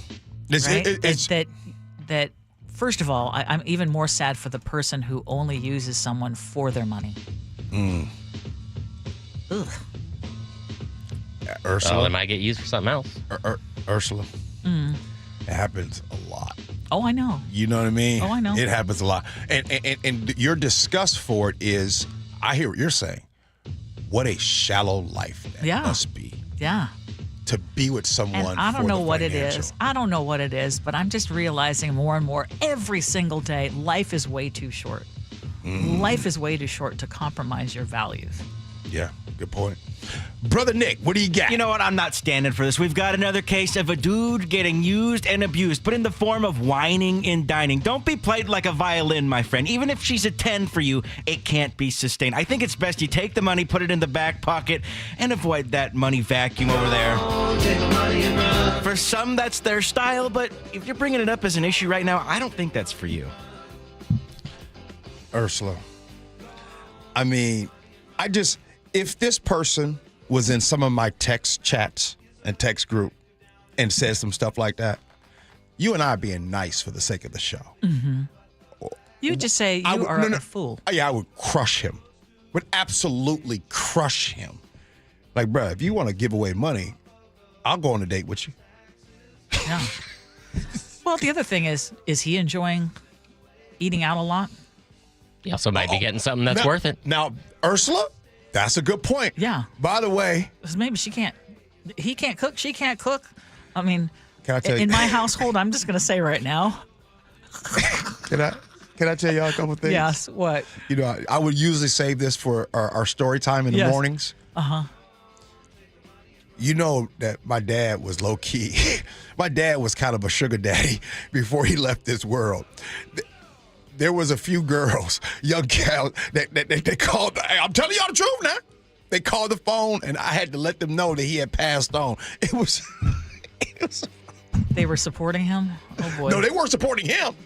Right? That first of all, I'm even more sad for the person who only uses someone for their money. Ugh. Ursula. Oh, they might get used for something else. Ursula. It happens a lot. Oh, I know. You know what I mean? Oh, I know. It happens a lot. And your disgust for it is, I hear what you're saying. What a shallow life that must be. Yeah. To be with someone. And I don't know what it financial. is. I don't know what it is, but I'm just realizing more and more every single day, life is way too short. Life is way too short to compromise your values. Yeah, good point. Brother Nick, what do you got? You know what? I'm not standing for this. We've got another case of a dude getting used and abused, but in the form of whining and dining. Don't be played like a violin, my friend. Even if she's a 10 for you, it can't be sustained. I think it's best you take the money, put it in the back pocket, and avoid that money vacuum over there. For some, that's their style, but if you're bringing it up as an issue right now, I don't think that's for you. Ursula, I mean, if this person was in some of my text chats and text group and said some stuff like that, you and I being nice for the sake of the show. Mm-hmm. You just say you are a fool. Yeah, I would crush him. Would absolutely crush him. Like, bro, if you want to give away money, I'll go on a date with you. Yeah. Well, the other thing is he enjoying eating out a lot? You also might be getting something that's worth it. Now, Ursula, that's a good point. Yeah. By the way, maybe he can't cook, she can't cook. I mean, can I tell you? In my household, I'm just going to say right now. Can I tell y'all a couple things? Yes, what? You know, I would usually save this for our story time in the mornings. Uh-huh. You know that my dad was low key. My dad was kind of a sugar daddy before he left this world. There was a few girls, young gals, that called. I'm telling y'all the truth now. They called the phone, and I had to let them know that he had passed on. It was. They were supporting him? Oh, boy. No, they weren't supporting him.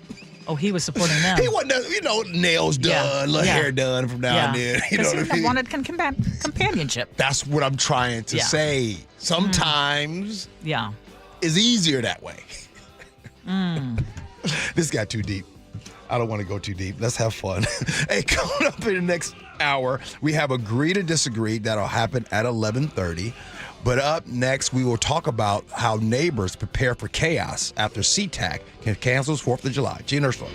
Oh, he was supporting them. He wasn't, nails done, hair done from now and then. You know what I mean? Wanted companionship. That's what I'm trying to say. Sometimes it's easier that way. This got too deep. I don't want to go too deep. Let's have fun. Hey, coming up in the next hour, we have Agree to Disagree. That'll happen at 11:30. But up next, we will talk about how neighbors prepare for chaos after SeaTac cancels 4th of July. Gee Ursula.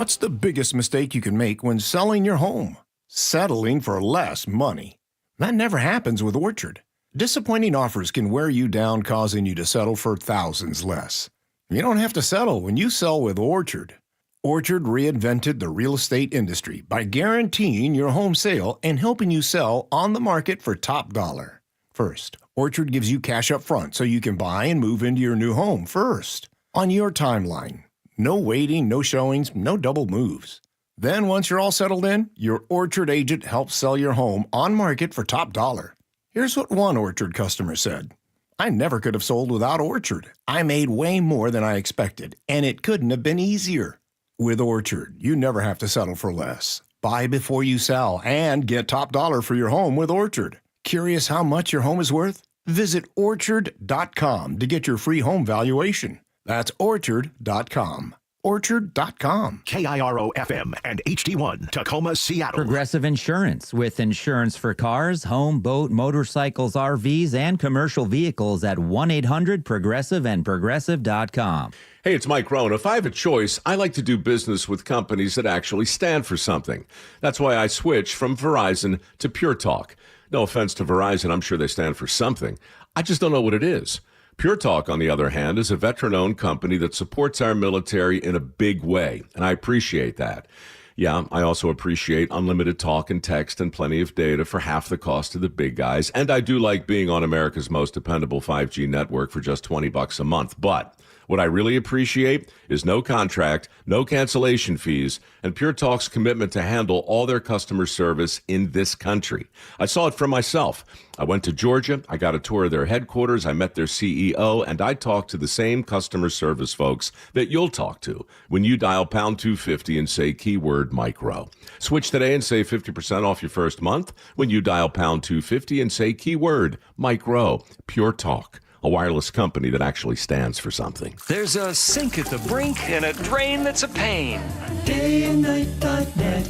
What's the biggest mistake you can make when selling your home? Settling for less money. That never happens with Orchard. Disappointing offers can wear you down, causing you to settle for thousands less. You don't have to settle when you sell with Orchard. Orchard reinvented the real estate industry by guaranteeing your home sale and helping you sell on the market for top dollar. First, Orchard gives you cash up front so you can buy and move into your new home first, on your timeline. No waiting, no showings, no double moves. Then once you're all settled in, your Orchard agent helps sell your home on market for top dollar. Here's what one Orchard customer said. I never could have sold without Orchard. I made way more than I expected, and it couldn't have been easier. With Orchard, you never have to settle for less. Buy before you sell and get top dollar for your home with Orchard. Curious how much your home is worth? Visit Orchard.com to get your free home valuation. That's Orchard.com. Orchard.com. KIRO FM and HD1, Tacoma, Seattle. Progressive Insurance, with insurance for cars, home, boat, motorcycles, RVs, and commercial vehicles at 1-800-PROGRESSIVE and Progressive.com. Hey, it's Mike Rohn. If I have a choice, I like to do business with companies that actually stand for something. That's why I switched from Verizon to Pure Talk. No offense to Verizon, I'm sure they stand for something. I just don't know what it is. Pure Talk, on the other hand, is a veteran-owned company that supports our military in a big way, and I appreciate that. Yeah, I also appreciate unlimited talk and text and plenty of data for half the cost of the big guys, and I do like being on America's most dependable 5G network for just $20 a month. But what I really appreciate is no contract, no cancellation fees, and Pure Talk's commitment to handle all their customer service in this country. I saw it for myself. I went to Georgia, I got a tour of their headquarters, I met their CEO, and I talked to the same customer service folks that you'll talk to when you dial pound 250 and say keyword Mike Rowe. Switch today and save 50% off your first month when you dial pound 250 and say keyword Mike Rowe. Pure Talk, a wireless company that actually stands for something. There's a sink at the brink and a drain that's a pain. Dayandnight.net.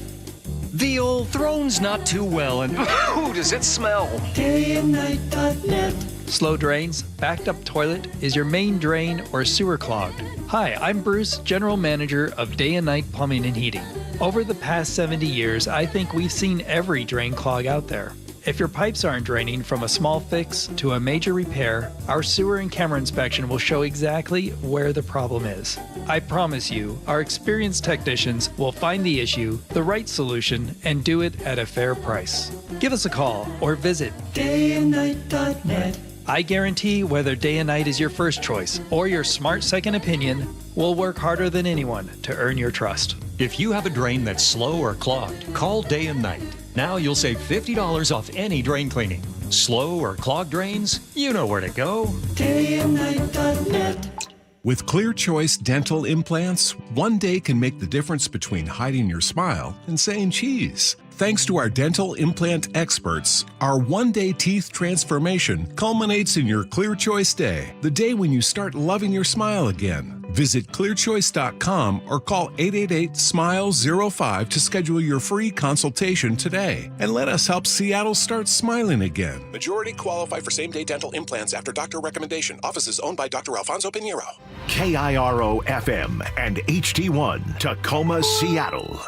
The old throne's not too well, and ooh, does it smell? Dayandnight.net. Slow drains, backed up toilet, is your main drain or sewer clogged? Hi, I'm Bruce, General Manager of Day and Night Plumbing and Heating. Over the past 70 years, I think we've seen every drain clog out there. If your pipes aren't draining from a small fix to a major repair, our sewer and camera inspection will show exactly where the problem is. I promise you, our experienced technicians will find the issue, the right solution, and do it at a fair price. Give us a call or visit dayandnight.net. I guarantee whether Day and Night is your first choice or your smart second opinion, we'll work harder than anyone to earn your trust. If you have a drain that's slow or clogged, call Day and Night. Now you'll save $50 off any drain cleaning. Slow or clogged drains? You know where to go. Dayandnight.net. With Clear Choice dental implants, one day can make the difference between hiding your smile and saying cheese. Thanks to our dental implant experts, our one-day teeth transformation culminates in your Clear Choice Day, the day when you start loving your smile again. Visit clearchoice.com or call 888-SMILE-05 to schedule your free consultation today. And let us help Seattle start smiling again. Majority qualify for same-day dental implants after doctor recommendation. Offices owned by Dr. Alfonso Pinheiro. KIRO FM and HD1, Tacoma, Seattle.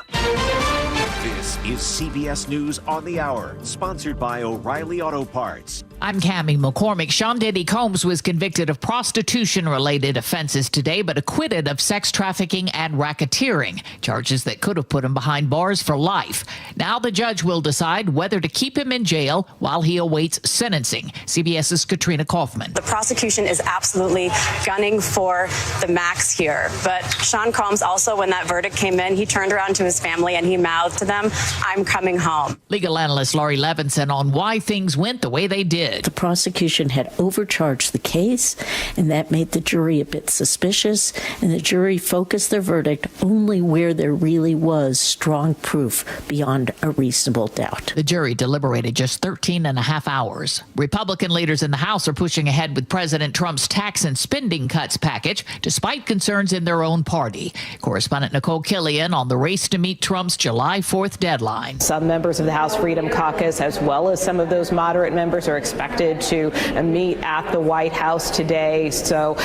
This is CBS News on the Hour, sponsored by O'Reilly Auto Parts. I'm Cammie McCormick. Sean Diddy Combs was convicted of prostitution-related offenses today, but acquitted of sex trafficking and racketeering, charges that could have put him behind bars for life. Now the judge will decide whether to keep him in jail while he awaits sentencing. CBS's Katrina Kaufman. The prosecution is absolutely gunning for the max here, but Sean Combs also, when that verdict came in, he turned around to his family and he mouthed to them, "I'm coming home." Legal analyst Laurie Levinson on why things went the way they did. The prosecution had overcharged the case, and that made the jury a bit suspicious, and the jury focused their verdict only where there really was strong proof beyond a reasonable doubt. The jury deliberated just 13 and a half hours. Republican leaders in the House are pushing ahead with President Trump's tax and spending cuts package, despite concerns in their own party. Correspondent Nicole Killian on the race to meet Trump's July 4th deadline. Some members of the House Freedom Caucus, as well as some of those moderate members, are expecting expected to meet at the White House today. So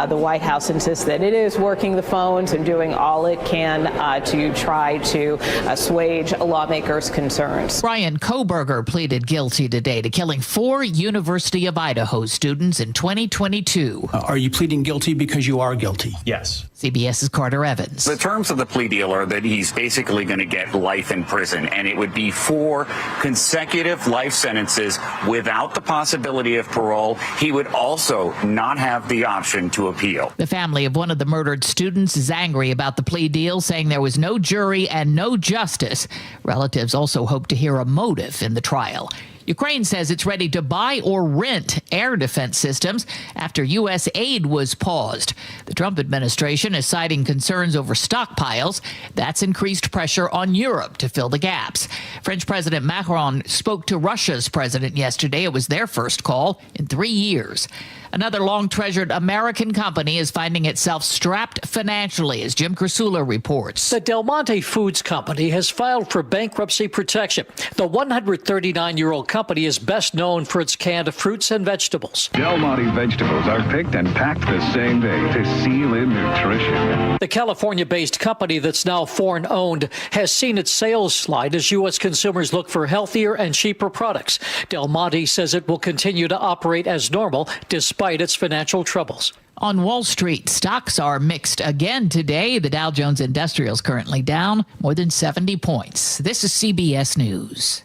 the White House insists that it is working the phones and doing all it can to try to assuage lawmakers' concerns. Bryan Kohberger pleaded guilty today to killing 4 University of Idaho students in 2022. Are you pleading guilty because you are guilty? Yes. CBS's Carter Evans. The terms of the plea deal are that he's basically going to get life in prison, and it would be 4 consecutive life sentences without the possibility of parole. He would also not have the option to appeal. The family of one of the murdered students is angry about the plea deal, saying there was no jury and no justice. Relatives also hope to hear a motive in the trial. Ukraine says it's ready to buy or rent air defense systems after U.S. aid was paused. The Trump administration is citing concerns over stockpiles. That's increased pressure on Europe to fill the gaps. French President Macron spoke to Russia's president yesterday. It was their first call in 3 years. Another long-treasured American company is finding itself strapped financially, as Jim Ursula reports. The Del Monte Foods Company has filed for bankruptcy protection. The 139-year-old company is best known for its canned fruits and vegetables. Del Monte vegetables are picked and packed the same day to seal in nutrition. The California-based company that's now foreign-owned has seen its sales slide as U.S. consumers look for healthier and cheaper products. Del Monte says it will continue to operate as normal despite its financial troubles. On Wall Street, stocks are mixed again today. The Dow Jones Industrial is currently down more than 70 points. This is CBS News.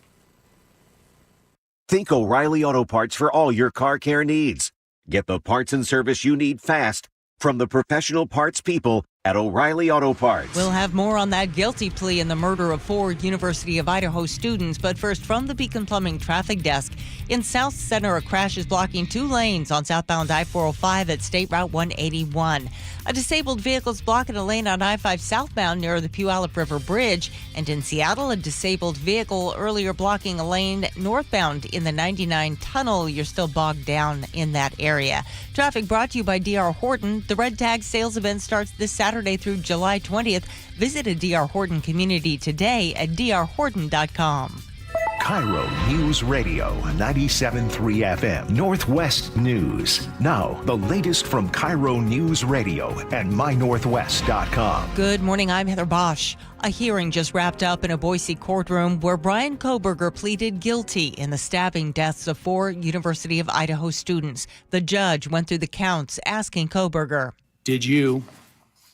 Think O'Reilly Auto Parts for all your car care needs. Get the parts and service you need fast from the professional parts people at O'Reilly Auto Parts. We'll have more on that guilty plea in the murder of 4 University of Idaho students. But first, from the Beacon Plumbing Traffic Desk. In South Center, a crash is blocking 2 lanes on southbound I-405 at State Route 181. A disabled vehicle is blocking a lane on I-5 southbound near the Puyallup River Bridge. And in Seattle, a disabled vehicle earlier blocking a lane northbound in the 99 tunnel. You're still bogged down in that area. Traffic brought to you by D.R. Horton. The Red Tag sales event starts this Saturday through July 20th. Visit a D.R. Horton community today at drhorton.com. KIRO News Radio 97.3 FM Northwest News. Now, the latest from KIRO News Radio and mynorthwest.com. Good morning, I'm Heather Bosch. A hearing just wrapped up in a Boise courtroom where Bryan Kohberger pleaded guilty in the stabbing deaths of 4 University of Idaho students. The judge went through the counts, asking Kohberger, Did you,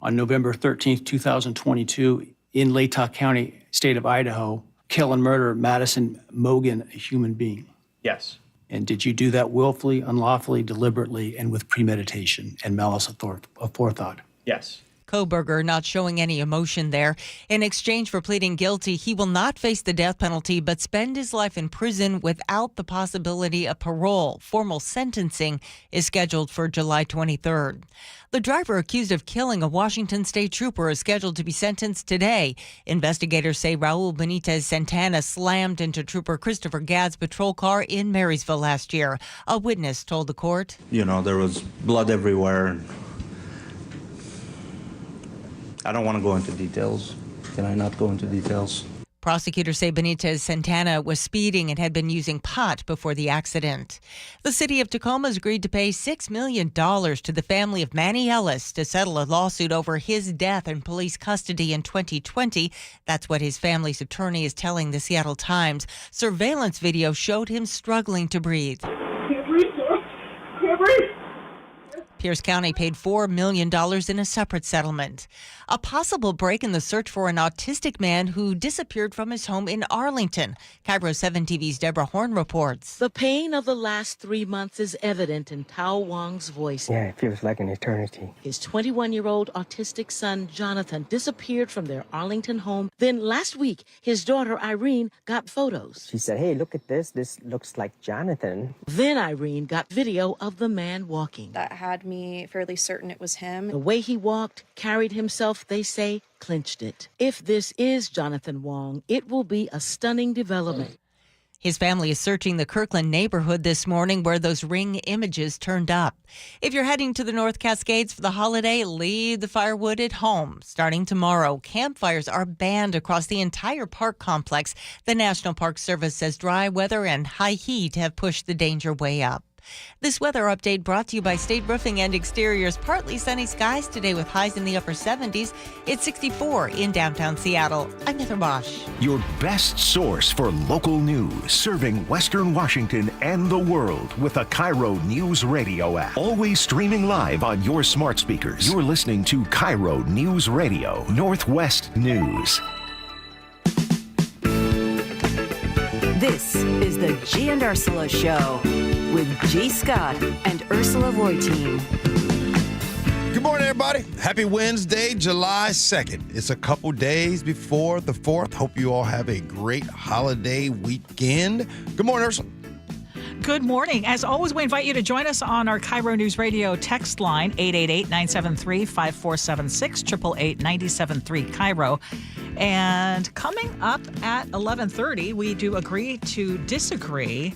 on November 13th, 2022, in Latah County, state of Idaho, kill and murder Madison Mogan, a human being? Yes. And did you do that willfully, unlawfully, deliberately, and with premeditation and malice aforethought? Yes. Kohberger not showing any emotion there. In exchange for pleading guilty, he will not face the death penalty but spend his life in prison without the possibility of parole. Formal sentencing is scheduled for July 23rd. The driver accused of killing a Washington state trooper is scheduled to be sentenced today. Investigators say Raul Benitez Santana slammed into Trooper Christopher Gadd's patrol car in Marysville last year. A witness told the court, there was blood everywhere. I don't want to go into details. Can I not go into details? Prosecutors say Benitez Santana was speeding and had been using pot before the accident. The city of Tacoma has agreed to pay $6 million to the family of Manny Ellis to settle a lawsuit over his death in police custody in 2020. That's what his family's attorney is telling the Seattle Times. Surveillance video showed him struggling to breathe. Can't breathe, sir. Can't breathe. Pierce County paid $4 million in a separate settlement. A possible break in the search for an autistic man who disappeared from his home in Arlington. KIRO 7 TV's Deborah Horn reports. The pain of the last 3 months is evident in Tao Wang's voice. Yeah, it feels like an eternity. His 21-year-old autistic son, Jonathan, disappeared from their Arlington home. Then last week, his daughter, Irene, got photos. She said, hey, look at this. This looks like Jonathan. Then Irene got video of the man walking. That had me fairly certain it was him. The way he walked, carried himself, they say, clinched it. If this is Jonathan Wong, it will be a stunning development. His family is searching the Kirkland neighborhood this morning where those ring images turned up. If you're heading to the North Cascades for the holiday, leave the firewood at home. Starting tomorrow, campfires are banned across the entire park complex. The National Park Service says dry weather and high heat have pushed the danger way up. This weather update brought to you by State Roofing and Exteriors. Partly sunny skies today with highs in the upper 70s. It's 64 in downtown Seattle. I'm Heather Bosch. Your best source for local news, serving Western Washington and the world with the KIRO Newsradio App. Always streaming live on your smart speakers. You're listening to KIRO Newsradio, Northwest News. This is the Gee and Ursula Show with G. Scott and Ursula Reutin. Good morning, everybody. Happy Wednesday, July 2nd. It's a couple days before the 4th. Hope you all have a great holiday weekend. Good morning, Ursula. Good morning. As always, we invite you to join us on our KIRO News Radio text line, 888-973-5476, 888-973 KIRO. And coming up at 11:30, we do agree to disagree.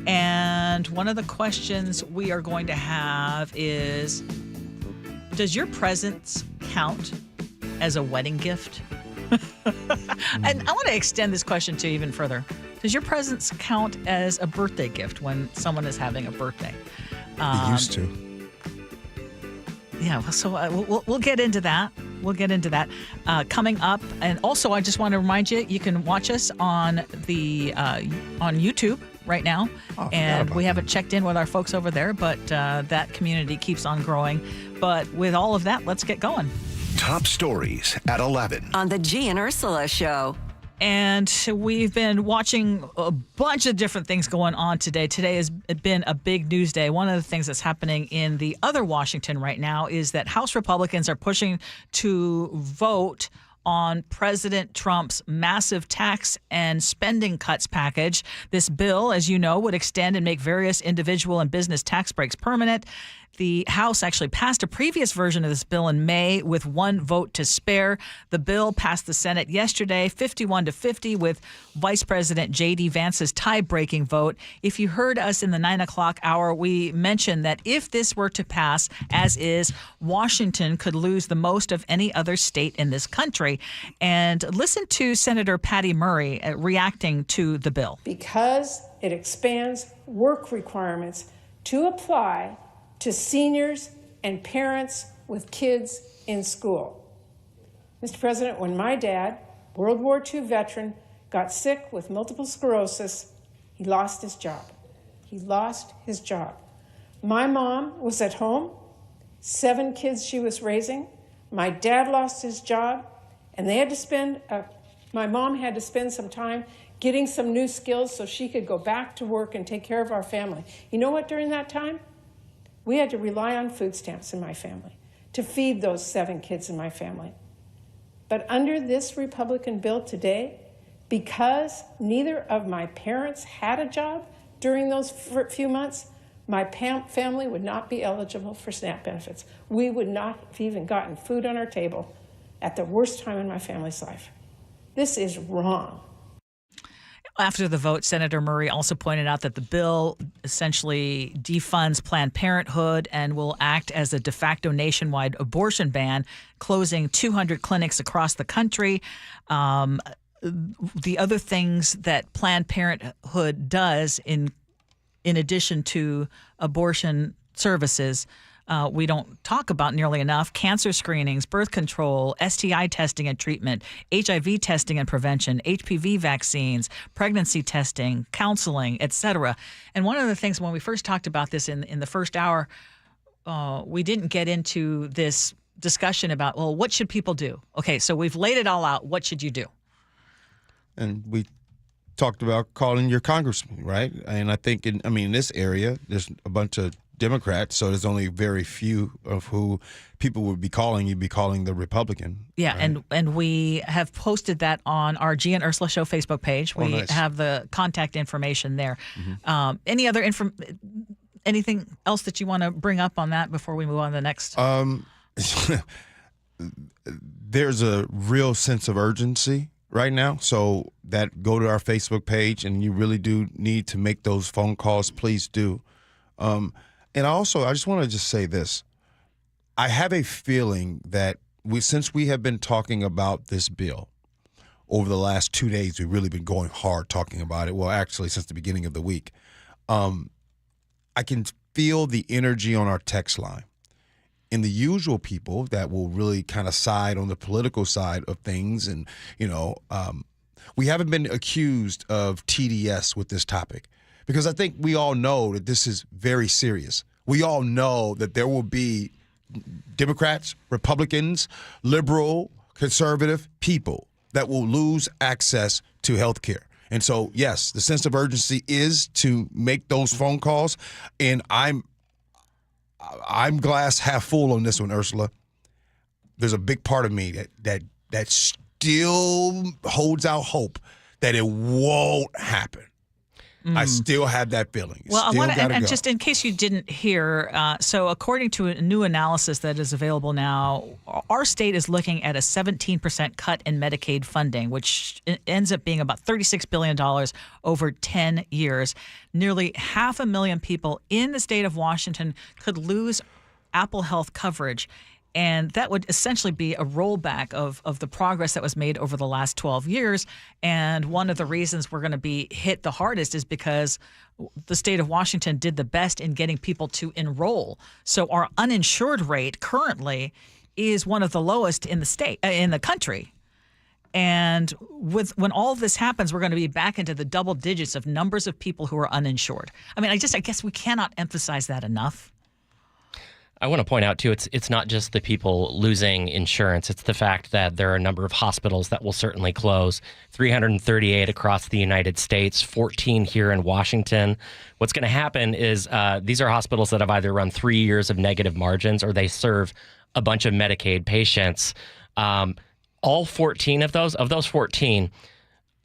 And one of the questions we are going to have is, does your presence count as a wedding gift? And I want to extend this question to even further. Does your presence count as a birthday gift when someone is having a birthday? It used to. Yeah, so we'll get into that. We'll get into that coming up. And also, I just want to remind you, you can watch us on the on YouTube right now. And we haven't checked in with our folks over there, but that community keeps on growing. But with all of that, let's get going. Top stories at 11. On the Gee and Ursula Show. And we've been watching a bunch of different things going on today. Today has been a big news day. One of the things that's happening in the other Washington right now is that House Republicans are pushing to vote on President Trump's massive tax and spending cuts package. This bill, as you know, would extend and make various individual and business tax breaks permanent. The House actually passed a previous version of this bill in May with one vote to spare. The bill passed the Senate yesterday, 51-50, with Vice President J.D. Vance's tie-breaking vote. If you heard us in the 9 o'clock hour, we mentioned that if this were to pass, as is, Washington could lose the most of any other state in this country. And listen to Senator Patty Murray reacting to the bill. Because it expands work requirements to apply to seniors and parents with kids in school. Mr. President, when my dad, World War II veteran, got sick with multiple sclerosis, he lost his job. He lost his job. My mom was at home, 7 kids she was raising. My dad lost his job, and they had to spend, my mom had to spend some time getting some new skills so she could go back to work and take care of our family. You know what, during that time? We had to rely on food stamps in my family to feed those 7 kids in my family. But under this Republican bill today, because neither of my parents had a job during those few months, my family would not be eligible for SNAP benefits. We would not have even gotten food on our table at the worst time in my family's life. This is wrong. After the vote, Senator Murray also pointed out that the bill essentially defunds Planned Parenthood and will act as a de facto nationwide abortion ban, closing 200 clinics across the country. The other things that Planned Parenthood does in addition to abortion services, we don't talk about nearly enough: cancer screenings, birth control, STI testing and treatment, HIV testing and prevention, HPV vaccines, pregnancy testing, counseling, etc. And one of the things when we first talked about this in the first hour, we didn't get into this discussion about, well, what should people do? Okay, so we've laid it all out. What should you do? And we talked about calling your congressman, right? And I think in this area, there's a bunch of Democrats, so there's only very few of who people would be calling. You'd be calling the Republican. Yeah, right? and we have posted that on our Gee and Ursula Show Facebook page. We nice. have the contact information there. Mm-hmm. Any other anything else that you want to bring up on that before we move on to the next? There's a real sense of urgency right now. So that go to our Facebook page, and you really do need to make those phone calls. Please do. And I just want to just say this. I have a feeling that since we have been talking about this bill over the last 2 days, we've really been going hard talking about it. Well, actually, since the beginning of the week, I can feel the energy on our text line. And the usual people that will really kind of side on the political side of things. And, we haven't been accused of TDS with this topic, because I think we all know that this is very serious. We all know that there will be Democrats, Republicans, liberal, conservative people that will lose access to health care. And so, yes, the sense of urgency is to make those phone calls. And I'm glass half full on this one, Ursula. There's a big part of me that still holds out hope that it won't happen. I still have that feeling. Well, I want to, and just in case you didn't hear, so according to a new analysis that is available now, our state is looking at a 17% cut in Medicaid funding, which ends up being about $36 billion over 10 years. Nearly 500,000 people in the state of Washington could lose Apple Health coverage. And that would essentially be a rollback of the progress that was made over the last 12 years. And one of the reasons we're going to be hit the hardest is because the state of Washington did the best in getting people to enroll. So our uninsured rate currently is one of the lowest in the state, in the country. And when all this happens, we're going to be back into the double digits of numbers of people who are uninsured. I mean, I guess we cannot emphasize that enough. I want to point out, too, it's not just the people losing insurance. It's the fact that there are a number of hospitals that will certainly close, 338 across the United States, 14 here in Washington. What's going to happen is these are hospitals that have either run 3 years of negative margins or they serve a bunch of Medicaid patients. All 14 of those 14,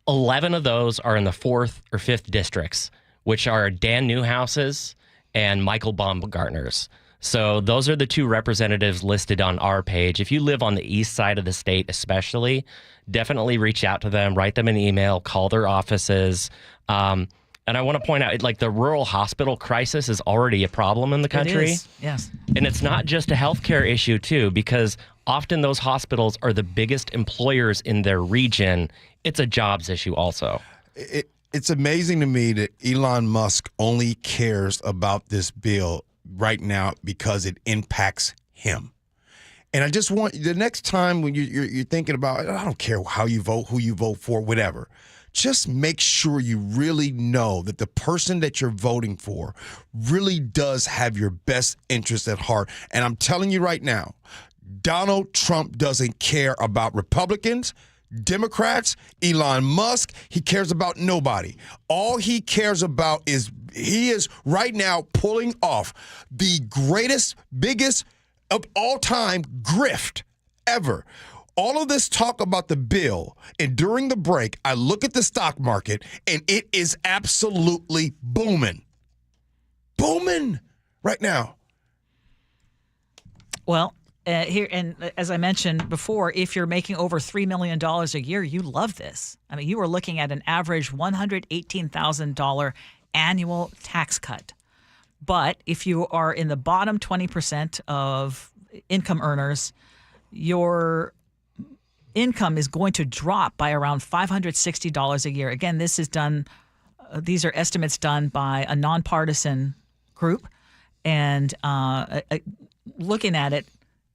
11 of those are in the 4th or 5th districts, which are Dan Newhouse's and Michael Baumgartner's. So those are the two representatives listed on our page. If you live on the east side of the state especially, definitely reach out to them, write them an email, call their offices. And I want to point out, like, the rural hospital crisis is already a problem in the country. It is, yes. And it's not just a healthcare issue, too, because often those hospitals are the biggest employers in their region. It's a jobs issue also. It's amazing to me that Elon Musk only cares about this bill right now because it impacts him. And I just want the next time when you're thinking about, I don't care how you vote, who you vote for, whatever, just make sure you really know that the person that you're voting for really does have your best interest at heart. And I'm telling you right now, Donald Trump doesn't care about Republicans, Democrats, Elon Musk. He cares about nobody. All he cares about is he is right now pulling off the greatest, biggest of all time grift ever. All of this talk about the bill, and during the break, I look at the stock market, and it is absolutely booming. Booming right now. Well, here, and as I mentioned before, if you're making over $3 million a year, you love this. I mean, you are looking at an average $118,000 annual tax cut. But if you are in the bottom 20% of income earners, your income is going to drop by around $560 a year. Again, this is done. These are estimates done by a nonpartisan group, and looking at it,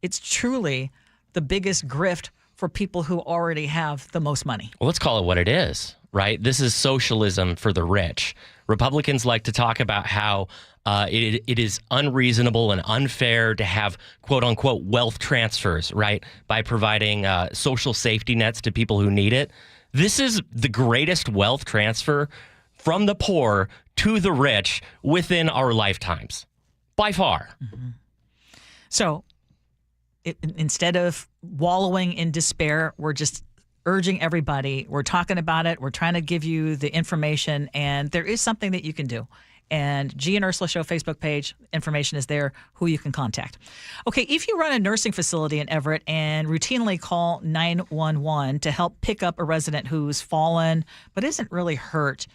it's truly the biggest grift for people who already have the most money. Well, let's call it what it is, right? This is socialism for the rich. Republicans like to talk about how it is unreasonable and unfair to have, quote unquote, wealth transfers, right? By providing social safety nets to people who need it. This is the greatest wealth transfer from the poor to the rich within our lifetimes, by far. Mm-hmm. So instead of wallowing in despair, we're just urging everybody. We're talking about it. We're trying to give you the information, and there is something that you can do. And Gee and Ursula Show Facebook page, information is there, who you can contact. Okay, if you run a nursing facility in Everett and routinely call 911 to help pick up a resident who's fallen but isn't really hurt,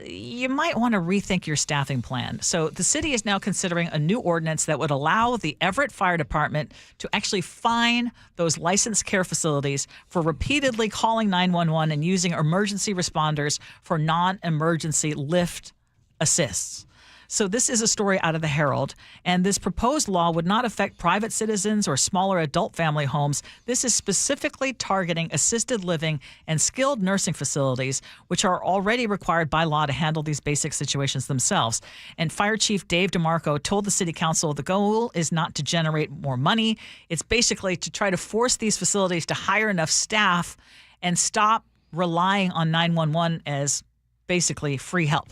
you might want to rethink your staffing plan. So the city is now considering a new ordinance that would allow the Everett Fire Department to actually fine those licensed care facilities for repeatedly calling 911 and using emergency responders for non-emergency lift assists. So this is a story out of the Herald, and this proposed law would not affect private citizens or smaller adult family homes. This is specifically targeting assisted living and skilled nursing facilities, which are already required by law to handle these basic situations themselves. And Fire Chief Dave DeMarco told the city council the goal is not to generate more money. It's basically to try to force these facilities to hire enough staff and stop relying on 911 as basically free help.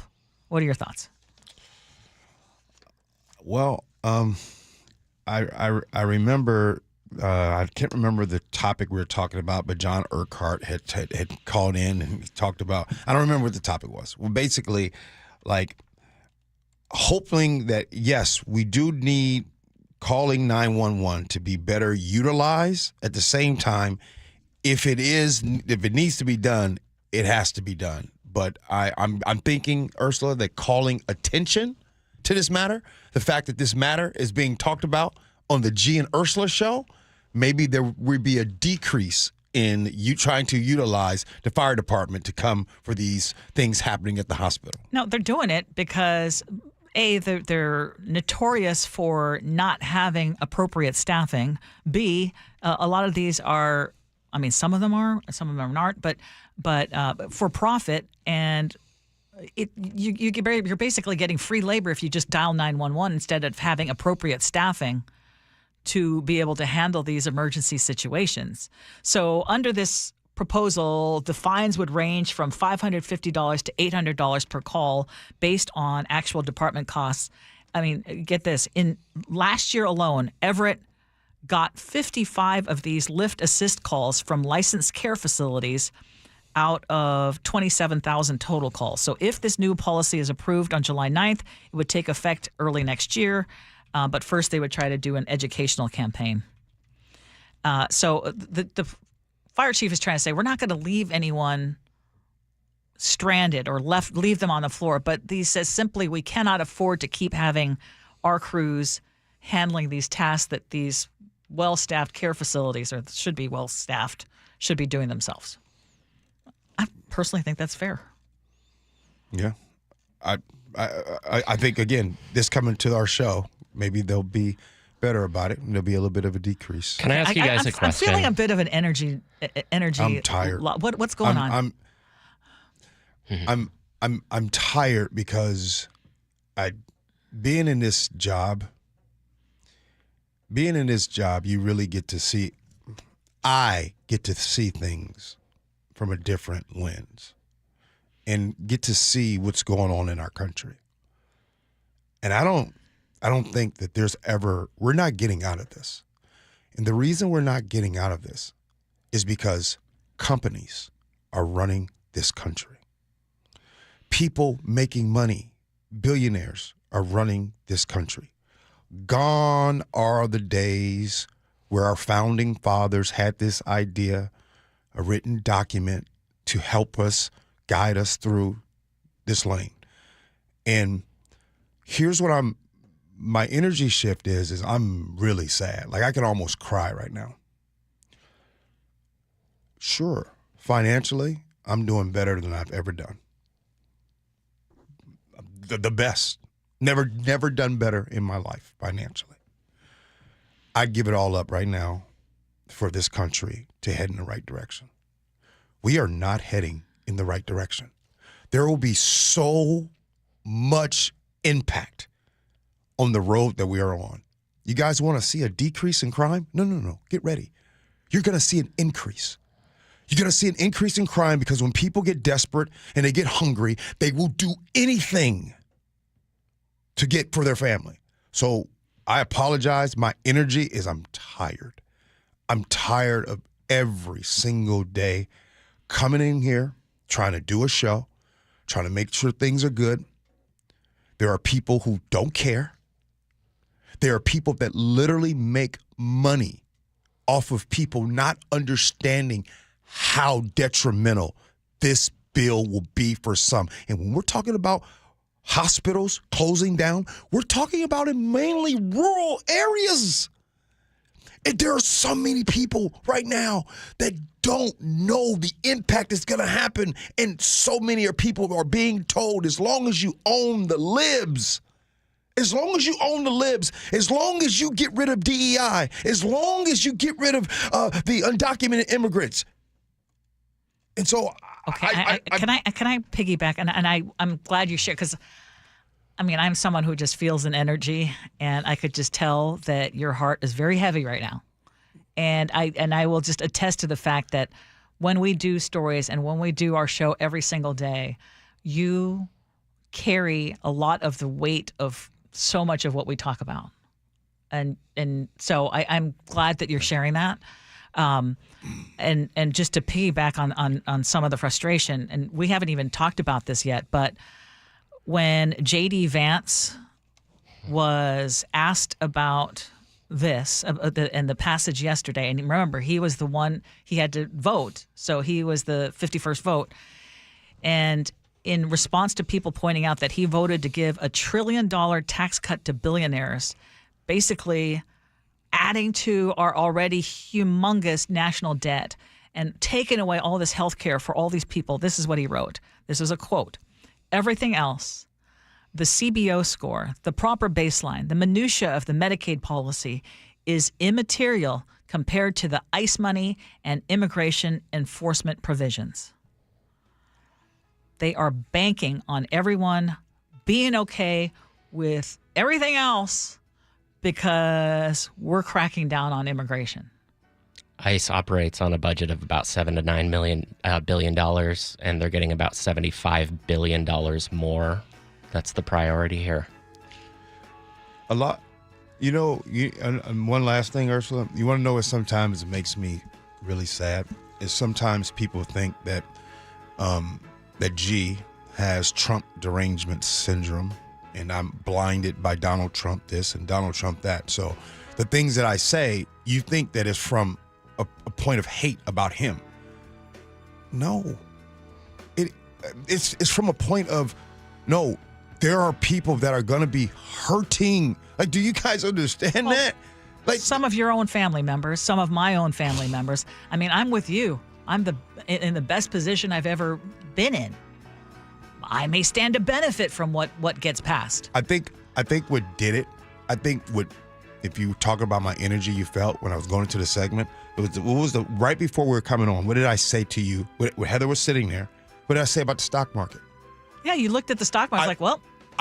What are your thoughts? Well, I remember, I can't remember the topic we were talking about, but John Urquhart had called in and he talked about, I don't remember what the topic was. Well, basically, like, hoping that, yes, we do need calling 911 to be better utilized. At the same time, if it needs to be done, it has to be done. But I'm thinking, Ursula, that calling attention to this matter, the fact that this matter is being talked about on the Gee and Ursula Show, maybe there would be a decrease in you trying to utilize the fire department to come for these things happening at the hospital. No, they're doing it because, A, they're notorious for not having appropriate staffing. B, a lot of these are, I mean, some of them are, some of them aren't, but for profit, and you're basically getting free labor if you just dial 911 instead of having appropriate staffing to be able to handle these emergency situations. So under this proposal, the fines would range from $550 to $800 per call based on actual department costs. I mean, get this. In last year alone, Everett got 55 of these lift assist calls from licensed care facilities out of 27,000 total calls. So if this new policy is approved on July 9th, it would take effect early next year. But first, they would try to do an educational campaign. So the fire chief is trying to say, we're not going to leave anyone stranded or leave them on the floor. But he says simply, we cannot afford to keep having our crews handling these tasks that these well-staffed care facilities, or should be well-staffed, should be doing themselves. I personally think that's fair. Yeah. I think, again, this coming to our show, maybe they'll be better about it and there'll be a little bit of a decrease. Can I ask you guys a question? I'm feeling a bit of an energy. I'm tired. What's going on? I'm tired because being in this job, you really get to see, I get to see things from a different lens and get to see what's going on in our country. And I don't think that we're not getting out of this. And the reason we're not getting out of this is because companies are running this country. People making money, billionaires, are running this country. Gone are the days where our founding fathers had this idea, a written document to help us, guide us through this lane. And here's what my energy shift is I'm really sad. Like, I can almost cry right now. Sure, financially, I'm doing better than I've ever done. The best. Never done better in my life financially. I give it all up right now for this country to head in the right direction. We are not heading in the right direction. There will be so much impact on the road that we are on. You guys want to see a decrease in crime? No. Get ready. You're going to see an increase. You're going to see an increase in crime because when people get desperate and they get hungry, they will do anything to get for their family. So I apologize. My energy is I'm tired. I'm tired of every single day coming in here, trying to do a show, trying to make sure things are good, There are people who don't care. There are people that literally make money off of people not understanding how detrimental this bill will be for some. And when we're talking about hospitals closing down, we're talking about in mainly rural areas. And there are so many people right now that don't know the impact that's going to happen. And so many people are being told, as long as you own the libs, as long as you own the libs, as long as you get rid of DEI, as long as you get rid of the undocumented immigrants. And so, okay, can I piggyback? And I'm glad you shared, because I mean, I'm someone who just feels an energy, and I could just tell that your heart is very heavy right now. And I will just attest to the fact that when we do stories and when we do our show every single day, you carry a lot of the weight of so much of what we talk about. And so I'm glad that you're sharing that. And just to piggyback on some of the frustration, and we haven't even talked about this yet, but when J.D. Vance was asked about this and the passage yesterday, and remember, he was the one, he had to vote, so he was the 51st vote, and in response to people pointing out that he voted to give $1 trillion tax cut to billionaires, basically adding to our already humongous national debt and taking away all this health care for all these people, this is what he wrote. This is a quote. Everything else, the CBO score, the proper baseline, the minutia of the Medicaid policy is immaterial compared to the ICE money and immigration enforcement provisions. They are banking on everyone being okay with everything else because we're cracking down on immigration. ICE operates on a budget of about $7 to $9 billion, and they're getting about $75 billion more. That's the priority here. A lot. You know, one last thing, Ursula. You want to know what sometimes makes me really sad? Is sometimes people think that that G has Trump derangement syndrome, and I'm blinded by Donald Trump this and Donald Trump that. So the things that I say, you think that is from a point of hate about him. No. It's from a point of, no, there are people that are going to be hurting. Like, do you guys understand that? Like, some of your own family members, some of my own family members. I mean, I'm with you. I'm in the best position I've ever been in. I may stand to benefit from what gets passed. I think what did it, if you talk about my energy you felt when I was going into the segment, it was right before we were coming on. What did I say to you? When Heather was sitting there, what did I say about the stock market? Yeah, you looked at the stock market. I was like, well,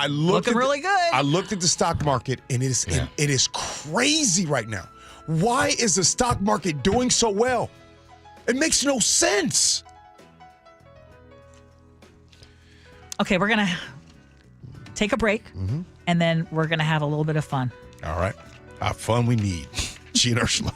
looking really good. I looked at the stock market, and it is crazy right now. Why is the stock market doing so well? It makes no sense. Okay, we're going to take a break, and then we're going to have a little bit of fun. All right. Our fun we need. Gee and Ursula.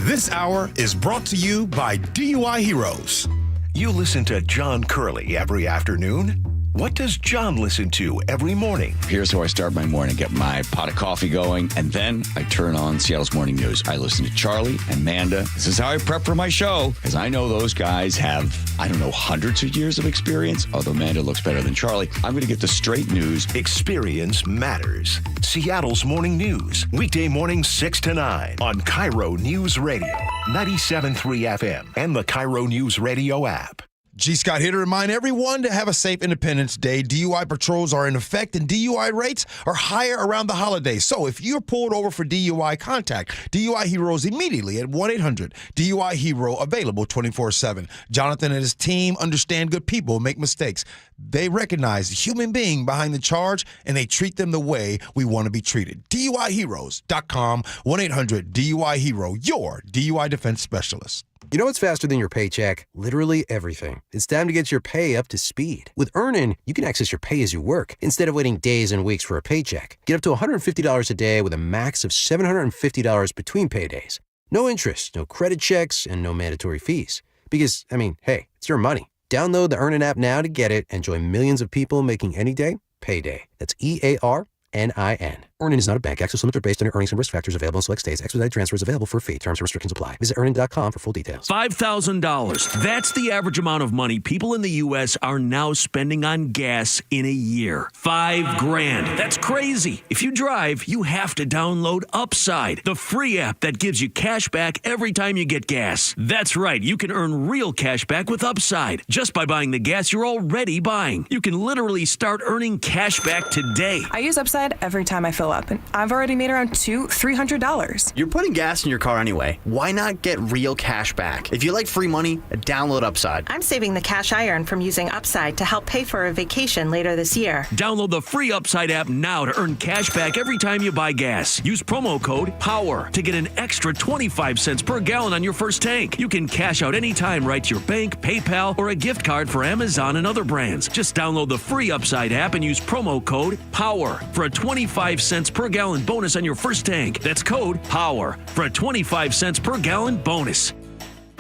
This hour is brought to you by DUI Heroes. You listen to John Curley every afternoon. What does John listen to every morning? Here's how I start my morning. Get my pot of coffee going, and then I turn on Seattle's Morning News. I listen to Charlie and Amanda. This is how I prep for my show, because I know those guys have, hundreds of years of experience, although Amanda looks better than Charlie. I'm going to get the straight news. Experience matters. Seattle's Morning News, weekday mornings 6 to 9 on KIRO Newsradio, 97.3 FM, and the KIRO Newsradio app. G. Scott here to remind everyone to have a safe Independence Day. DUI patrols are in effect, and DUI rates are higher around the holidays. So if you're pulled over for DUI, contact DUI Heroes immediately at 1-800-DUI-HERO, available 24/7. Jonathan and his team understand good people make mistakes. They recognize the human being behind the charge, and they treat them the way we want to be treated. DUIHeroes.com, 1-800-DUI-HERO, your DUI defense specialist. You know what's faster than your paycheck? Literally everything. It's time to get your pay up to speed. With Earnin, you can access your pay as you work instead of waiting days and weeks for a paycheck. Get up to $150 a day with a max of $750 between paydays. No interest, no credit checks, and no mandatory fees. Because, hey, it's your money. Download the Earnin app now to get it and join millions of people making any day payday. That's EARNIN. Earnin is not a bank. Access limits are based on your earnings and risk factors available in select states. Expedited transfer is available for a fee. Terms and restrictions apply. Visit earnin.com for full details. $5,000. That's the average amount of money people in the U.S. are now spending on gas in a year. $5,000. That's crazy. If you drive, you have to download Upside, the free app that gives you cash back every time you get gas. That's right. You can earn real cash back with Upside just by buying the gas you're already buying. You can literally start earning cash back today. I use Upside every time I fill up, and I've already made around $300. You're putting gas in your car anyway. Why not get real cash back? If you like free money, download Upside. I'm saving the cash I earn from using Upside to help pay for a vacation later this year. Download the free Upside app now to earn cash back every time you buy gas. Use promo code POWER to get an extra 25 cents per gallon on your first tank. You can cash out anytime right to your bank, PayPal, or a gift card for Amazon and other brands. Just download the free Upside app and use promo code POWER for a 25 cents per gallon bonus on your first tank. That's code POWER for a 25 cents per gallon bonus.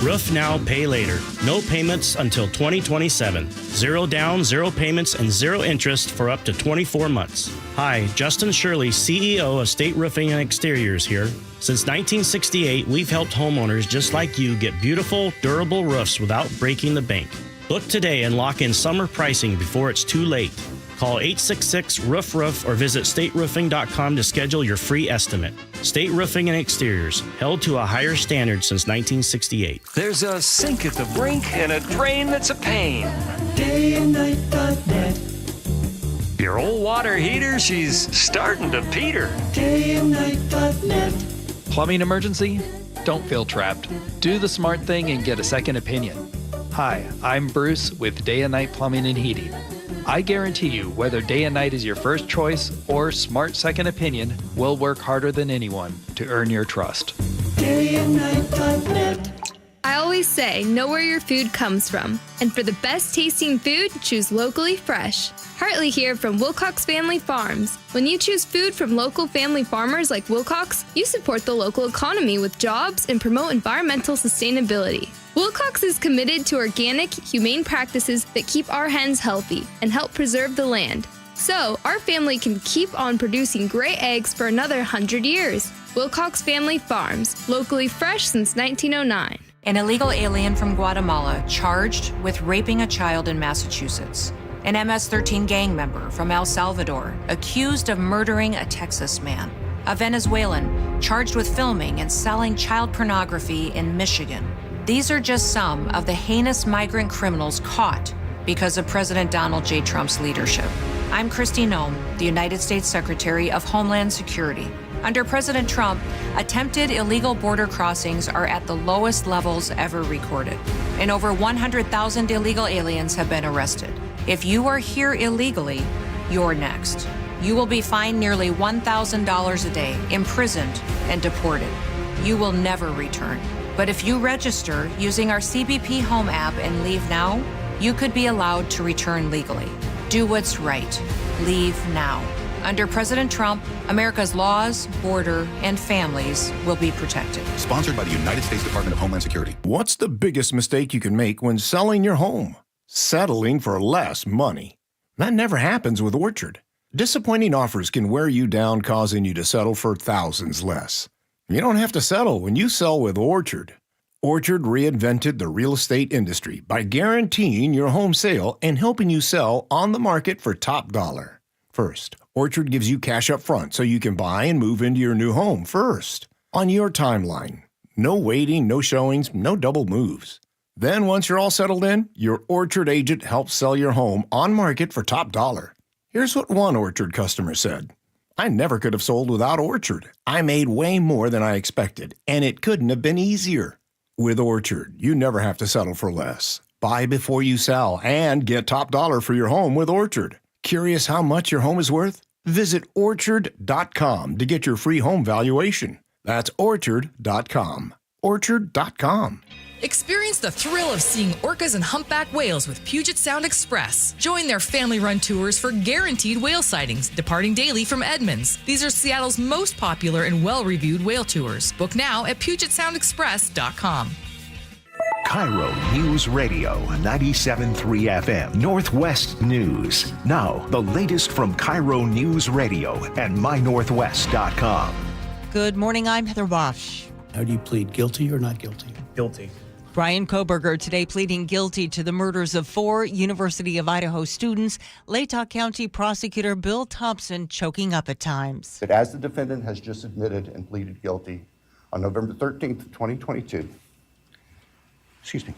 Roof now, pay later. No payments until 2027. Zero down, zero payments, and zero interest for up to 24 months. Hi, Justin Shirley, CEO of State Roofing and Exteriors here. Since 1968, we've helped homeowners just like you get beautiful, durable roofs without breaking the bank. Look today and lock in summer pricing before it's too late. Call 866-ROOF-ROOF or visit stateroofing.com to schedule your free estimate. State Roofing and Exteriors, held to a higher standard since 1968. There's a sink at the brink and a drain that's a pain. DayandNight.net. Your old water heater, she's starting to peter. DayandNight.net. Plumbing emergency? Don't feel trapped. Do the smart thing and get a second opinion. Hi, I'm Bruce with Day and Night Plumbing and Heating. I guarantee you, whether Day and Night is your first choice or smart second opinion, we'll work harder than anyone to earn your trust. DayandNight.net. I always say, know where your food comes from. And for the best tasting food, choose locally fresh. Hartley here from Wilcox Family Farms. When you choose food from local family farmers like Wilcox, you support the local economy with jobs and promote environmental sustainability. Wilcox is committed to organic, humane practices that keep our hens healthy and help preserve the land. So, our family can keep on producing great eggs for another 100 years. Wilcox Family Farms, locally fresh since 1909. An illegal alien from Guatemala charged with raping a child in Massachusetts. An MS-13 gang member from El Salvador accused of murdering a Texas man. A Venezuelan charged with filming and selling child pornography in Michigan. These are just some of the heinous migrant criminals caught because of President Donald J. Trump's leadership. I'm Kristi Noem, the United States Secretary of Homeland Security. Under President Trump, attempted illegal border crossings are at the lowest levels ever recorded, and over 100,000 illegal aliens have been arrested. If you are here illegally, you're next. You will be fined nearly $1,000 a day, imprisoned, and deported. You will never return. But if you register using our CBP Home app and leave now, you could be allowed to return legally. Do what's right. Leave now. Under President Trump, America's laws, border, and families will be protected. Sponsored by the United States Department of Homeland Security. What's the biggest mistake you can make when selling your home? Settling for less money. That never happens with Orchard. Disappointing offers can wear you down, causing you to settle for thousands less. You don't have to settle when you sell with Orchard. Orchard reinvented the real estate industry by guaranteeing your home sale and helping you sell on the market for top dollar. First, Orchard gives you cash up front so you can buy and move into your new home first, on your timeline. No waiting, no showings, no double moves. Then once you're all settled in, your Orchard agent helps sell your home on market for top dollar. Here's what one Orchard customer said. I never could have sold without Orchard. I made way more than I expected, and it couldn't have been easier. With Orchard, you never have to settle for less. Buy before you sell and get top dollar for your home with Orchard. Curious how much your home is worth? Visit Orchard.com to get your free home valuation. That's Orchard.com. Orchard.com. Experience the thrill of seeing orcas and humpback whales with Puget Sound Express. Join their family-run tours for guaranteed whale sightings, departing daily from Edmonds. These are Seattle's most popular and well-reviewed whale tours. Book now at PugetSoundExpress.com. KIRO News Radio 97.3 FM Northwest News. Now, the latest from KIRO News Radio and MyNorthwest.com. Good morning, I'm Heather Bosch. How do you plead, guilty or not guilty? Guilty. Brian Koberger today pleading guilty to the murders of 4 University of Idaho students. Latah County Prosecutor Bill Thompson choking up at times. That as the defendant has just admitted and pleaded guilty on November 13th, 2022, excuse me.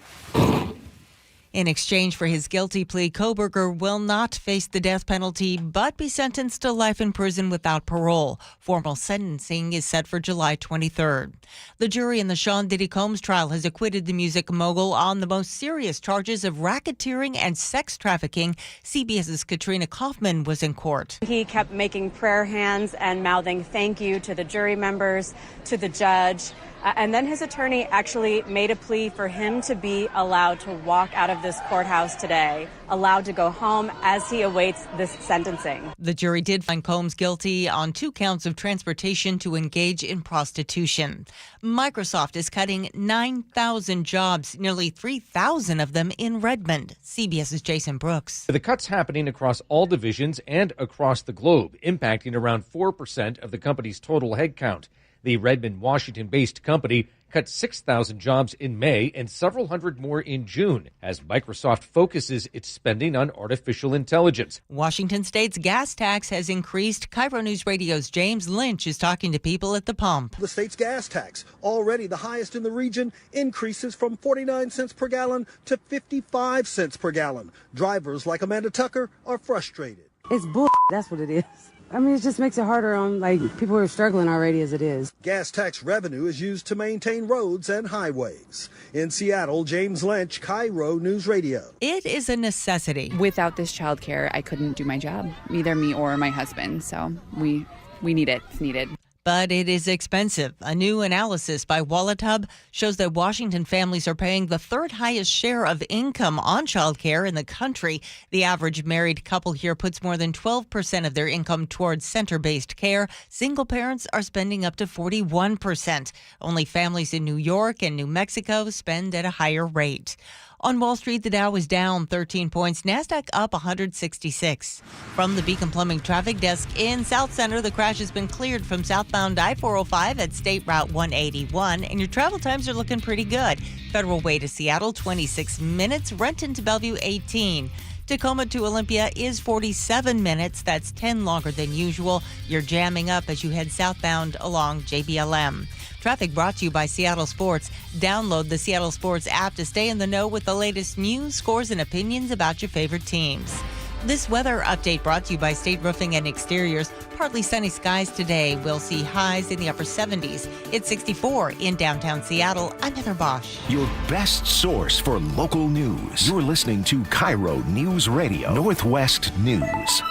In exchange for his guilty plea, Koberger will not face the death penalty, but be sentenced to life in prison without parole. Formal sentencing is set for July 23rd. The jury in the Sean Diddy Combs trial has acquitted the music mogul on the most serious charges of racketeering and sex trafficking. CBS's Katrina Kaufman was in court. He kept making prayer hands and mouthing thank you to the jury members, to the judge. And then his attorney actually made a plea for him to be allowed to walk out of this courthouse today, allowed to go home as he awaits this sentencing. The jury did find Combs guilty on 2 counts of transportation to engage in prostitution. Microsoft is cutting 9,000 jobs, nearly 3,000 of them in Redmond. CBS's Jason Brooks. The cuts happening across all divisions and across the globe, impacting around 4% of the company's total headcount. The Redmond, Washington-based company cut 6,000 jobs in May and several hundred more in June as Microsoft focuses its spending on artificial intelligence. Washington State's gas tax has increased. KIRO News Radio's James Lynch is talking to people at the pump. The state's gas tax, already the highest in the region, increases from 49 cents per gallon to 55 cents per gallon. Drivers like Amanda Tucker are frustrated. It's bull. That's what it is. I mean, it just makes it harder on, people who are struggling already as it is. Gas tax revenue is used to maintain roads and highways. In Seattle, James Lynch, KIRO News Radio. It is a necessity. Without this childcare, I couldn't do my job, either me or my husband. So we need it. It's needed. But it is expensive. A new analysis by WalletHub shows that Washington families are paying the 3rd highest share of income on childcare in the country. The average married couple here puts more than 12% of their income towards center-based care. Single parents are spending up to 41%. Only families in New York and New Mexico spend at a higher rate. On Wall Street, the Dow was down 13 points, NASDAQ up 166. From the Beacon Plumbing Traffic Desk in South Center, the crash has been cleared from southbound I-405 at State Route 181, and your travel times are looking pretty good. Federal Way to Seattle, 26 minutes. Renton to Bellevue, 18. Tacoma to Olympia is 47 minutes. That's 10 longer than usual. You're jamming up as you head southbound along JBLM. Traffic brought to you by Seattle Sports. Download the Seattle Sports app to stay in the know with the latest news, scores, and opinions about your favorite teams. This weather update brought to you by State Roofing and Exteriors. Partly sunny skies today. We'll see highs in the upper 70s. It's 64 in downtown Seattle. I'm Heather Bosch. Your best source for local news. You're listening to KIRO News Radio Northwest News.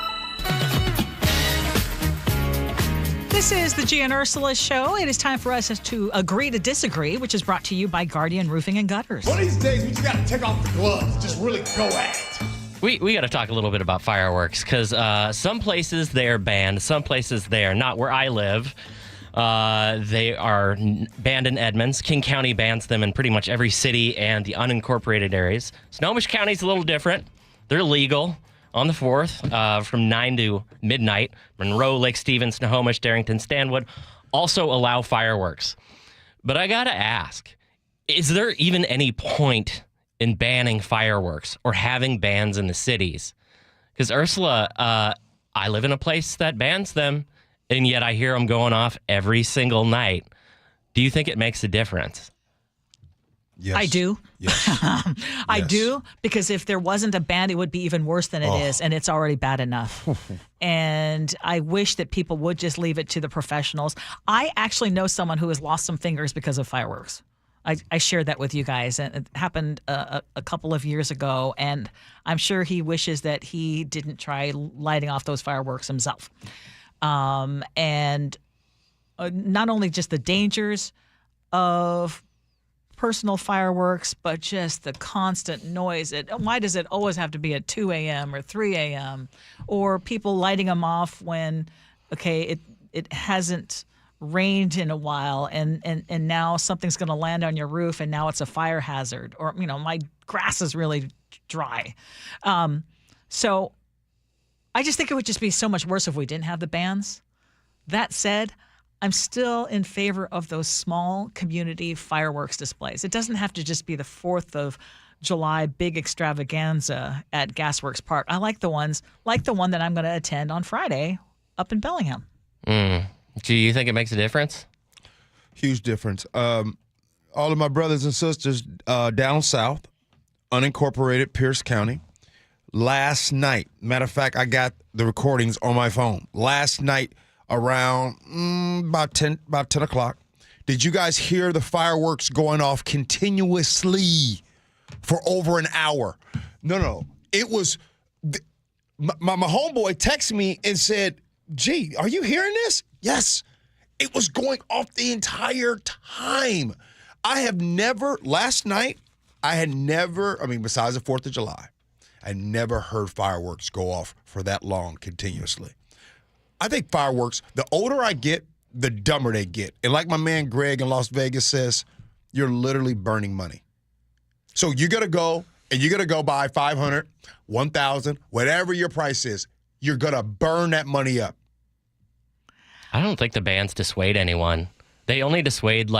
This is the Gee and Ursula Show. It is time for us to agree to disagree, which is brought to you by Guardian Roofing and Gutters. One of these days, we just got to take off the gloves. Just really go at it. We got to talk a little bit about fireworks because some places they are banned, some places they are not. Where I live, they are banned in Edmonds. King County bans them in pretty much every city and the unincorporated areas. Snohomish County is a little different. They're legal on the 4th from 9 to midnight. Monroe, Lake Stevens, Snohomish, Darrington, Stanwood also allow fireworks. But I got to ask, is there even any point in banning fireworks or having bans in the cities? Because Ursula, I live in a place that bans them, and yet I hear them going off every single night. Do you think it makes a difference? Yes. I do. Yes. I do, because if there wasn't a ban, it would be even worse than it is, and it's already bad enough. And I wish that people would just leave it to the professionals. I actually know someone who has lost some fingers because of fireworks. I shared that with you guys, and it happened a couple of years ago, and I'm sure he wishes that he didn't try lighting off those fireworks himself. And not only just the dangers of personal fireworks, but just the constant noise. Why does it always have to be at 2 a.m. or 3 a.m. or people lighting them off when, it hasn't rained in a while and now something's going to land on your roof and now it's a fire hazard, or, my grass is really dry. So I just think it would just be so much worse if we didn't have the bans. That said, I'm still in favor of those small community fireworks displays. It doesn't have to just be the 4th of July big extravaganza at Gasworks Park. I like the ones, like the one that I'm going to attend on Friday up in Bellingham. Do you think it makes a difference? Huge difference. All of my brothers and sisters down south, unincorporated Pierce County, last night, matter of fact, I got the recordings on my phone. Last night, around about 10 o'clock. Did you guys hear the fireworks going off continuously for over an hour? No. It was my homeboy texted me and said, "Gee, are you hearing this?" Yes. It was going off the entire time. Besides the 4th of July, I never heard fireworks go off for that long continuously. I think fireworks, the older I get, the dumber they get. And like my man Greg in Las Vegas says, you're literally burning money. So you're going to go buy 500, 1,000, whatever your price is. You're going to burn that money up. I don't think the bans dissuade anyone. They only dissuade,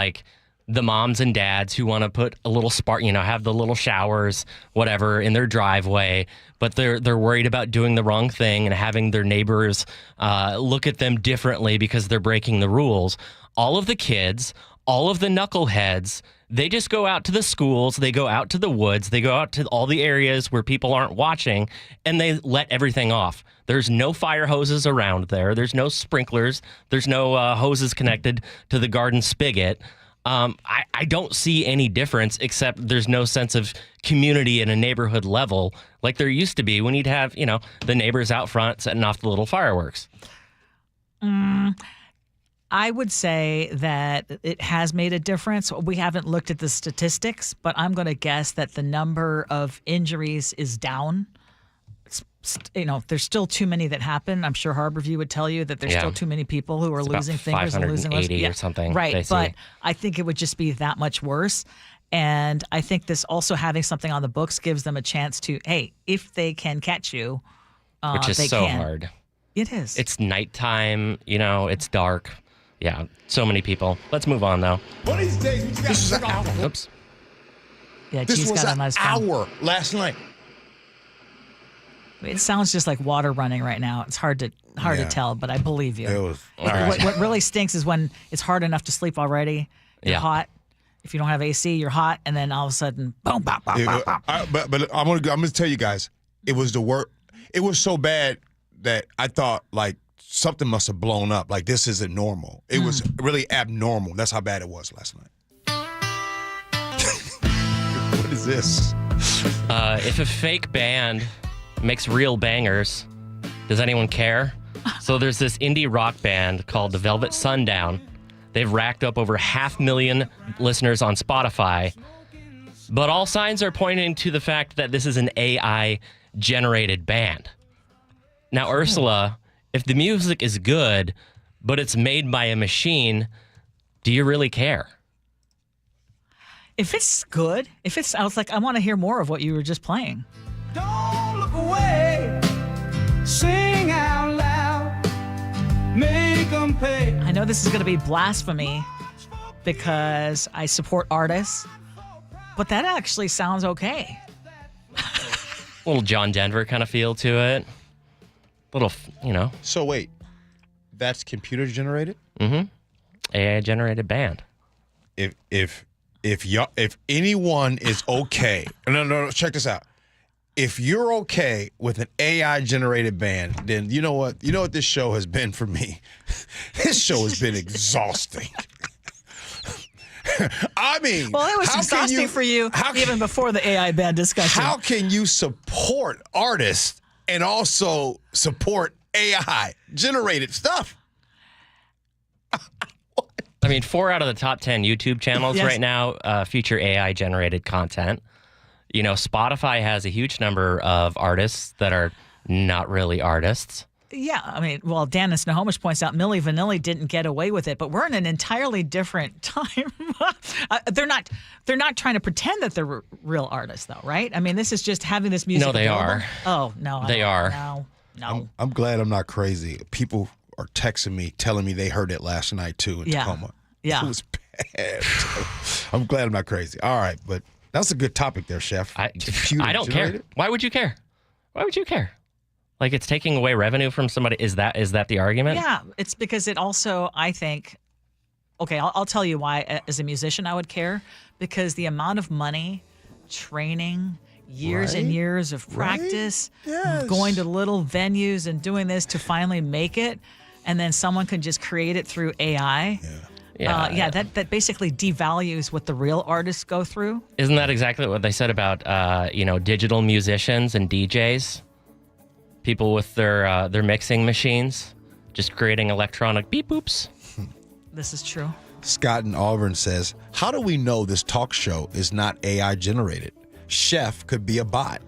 the moms and dads who want to put a little spark, have the little showers, whatever, in their driveway, but they're worried about doing the wrong thing and having their neighbors look at them differently because they're breaking the rules. All of the kids, all of the knuckleheads, they just go out to the schools, they go out to the woods, they go out to all the areas where people aren't watching, and they let everything off. There's no fire hoses around there. There's no sprinklers. There's no hoses connected to the garden spigot. I don't see any difference, except there's no sense of community at a neighborhood level like there used to be when you'd have, the neighbors out front setting off the little fireworks. I would say that it has made a difference. We haven't looked at the statistics, but I'm going to guess that the number of injuries is down. There's still too many that happen. I'm sure Harborview would tell you that there's still too many people who are losing fingers and losing limbs. 580 or something. Right, but I think it would just be that much worse. And I think this also having something on the books gives them a chance to, hey, if they can catch you, which is they so can. hard. It is. It's nighttime. It's dark. Yeah, so many people. Let's move on, though. One of these days, we just got to turn off. Oops. Yeah, this was an hour last night. It sounds just like water running right now. It's hard to tell, but I believe you. It was. What really stinks is when it's hard enough to sleep already. You're hot. If you don't have AC, you're hot, and then all of a sudden, boom, bop, bop, bop, bop. But I'm gonna tell you guys, it was the worst. It was so bad that I thought something must have blown up. This isn't normal. It was really abnormal. That's how bad it was last night. What is this? If a fake band makes real bangers, does anyone care? So there's this indie rock band called the Velvet Sundown. They've racked up over 500,000 listeners on Spotify. But all signs are pointing to the fact that this is an AI-generated band. Now, Ursula, if the music is good, but it's made by a machine, do you really care? If it's good, I was like, I want to hear more of what you were just playing. Don't look away, sing out loud, make them pay. I know this is going to be blasphemy because I support artists, but that actually sounds okay. A little John Denver kind of feel to it. Little, So wait, that's computer generated? Mm-hmm. AI generated band. If anyone is okay, no, check this out. If you're okay with an AI generated band, then you know what this show has been for me. This show has been exhausting. I mean, well, it was exhausting for you even before the AI band discussion. How can you support artists and also support AI generated stuff? I mean, 4 out of the top 10 YouTube channels right now feature AI-generated content. You know, Spotify has a huge number of artists that are not really artists. Yeah, I mean, well, Dan Snohomish points out Milli Vanilli didn't get away with it, but we're in an entirely different time. They're not trying to pretend that they're real artists, though, right? I mean, this is just having this music. No, they available. are. Oh no, they are. No. I'm glad I'm not crazy. People are texting me, telling me they heard it last night too in Tacoma. Yeah, it was bad. I'm glad I'm not crazy. All right, but that's a good topic there, Chef. I don't care. Why would you care? Why would you care? Like, it's taking away revenue from somebody. Is that the argument? Yeah, it's because it also, I think, okay, I'll tell you why as a musician I would care, because the amount of money, training, years and years of practice, going to little venues and doing this to finally make it, and then someone can just create it through AI. That basically devalues what the real artists go through. Isn't that exactly what they said about digital musicians and DJs? People with their mixing machines, just creating electronic beep boops. This is true. Scott in Auburn says, how do we know this talk show is not AI generated? Chef could be a bot.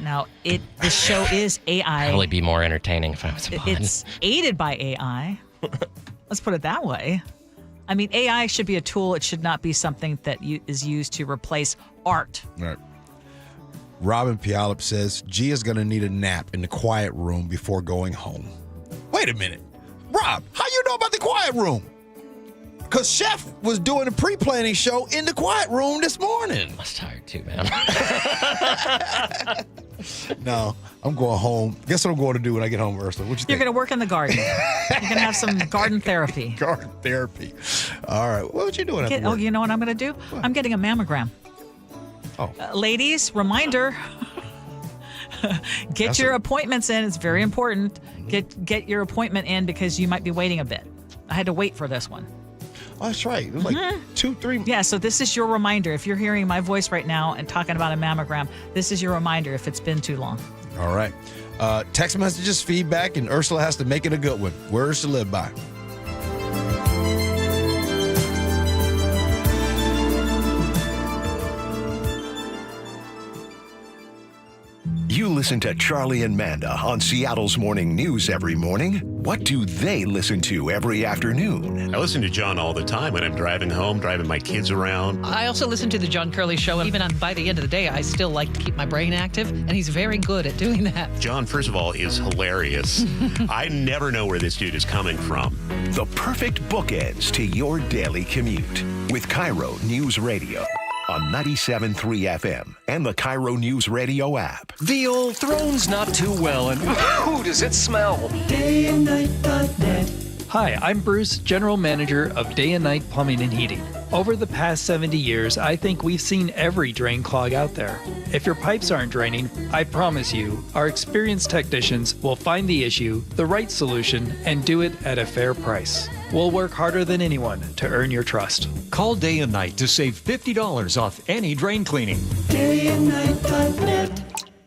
Now, this show is AI. Probably be more entertaining if I was a bot. It's aided by AI. Let's put it that way. I mean, AI should be a tool. It should not be something that is used to replace art. Right. Robin Pialop says, G is going to need a nap in the quiet room before going home. Wait a minute. Rob, how you know about the quiet room? Because Chef was doing a pre-planning show in the quiet room this morning. I was tired too, man. No, I'm going home. Guess what I'm going to do when I get home, Ursula? What you think? You're going to work in the garden. You're going to have some garden therapy. Garden therapy. All right. What would you doing after work? You know what I'm going to do? What? I'm getting a mammogram. Oh. Ladies, reminder. Get your appointments in. It's very important. Get your appointment in because you might be waiting a bit. I had to wait for this one. Oh, that's right. It was like 2-3. Yeah, so this is your reminder. If you're hearing my voice right now and talking about a mammogram, this is your reminder if it's been too long. All right. Text messages, feedback, and Ursula has to make it a good one. Words to live by. You listen to Charlie and Manda on Seattle's Morning News every morning. What do they listen to every afternoon? I listen to John all the time when I'm driving home, driving my kids around. I also listen to the John Curley Show. Even by the end of the day, I still like to keep my brain active, and he's very good at doing that. John, first of all, is hilarious. I never know where this dude is coming from. The perfect bookends to your daily commute with KIRO News Radio on 97.3 FM and the KIRO Newsradio app. The old throne's not too well, and who does it smell? DayandNight.net. Hi, I'm Bruce, General Manager of Day and Night Plumbing and Heating. Over the past 70 years, I think we've seen every drain clog out there. If your pipes aren't draining, I promise you, our experienced technicians will find the issue, the right solution, and do it at a fair price. We'll work harder than anyone to earn your trust. Call Day and Night to save $50 off any drain cleaning. DayandNight.net.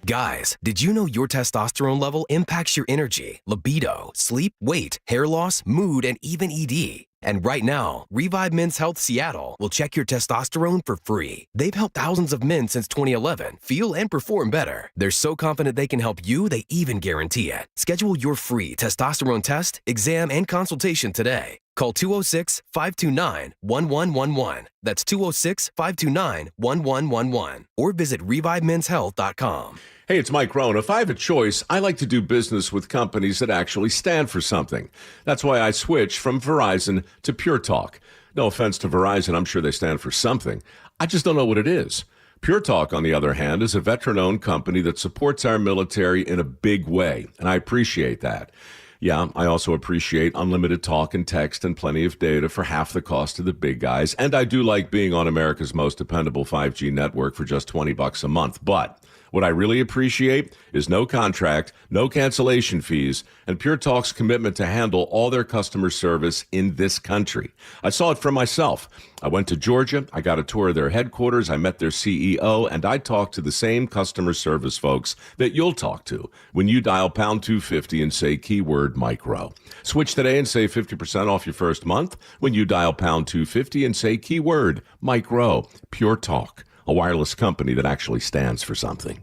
Guys, did you know your testosterone level impacts your energy, libido, sleep, weight, hair loss, mood, and even ED? And right now, Revive Men's Health Seattle will check your testosterone for free. They've helped thousands of men since 2011 feel and perform better. They're so confident they can help you, they even guarantee it. Schedule your free testosterone test, exam, and consultation today. Call 206-529-1111. That's 206-529-1111. Or visit ReviveMen'sHealth.com. Hey, it's Mike Rohn. If I have a choice, I like to do business with companies that actually stand for something. That's why I switched from Verizon to Pure Talk. No offense to Verizon, I'm sure they stand for something. I just don't know what it is. Pure Talk, on the other hand, is a veteran-owned company that supports our military in a big way, and I appreciate that. Yeah, I also appreciate unlimited talk and text and plenty of data for half the cost of the big guys, and I do like being on America's most dependable 5G network for just $20 a month, but What I really appreciate is no contract, no cancellation fees, and Pure Talk's commitment to handle all their customer service in this country. I saw it for myself. I went to Georgia, I got a tour of their headquarters, I met their CEO, and I talked to the same customer service folks that you'll talk to when you dial pound 250 and say keyword micro. Switch today and save 50% off your first month when you dial pound 250 and say keyword micro. Pure Talk, a wireless company that actually stands for something.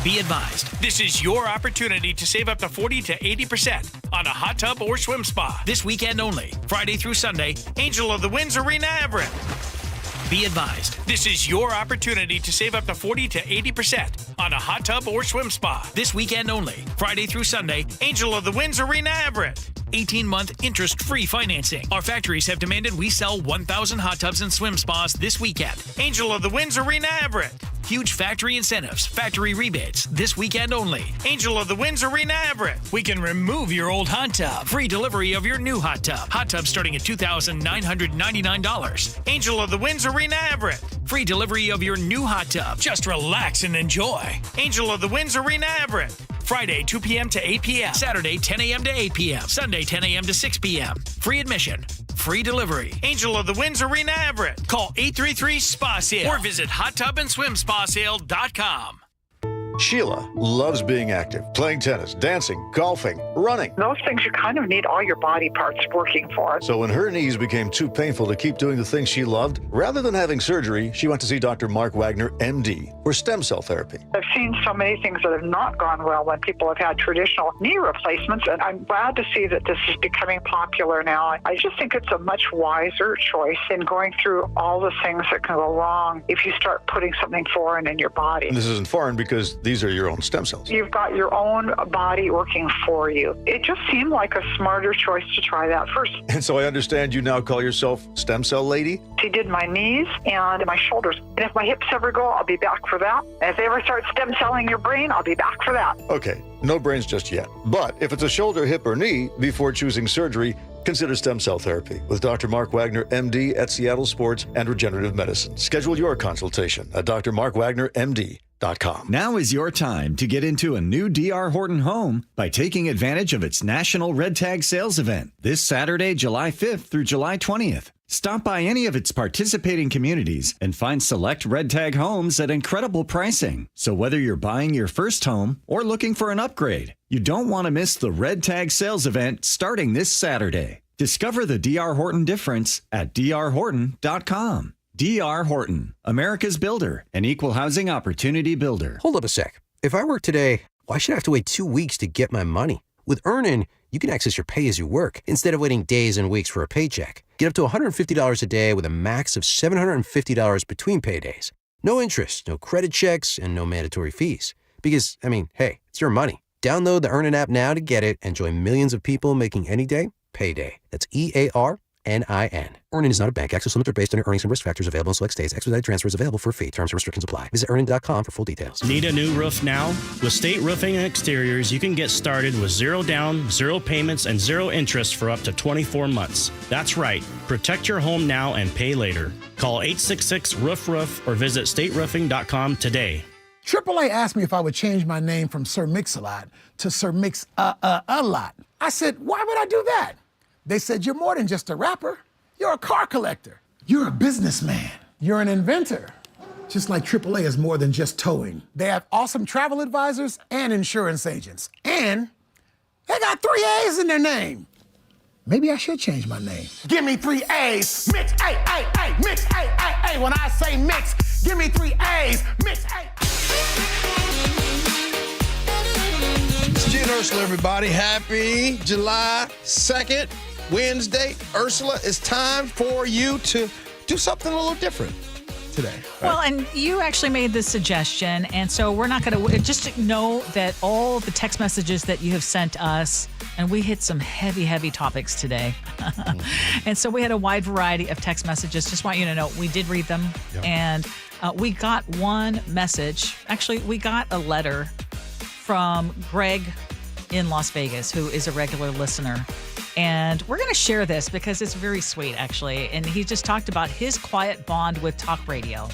Be advised, this is your opportunity to save up to 40 to 80% on a hot tub or swim spa. This weekend only, Friday through Sunday, Angel of the Winds Arena Everett. Be advised, this is your opportunity to save up to 40 to 80% on a hot tub or swim spa. This weekend only, Friday through Sunday, Angel of the Winds Arena Everett. 18-month interest-free financing. Our factories have demanded we sell 1,000 hot tubs and swim spas this weekend. Angel of the Winds Arena Everett. Huge factory incentives, factory rebates, this weekend only. Angel of the Winds Arena Everett. We can remove your old hot tub. Free delivery of your new hot tub. Hot tub starting at $2,999. Angel of the Winds Arena Everett. Free delivery of your new hot tub. Just relax and enjoy. Angel of the Winds Arena Everett. Friday, 2 p.m. to 8 p.m. Saturday, 10 a.m. to 8 p.m. Sunday, 10 a.m. to 6 p.m. Free admission. Free delivery. Angel of the Winds Arena Everett. Call 833-SPA-SALE or visit hottubandSwimSpaSale.com. Sheila loves being active, playing tennis, dancing, golfing, running. Those things you kind of need all your body parts working for. So when her knees became too painful to keep doing the things she loved, rather than having surgery, she went to see Dr. Mark Wagner, MD, for stem cell therapy. I've seen so many things that have not gone well when people have had traditional knee replacements, and I'm glad to see that this is becoming popular now. I just think it's a much wiser choice in going through all the things that can go wrong if you start putting something foreign in your body. And this isn't foreign because these are your own stem cells. You've got your own body working for you. It just seemed like a smarter choice to try that first. And so I understand you now call yourself Stem Cell Lady? She did my knees and my shoulders. And if my hips ever go, I'll be back for that. And if they ever start stem celling your brain, I'll be back for that. Okay, no brains just yet. But if it's a shoulder, hip, or knee, before choosing surgery, consider stem cell therapy with Dr. Mark Wagner, MD, at Seattle Sports and Regenerative Medicine. Schedule your consultation at drmarkwagnermd.com. Now is your time to get into a new D.R. Horton home by taking advantage of its National Red Tag Sales Event this Saturday, July 5th through July 20th. Stop by any of its participating communities and find select Red Tag homes at incredible pricing. So whether you're buying your first home or looking for an upgrade, you don't want to miss the Red Tag Sales Event starting this Saturday. Discover the D.R. Horton difference at drhorton.com. D.R. Horton, America's builder, an equal housing opportunity builder. Hold up a sec. If I work today, why should I have to wait 2 weeks to get my money? With Earnin, you can access your pay as you work instead of waiting days and weeks for a paycheck. Get up to $150 a day with a max of $750 between paydays. No interest, no credit checks, and no mandatory fees. Because, hey, it's your money. Download the Earnin app now to get it and join millions of people making any day payday. That's EARNIN. Earnin is not a bank. Access limits are based on your earnings and risk factors available in select states. Expedited transfer is available for a fee. Terms and restrictions apply. Visit earnin.com for full details. Need a new roof now? With State Roofing and Exteriors, you can get started with 0 down, 0 payments, and 0 interest for up to 24 months. That's right. Protect your home now and pay later. Call 866-ROOF-ROOF or visit stateroofing.com today. AAA asked me if I would change my name from Sir Mix-a-Lot to Sir Mix-a-Lot. I said, why would I do that? They said, you're more than just a rapper. You're a car collector. You're a businessman. You're an inventor. Just like AAA is more than just towing. They have awesome travel advisors and insurance agents. And they got 3 A's in their name. Maybe I should change my name. Give me 3 A's. Mix, A, mix, A. When I say mix, give me 3 A's. Mix, A. It's Gee and Ursula, everybody. Happy July 2nd. Wednesday. Ursula, it's time for you to do something a little different today. Right? Well, and you actually made this suggestion, and so we're not going to just know that all the text messages that you have sent us, and we hit some heavy topics today. And so we had a wide variety of text messages. Just want you to know we did read them, and we got one message. Actually, we got a letter from Greg in Las Vegas, who is a regular listener. And we're going to share this because it's very sweet, actually. And he just talked about his quiet bond with talk radio.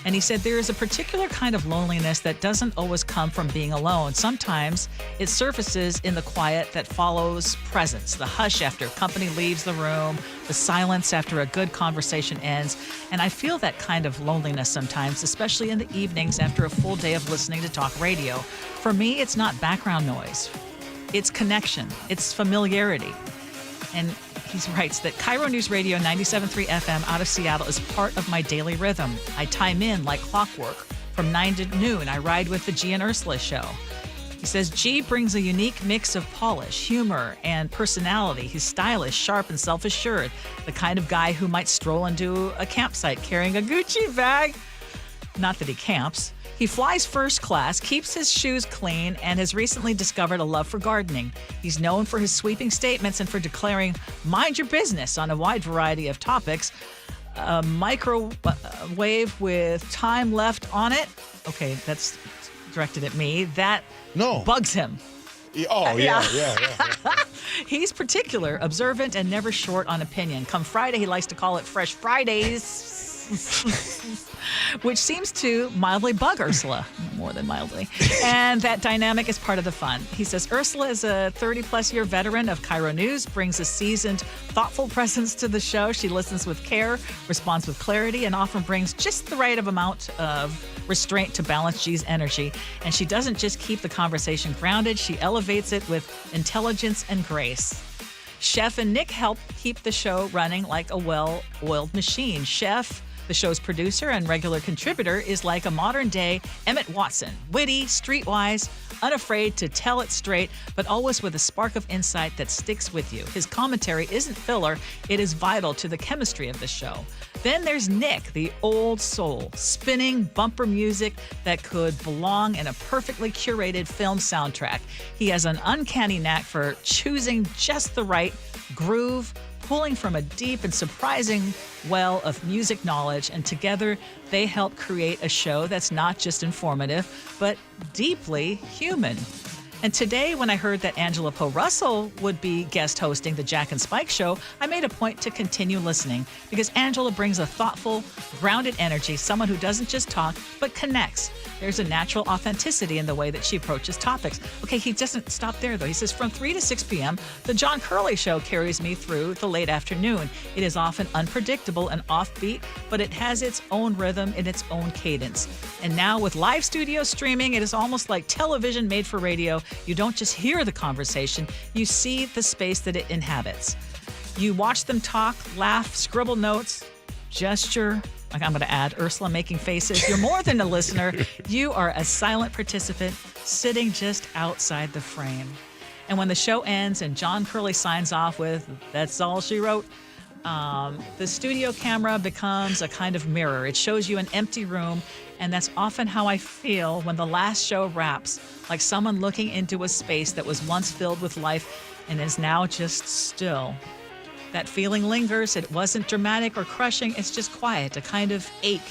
And he said there is a particular kind of loneliness that doesn't always come from being alone. Sometimes it surfaces in the quiet that follows presence, the hush after company leaves the room, the silence after a good conversation ends. And I feel that kind of loneliness sometimes, especially in the evenings after a full day of listening to talk radio. For me, it's not background noise. It's connection. It's familiarity. And he writes that KIRO Newsradio 97.3 FM out of Seattle is part of my daily rhythm. I time in like clockwork. From 9 to noon, I ride with the Gee and Ursula Show. He says Gee brings a unique mix of polish, humor, and personality. He's stylish, sharp, and self-assured. The kind of guy who might stroll into a campsite carrying a Gucci bag. Not that he camps. He flies first class, keeps his shoes clean, and has recently discovered a love for gardening. He's known for his sweeping statements and for declaring, mind your business, on a wide variety of topics. A microwave with time left on it. Okay, that's directed at me. That bugs him. Oh, yeah. He's particular, observant, and never short on opinion. Come Friday, he likes to call it Fresh Fridays. Which seems to mildly bug Ursula, more than mildly. And that dynamic is part of the fun. He says Ursula is a 30-plus year veteran of KIRO News, brings a seasoned, thoughtful presence to the show. She listens with care, responds with clarity, and often brings just the right amount of restraint to balance Gee's energy. And she doesn't just keep the conversation grounded, she elevates it with intelligence and grace. Chef and Nick help keep the show running like a well-oiled machine. Chef, the show's producer and regular contributor, is like a modern-day Emmett Watson, witty, streetwise, unafraid to tell it straight, but always with a spark of insight that sticks with you. His commentary isn't filler, it is vital to the chemistry of the show. Then there's Nick, the old soul, spinning bumper music that could belong in a perfectly curated film soundtrack. He has an uncanny knack for choosing just the right groove, pulling from a deep and surprising well of music knowledge, and together they help create a show that's not just informative, but deeply human. And today, when I heard that Angela Poe Russell would be guest hosting the Jack and Spike show, I made a point to continue listening because Angela brings a thoughtful, grounded energy, someone who doesn't just talk, but connects. There's a natural authenticity in the way that she approaches topics. Okay, he doesn't stop there, though. He says, from 3 to 6 p.m., the John Curley Show carries me through the late afternoon. It is often unpredictable and offbeat, but it has its own rhythm and its own cadence. And now with live studio streaming, it is almost like television made for radio. You don't just hear the conversation, you see the space that it inhabits. You watch them talk, laugh, scribble notes, gesture. Like I'm going to add Ursula making faces. You're more than a listener. You are a silent participant sitting just outside the frame. And when the show ends and John Curley signs off with, "That's all she wrote," the studio camera becomes a kind of mirror. It shows you an empty room, and that's often how I feel when the last show wraps, like someone looking into a space that was once filled with life and is now just still. That feeling lingers. It wasn't dramatic or crushing. It's just quiet, a kind of ache,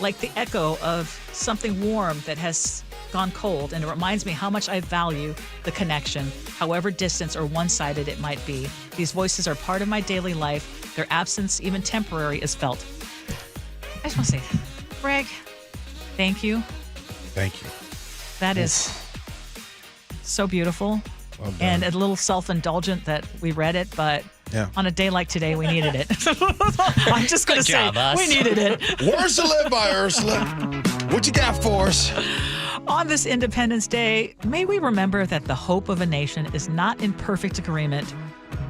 like the echo of something warm that has gone cold. And it reminds me how much I value the connection, however distant or one-sided it might be. These voices are part of my daily life. Their absence, even temporary, is felt. I just want to say, Greg, thank you. Thank you. That is so beautiful. Well done. And a little self-indulgent that we read it, but on a day like today, we needed it. I'm just going to say, we needed it. Words to live by, Ursula. What you got for us? On this Independence Day, may we remember that the hope of a nation is not in perfect agreement,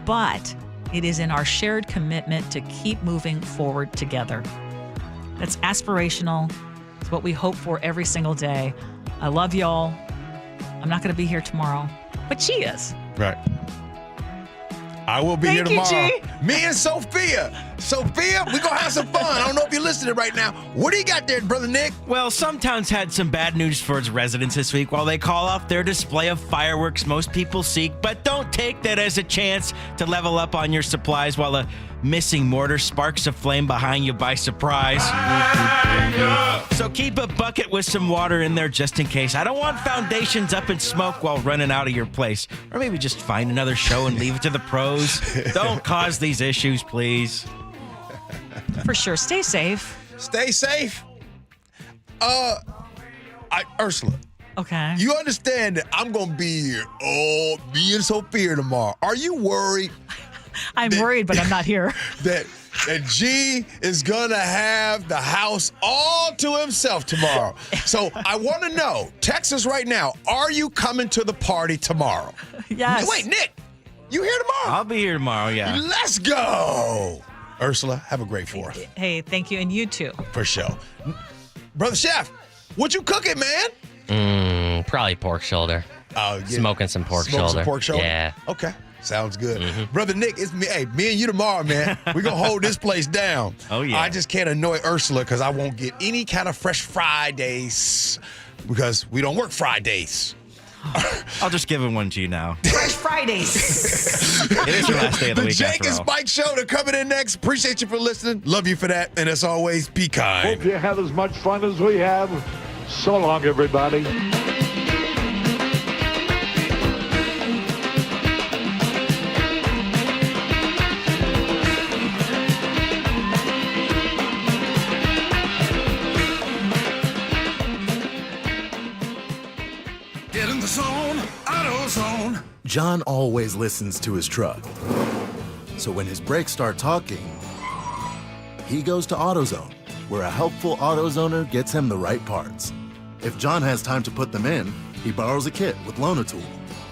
but it is in our shared commitment to keep moving forward together. That's aspirational. It's what we hope for every single day. I love y'all. I'm not going to be here tomorrow, but she is. Right. I will be here Thank you, tomorrow. G. Me and Sophia. Sophia, we're going to have some fun. I don't know if you're listening right now. What do you got there, Brother Nick? Well, some towns had some bad news for its residents this week while they call off their display of fireworks most people seek. But don't take that as a chance to level up on your supplies while a missing mortar sparks a flame behind you by surprise. So keep a bucket with some water in there just in case. I don't want foundations up in smoke while running out of your place. Or maybe just find another show and leave it to the pros. Don't cause these issues, please. For sure. Stay safe. Stay safe. Ursula. Okay. You understand that I'm going to be here, me and Sophia tomorrow. Are you worried? I'm worried, but I'm not here. that G is going to have the house all to himself tomorrow. So I want to know, text us right now, are you coming to the party tomorrow? Yes. Wait, Nick, you here tomorrow? I'll be here tomorrow, yeah. Let's go. Ursula, have a great 4th. Hey, thank you, and you too. For sure. Brother Chef, what you cooking, man? Probably pork shoulder. Oh, yeah. Smoking some pork shoulder. Some pork shoulder? Yeah. Okay. Sounds good. Brother Nick, it's me. Hey, me and you tomorrow, man. We're going to hold this place down. Oh, yeah. I just can't annoy Ursula because I won't get any kind of fresh Fridays because we don't work Fridays. I'll just give him one to you now. Fresh Fridays. It is your last day of the week. Jake and Spike Show, they're coming in next. Appreciate you for listening. Love you for that. And as always, be kind. Hope you had as much fun as we have. So long, everybody. Get in the zone, AutoZone. John always listens to his truck. So when his brakes start talking, he goes to AutoZone, where a helpful AutoZoner gets him the right parts. If John has time to put them in, he borrows a kit with Loan-A-Tool.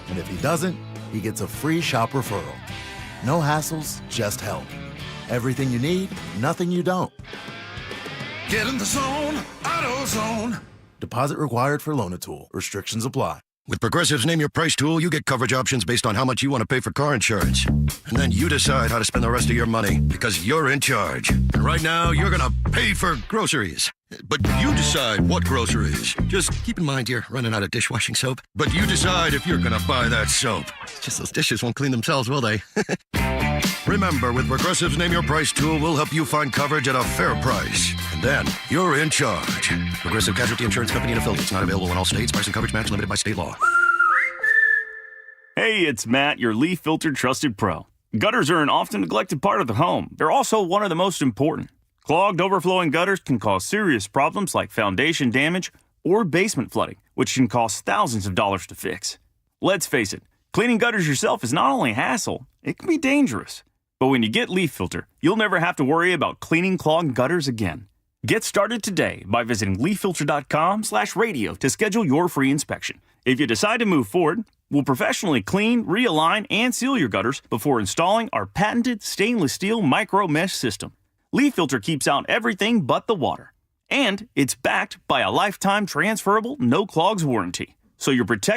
And if he doesn't, he gets a free shop referral. No hassles, just help. Everything you need, nothing you don't. Get in the zone, AutoZone. Deposit required for Loan-A-Tool. Restrictions apply. With Progressive's Name Your Price tool, you get coverage options based on how much you want to pay for car insurance. And then you decide how to spend the rest of your money because you're in charge. And right now, you're going to pay for groceries. But you decide what groceries. Just keep in mind you're running out of dishwashing soap. But you decide if you're going to buy that soap. It's just those dishes won't clean themselves, will they? Remember, with Progressive's Name Your Price tool, we'll help you find coverage at a fair price. And then you're in charge. Progressive Casualty Insurance Company and affiliates. Not available in all states. Price and coverage match limited by state law. Hey, it's Matt, your leaf filter trusted pro. Gutters are an often neglected part of the home. They're also one of the most important. Clogged, overflowing gutters can cause serious problems like foundation damage or basement flooding, which can cost thousands of dollars to fix. Let's face it, cleaning gutters yourself is not only a hassle, it can be dangerous. But when you get Leaf Filter, you'll never have to worry about cleaning clogged gutters again. Get started today by visiting leaffilter.com/radio to schedule your free inspection. If you decide to move forward, we'll professionally clean, realign, and seal your gutters before installing our patented stainless steel micro mesh system. Leaf Filter keeps out everything but the water. And it's backed by a lifetime transferable no clogs warranty. So you're protected